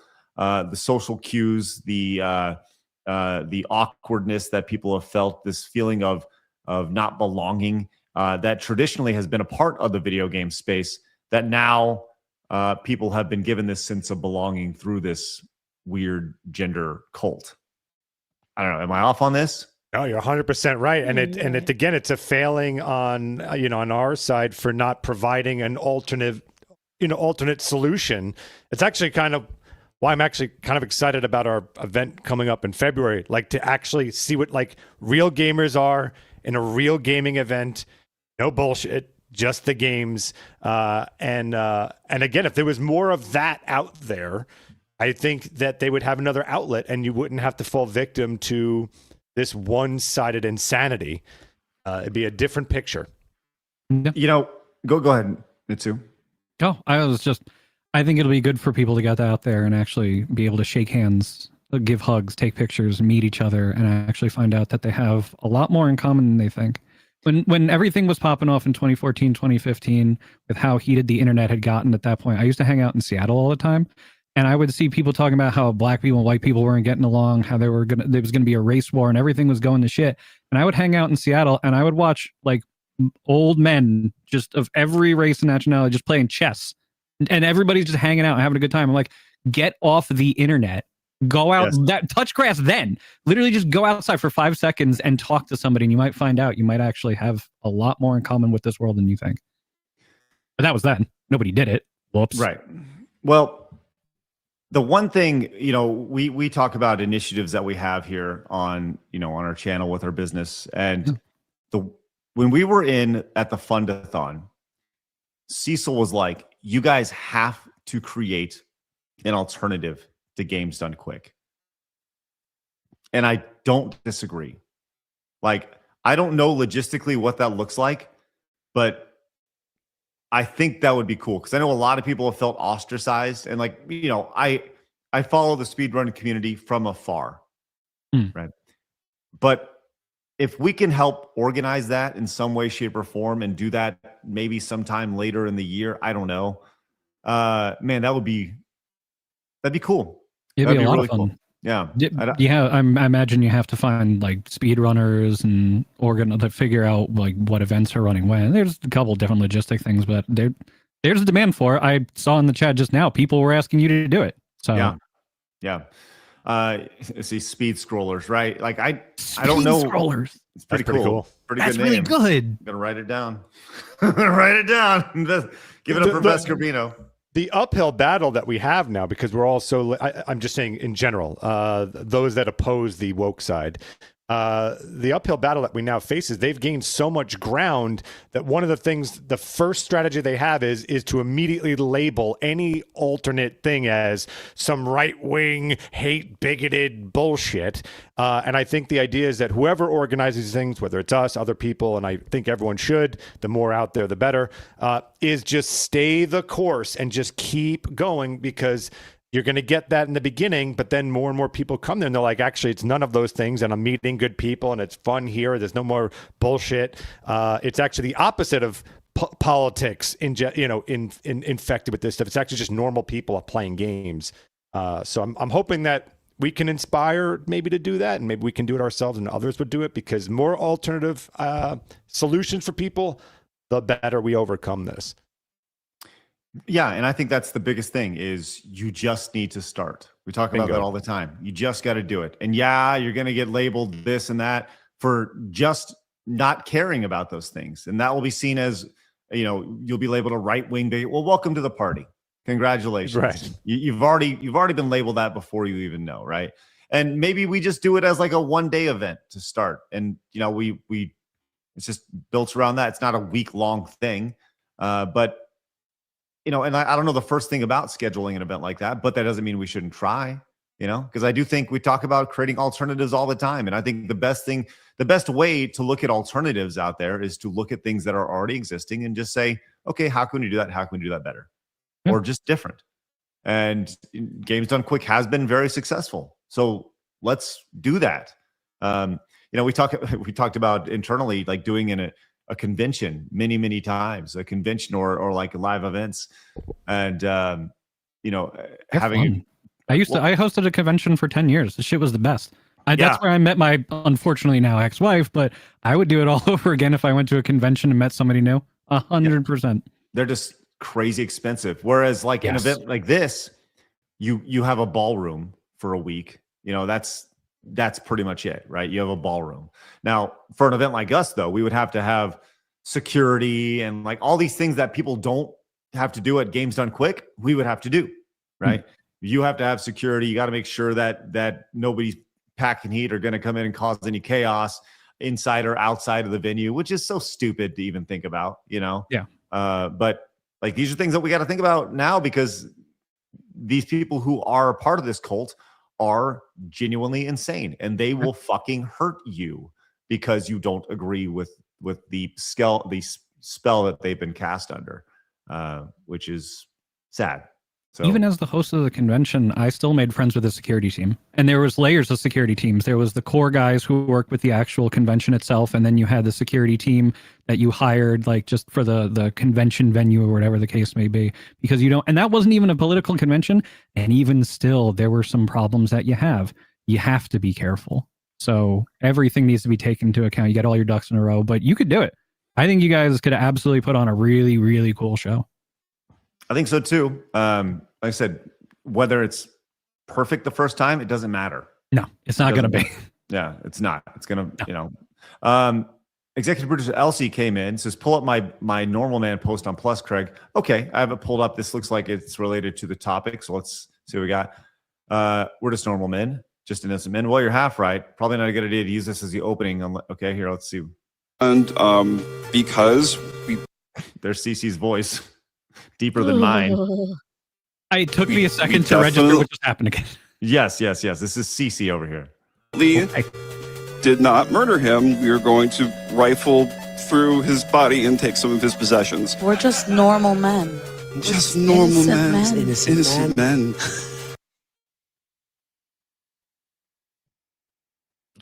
cues, the awkwardness that people have felt, this feeling of not belonging, that traditionally has been a part of the video game space, that now people have been given this sense of belonging through this weird gender cult. I don't know. Am I off on this? No, you're 100% right. And again, it's a failing on our side for not providing an alternate solution. It's actually kind of why I'm actually kind of excited about our event coming up in February, to actually see what real gamers are in a real gaming event. No bullshit, just the games. And again, if there was more of that out there, I think that they would have another outlet and you wouldn't have to fall victim to this one-sided insanity. It'd be a different picture. Go ahead, Mitsu. Oh, I think it'll be good for people to get out there and actually be able to shake hands, give hugs, take pictures, meet each other, and actually find out that they have a lot more in common than they think. When everything was popping off in 2014, 2015, with how heated the internet had gotten at that point, I used to hang out in Seattle all the time, and I would see people talking about how black people and white people weren't getting along, how there was gonna be a race war, and everything was going to shit. And I would hang out in Seattle, and I would watch old men just of every race and nationality just playing chess, and everybody's just hanging out and having a good time. I'm like, get off the internet. Go out, touch grass then. Literally just go outside for 5 seconds and talk to somebody, and you might find out you might actually have a lot more in common with this world than you think. But that was then. Nobody did it. Whoops. Right. Well, the one thing, we talk about initiatives that we have here on our channel with our business. And when we were at the Fundathon, Cecil was like, you guys have to create an alternative to games done quick. And I don't disagree. I don't know logistically what that looks like, but I think that would be cool, because I know a lot of people have felt ostracized, and I follow the speedrun community from afar, right? But if we can help organize that in some way, shape, or form, and do that maybe sometime later in the year, I don't know, man, that'd be cool. It'd be a lot really of fun. Cool. Yeah. Yeah, I imagine you have to find speedrunners and to figure out what events are running when. There's a couple different logistic things, but there's a demand for it. I saw in the chat just now, people were asking you to do it. So yeah. See, speed scrollers, right? Like I don't know. Scrollers. It's pretty cool. Pretty That's good really name. good. I'm gonna write it down. Write it down. Give it up for Best Garbino. The uphill battle that we have now, because we're all so, I'm just saying in general, those that oppose the woke side, the uphill battle that we now face is they've gained so much ground that one of the things, the first strategy they have is to immediately label any alternate thing as some right-wing, hate, bigoted bullshit. And I think the idea is that whoever organizes these things, whether it's us, other people, and I think everyone should, the more out there, the better, is just stay the course and just keep going, because you're going to get that in the beginning, but then more and more people come there and they're like, actually, it's none of those things. And I'm meeting good people and it's fun here. There's no more bullshit. It's actually the opposite of politics infected with this stuff. It's actually just normal people playing games. So I'm hoping that we can inspire maybe to do that, and maybe we can do it ourselves and others would do it, because more alternative solutions for people, the better we overcome this. Yeah, and I think that's the biggest thing is you just need to start. We talk about that all the time. You just got to do it. And yeah, you're going to get labeled this and that for just not caring about those things. And that will be seen as, you'll be labeled a right-wing bigot. Well, welcome to the party. Congratulations. Right. You've already been labeled that before you even know, right? And maybe we just do it as like a one-day event to start. And, it's just built around that. It's not a week-long thing. But and I don't know the first thing about scheduling an event like that, but that doesn't mean we shouldn't try, because I do think we talk about creating alternatives all the time. And I think the best way to look at alternatives out there is to look at things that are already existing and just say, okay, how can we do that? How can we do that better? Yeah. Or just different? And Games Done Quick has been very successful. So let's do that. We talked about internally, like doing a convention many times, a convention or like live events, and having. I hosted a convention for 10 years. The shit was the best. That's where I met my unfortunately now ex-wife, but I would do it all over again if I went to a convention and met somebody new. 100%. They're just crazy expensive. Whereas like an event like this, you have a ballroom for a week. That's pretty much it, right? You have a ballroom. Now, for an event like us, though, we would have to have security and like all these things that people don't have to do at Games Done Quick, we would have to do, right? You have to have security. You got to make sure that nobody's packing heat or going to come in and cause any chaos inside or outside of the venue, which is so stupid to even think about, Yeah. But like these are things that we got to think about now, because these people who are a part of this cult are genuinely insane, and they will fucking hurt you because you don't agree with the spell that they've been cast under, which is sad. So even as the host of the convention, I still made friends with the security team, and there was layers of security teams. There was the core guys who worked with the actual convention itself, and then you had the security team that you hired, like just for the convention venue or whatever the case may be, because and that wasn't even a political convention, and even still, there were some problems that you have to be careful. So everything needs to be taken into account. You get all your ducks in a row, but you could do it. I think you guys could absolutely put on a really, really cool show. I think so too. Like I said, whether it's perfect the first time, it doesn't matter. No, it's not going to be. Yeah, it's not. It's going to, executive producer Elsie came in, says, pull up my normal man post on Plus, Craig. Okay, I have it pulled up. This looks like it's related to the topic. So let's see what we got. We're just normal men, just innocent men. Well, you're half right. Probably not a good idea to use this as the opening. Okay, here, let's see. And because there's Cece's voice. Deeper than mine. It took me a second to register what just happened again. Yes. This is Cece over here. Lee did not murder him. We are going to rifle through his body and take some of his possessions. We're just normal men. Just normal men. Innocent men.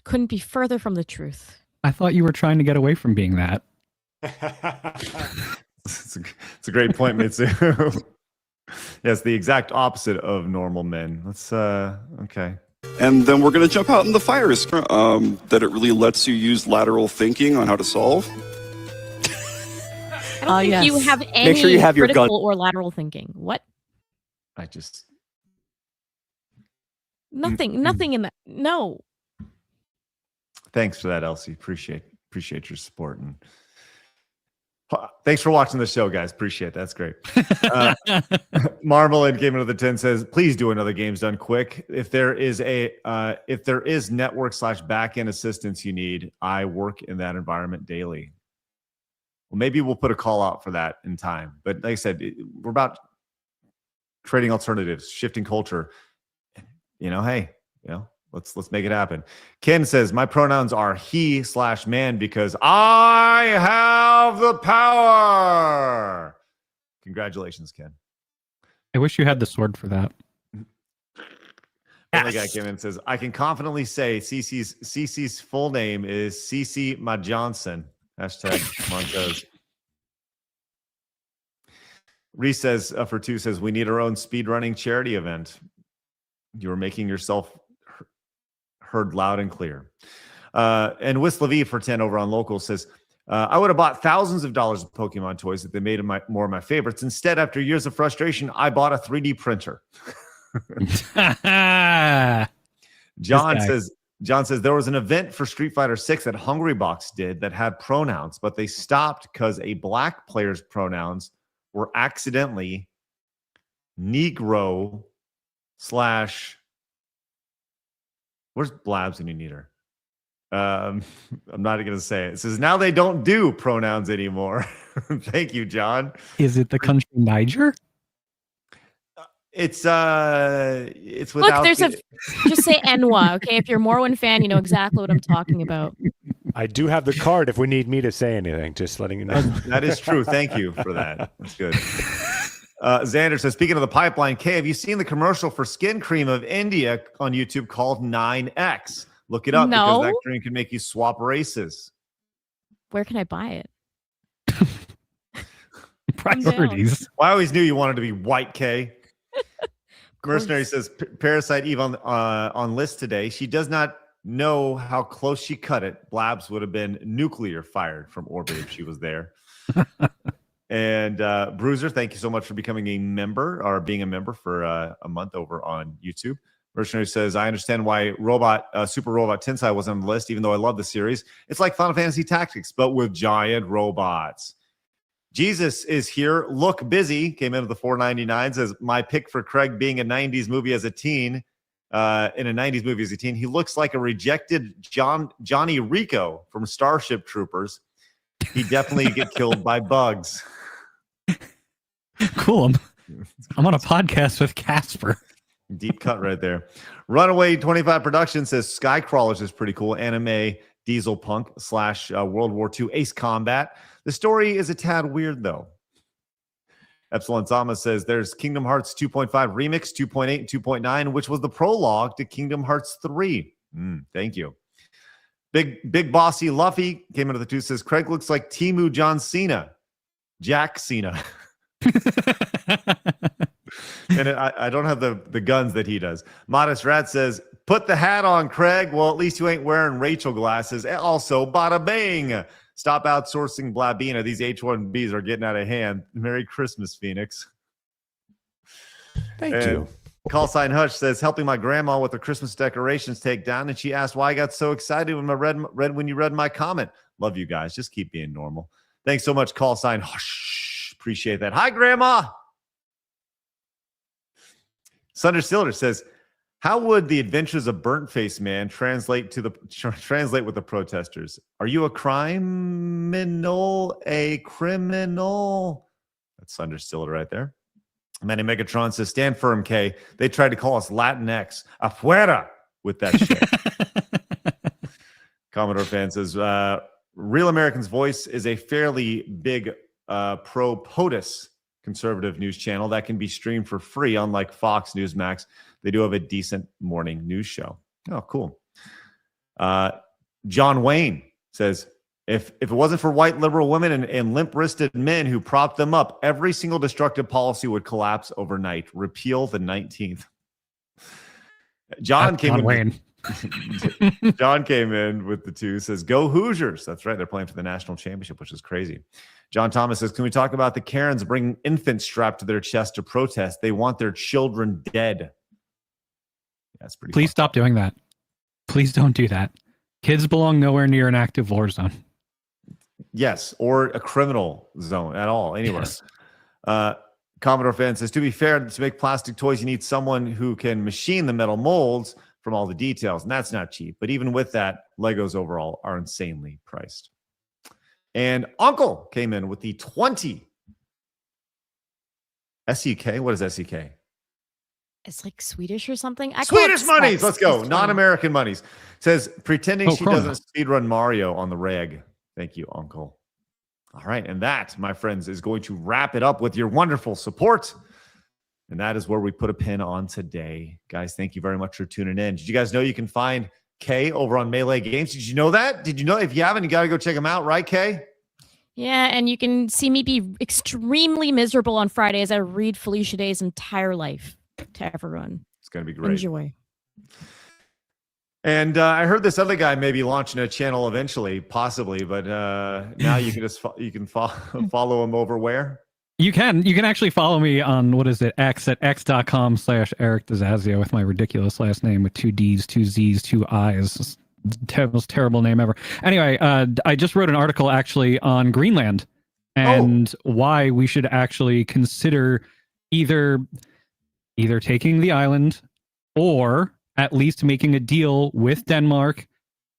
Couldn't be further from the truth. I thought you were trying to get away from being that. It's a great point, Mitsu. Yes, the exact opposite of normal men. Let's okay. And then we're going to jump out in the fire that it really lets you use lateral thinking on how to solve. I don't think you have any Make sure you have your critical gun. or lateral thinking. What? I just Nothing in that. No. thanks for that, Elsie. Appreciate your support and thanks for watching the show, guys. Appreciate that. That's great. Marmalade came into the 10 says, please do another Games Done quick. If there is network / backend assistance you need, I work in that environment daily. Well, maybe we'll put a call out for that in time. But like I said, we're about creating alternatives, shifting culture. Hey, let's make it happen. Ken says, my pronouns are he / man because I have the power. Congratulations, Ken. I wish you had the sword for that. Another guy came in and says, I can confidently say Cece's full name is Cece Ma Johnson. #Montrose. Reese says, for 2 says, we need our own speedrunning charity event. You're making yourself heard loud and clear. And Whistlev for 10 over on Local says, I would have bought thousands of dollars of Pokemon toys if they made them more of my favorites. Instead, after years of frustration, I bought a 3D printer. John says there was an event for Street Fighter 6 that Hungrybox did that had pronouns, but they stopped because a black player's pronouns were accidentally Negro / where's Blabs and you need her? I'm not going to say it. It says now they don't do pronouns anymore. Thank you, John. Is it the country Niger? It's without. Look, just say Enwa, okay? If you're a Morrowind fan, you know exactly what I'm talking about. I do have the card if we need me to say anything. Just letting you know. That is true. Thank you for that. That's good. Xander says, speaking of the pipeline, Kay, have you seen the commercial for skin cream of India on YouTube called 9X? Look it up because that cream can make you swap races. Where can I buy it? Priorities. Well, I always knew you wanted to be white, Kay. Mercenary says, Parasite Eve on list today. She does not know how close she cut it. Blabs would have been nuclear fired from orbit if she was there. And Bruiser, thank you so much for becoming a member or being a member for a month over on YouTube. Mercenary says, I understand why Super Robot Tensei wasn't on the list, even though I love the series. It's like Final Fantasy Tactics, but with giant robots. Jesus is here. Look busy. Came into the $4.99. Says, my pick for Craig being a 90s movie as a teen. In a 90s movie as a teen, he looks like a rejected Johnny Rico from Starship Troopers. He definitely get killed by bugs. Cool. I'm on a podcast with Casper. Deep cut right there. Runaway 25 Productions says Skycrawlers is pretty cool. Anime diesel punk / World War II ace combat. The story is a tad weird though. Epsilon Zama says there's Kingdom Hearts 2.5 Remix, 2.8 and 2.9, which was the prologue to Kingdom Hearts 3. Thank you. Big Bossy Luffy came into the 2, says Craig looks like Timu John Cena. Jack Cena. And I don't have the guns that he does. Modest Rat says, put the hat on, Craig. Well, at least you ain't wearing Rachel glasses. Also, bada bang. Stop outsourcing Blabina. These H1Bs are getting out of hand. Merry Christmas, Phoenix. Thank you. Call sign Hush says, helping my grandma with the Christmas decorations take down. And she asked why I got so excited when you read my comment. Love you guys. Just keep being normal. Thanks so much, call sign Hush. Appreciate that. Hi, Grandma. Sunder Stiller says, how would the adventures of Burnt Face Man translate with the protesters? Are you a criminal? A criminal? That's Sunder Stiller right there. Manny Megatron says, stand firm, K. They tried to call us Latinx. Afuera with that shit. Commodore fan says, Real American's Voice is a fairly big pro-POTUS conservative news channel that can be streamed for free, unlike Fox Newsmax. They do have a decent morning news show. Oh, cool. John Wayne says, if it wasn't for white liberal women and limp-wristed men who propped them up, every single destructive policy would collapse overnight. Repeal the 19th. John John came in with the 2, says, go Hoosiers. That's right. They're playing for the national championship, which is crazy. John Thomas says, can we talk about the Karens bringing infants strapped to their chest to protest? They want their children dead. That's pretty Please stop doing that. Please don't do that. Kids belong nowhere near an active war zone. Yes, or a criminal zone at all, anywhere. Yes. Commodore Fan says, to be fair, to make plastic toys, you need someone who can machine the metal molds from all the details, and that's not cheap. But even with that, Legos overall are insanely priced. And Uncle came in with the 20 SEK. What is SEK? It's like Swedish or something. Swedish monies. Let's go. Non-American monies. Says, pretending she doesn't speedrun Mario on the reg. Thank you, Uncle. All right. And that, my friends, is going to wrap it up with your wonderful support. And that is where we put a pin on today. Guys, thank you very much for tuning in. Did you guys know you can find Kay over on Melee Games? Did you know that? Did you know? If you haven't, you got to go check them out. Right, Kay? Yeah, and you can see me be extremely miserable on Friday as I read Felicia Day's entire life to everyone. It's going to be great. Enjoy. And I heard this other guy may be launching a channel eventually, possibly, but now you can just follow him over where? You can actually follow me on, what is it, X at x.com/Eric DeZazio with my ridiculous last name with 2 D's, 2 Z's, 2 I's. Most terrible name ever. Anyway, I just wrote an article actually on Greenland and why we should actually consider either taking the island or at least making a deal with Denmark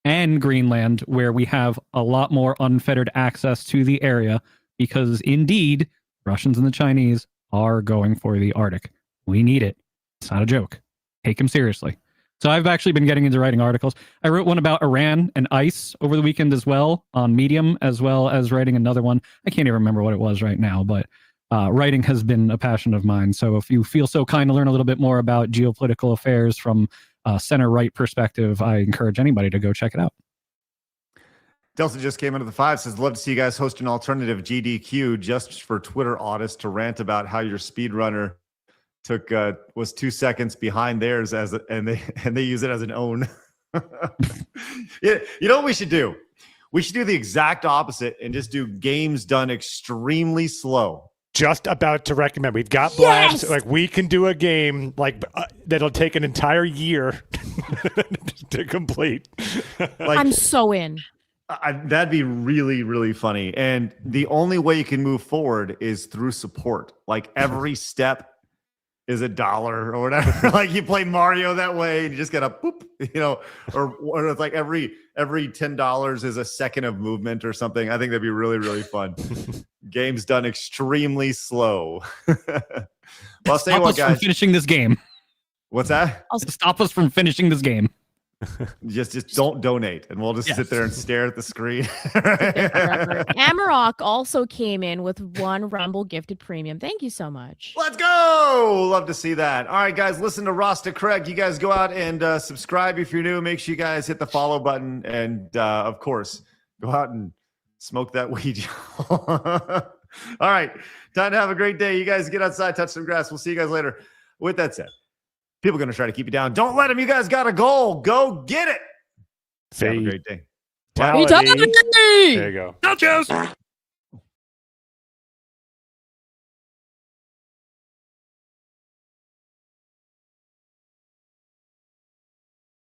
and Greenland where we have a lot more unfettered access to the area, because indeed Russians and the Chinese are going for the Arctic. We need it. It's not a joke. Take them seriously. So I've actually been getting into writing articles. I wrote one about Iran and ICE over the weekend as well on Medium, as well as writing another one. I can't even remember what it was right now, but writing has been a passion of mine. So if you feel so kind to learn a little bit more about geopolitical affairs from a center-right perspective, I encourage anybody to go check it out. Delta just came into the 5, says, love to see you guys host an alternative GDQ just for Twitter audits to rant about how your speedrunner was 2 seconds behind theirs and they use it as an own. Yeah, you know what we should do? We should do the exact opposite and just do games done extremely slow. Just about to recommend. We've got Blabs. Like, we can do a game like that'll take an entire year to complete. I'm so in. That'd be really, really funny. And the only way you can move forward is through support. Like, every step is $1 or whatever. Like, you play Mario that way and you just gotta boop, or it's like every $10 is a second of movement or something. I think that'd be really, really fun. Games done extremely slow. Well, I'll say Stop what, us guys. from finishing this game. What's that? Stop us from finishing this game. Just don't donate, and we'll just sit there and stare at the screen. Amarok also came in with 1 Rumble gifted premium. Thank you so much. Let's go. Love to see that. All right, guys, listen to Rasta Craig. You guys go out and subscribe if you're new. Make sure you guys hit the follow button, and of course, go out and smoke that weed. All right, time to have a great day. You guys get outside, touch some grass. We'll see you guys later. With that said, people are going to try to keep you down. Don't let them. You guys got a goal. Go get it. Have a great day. There you go. Touches.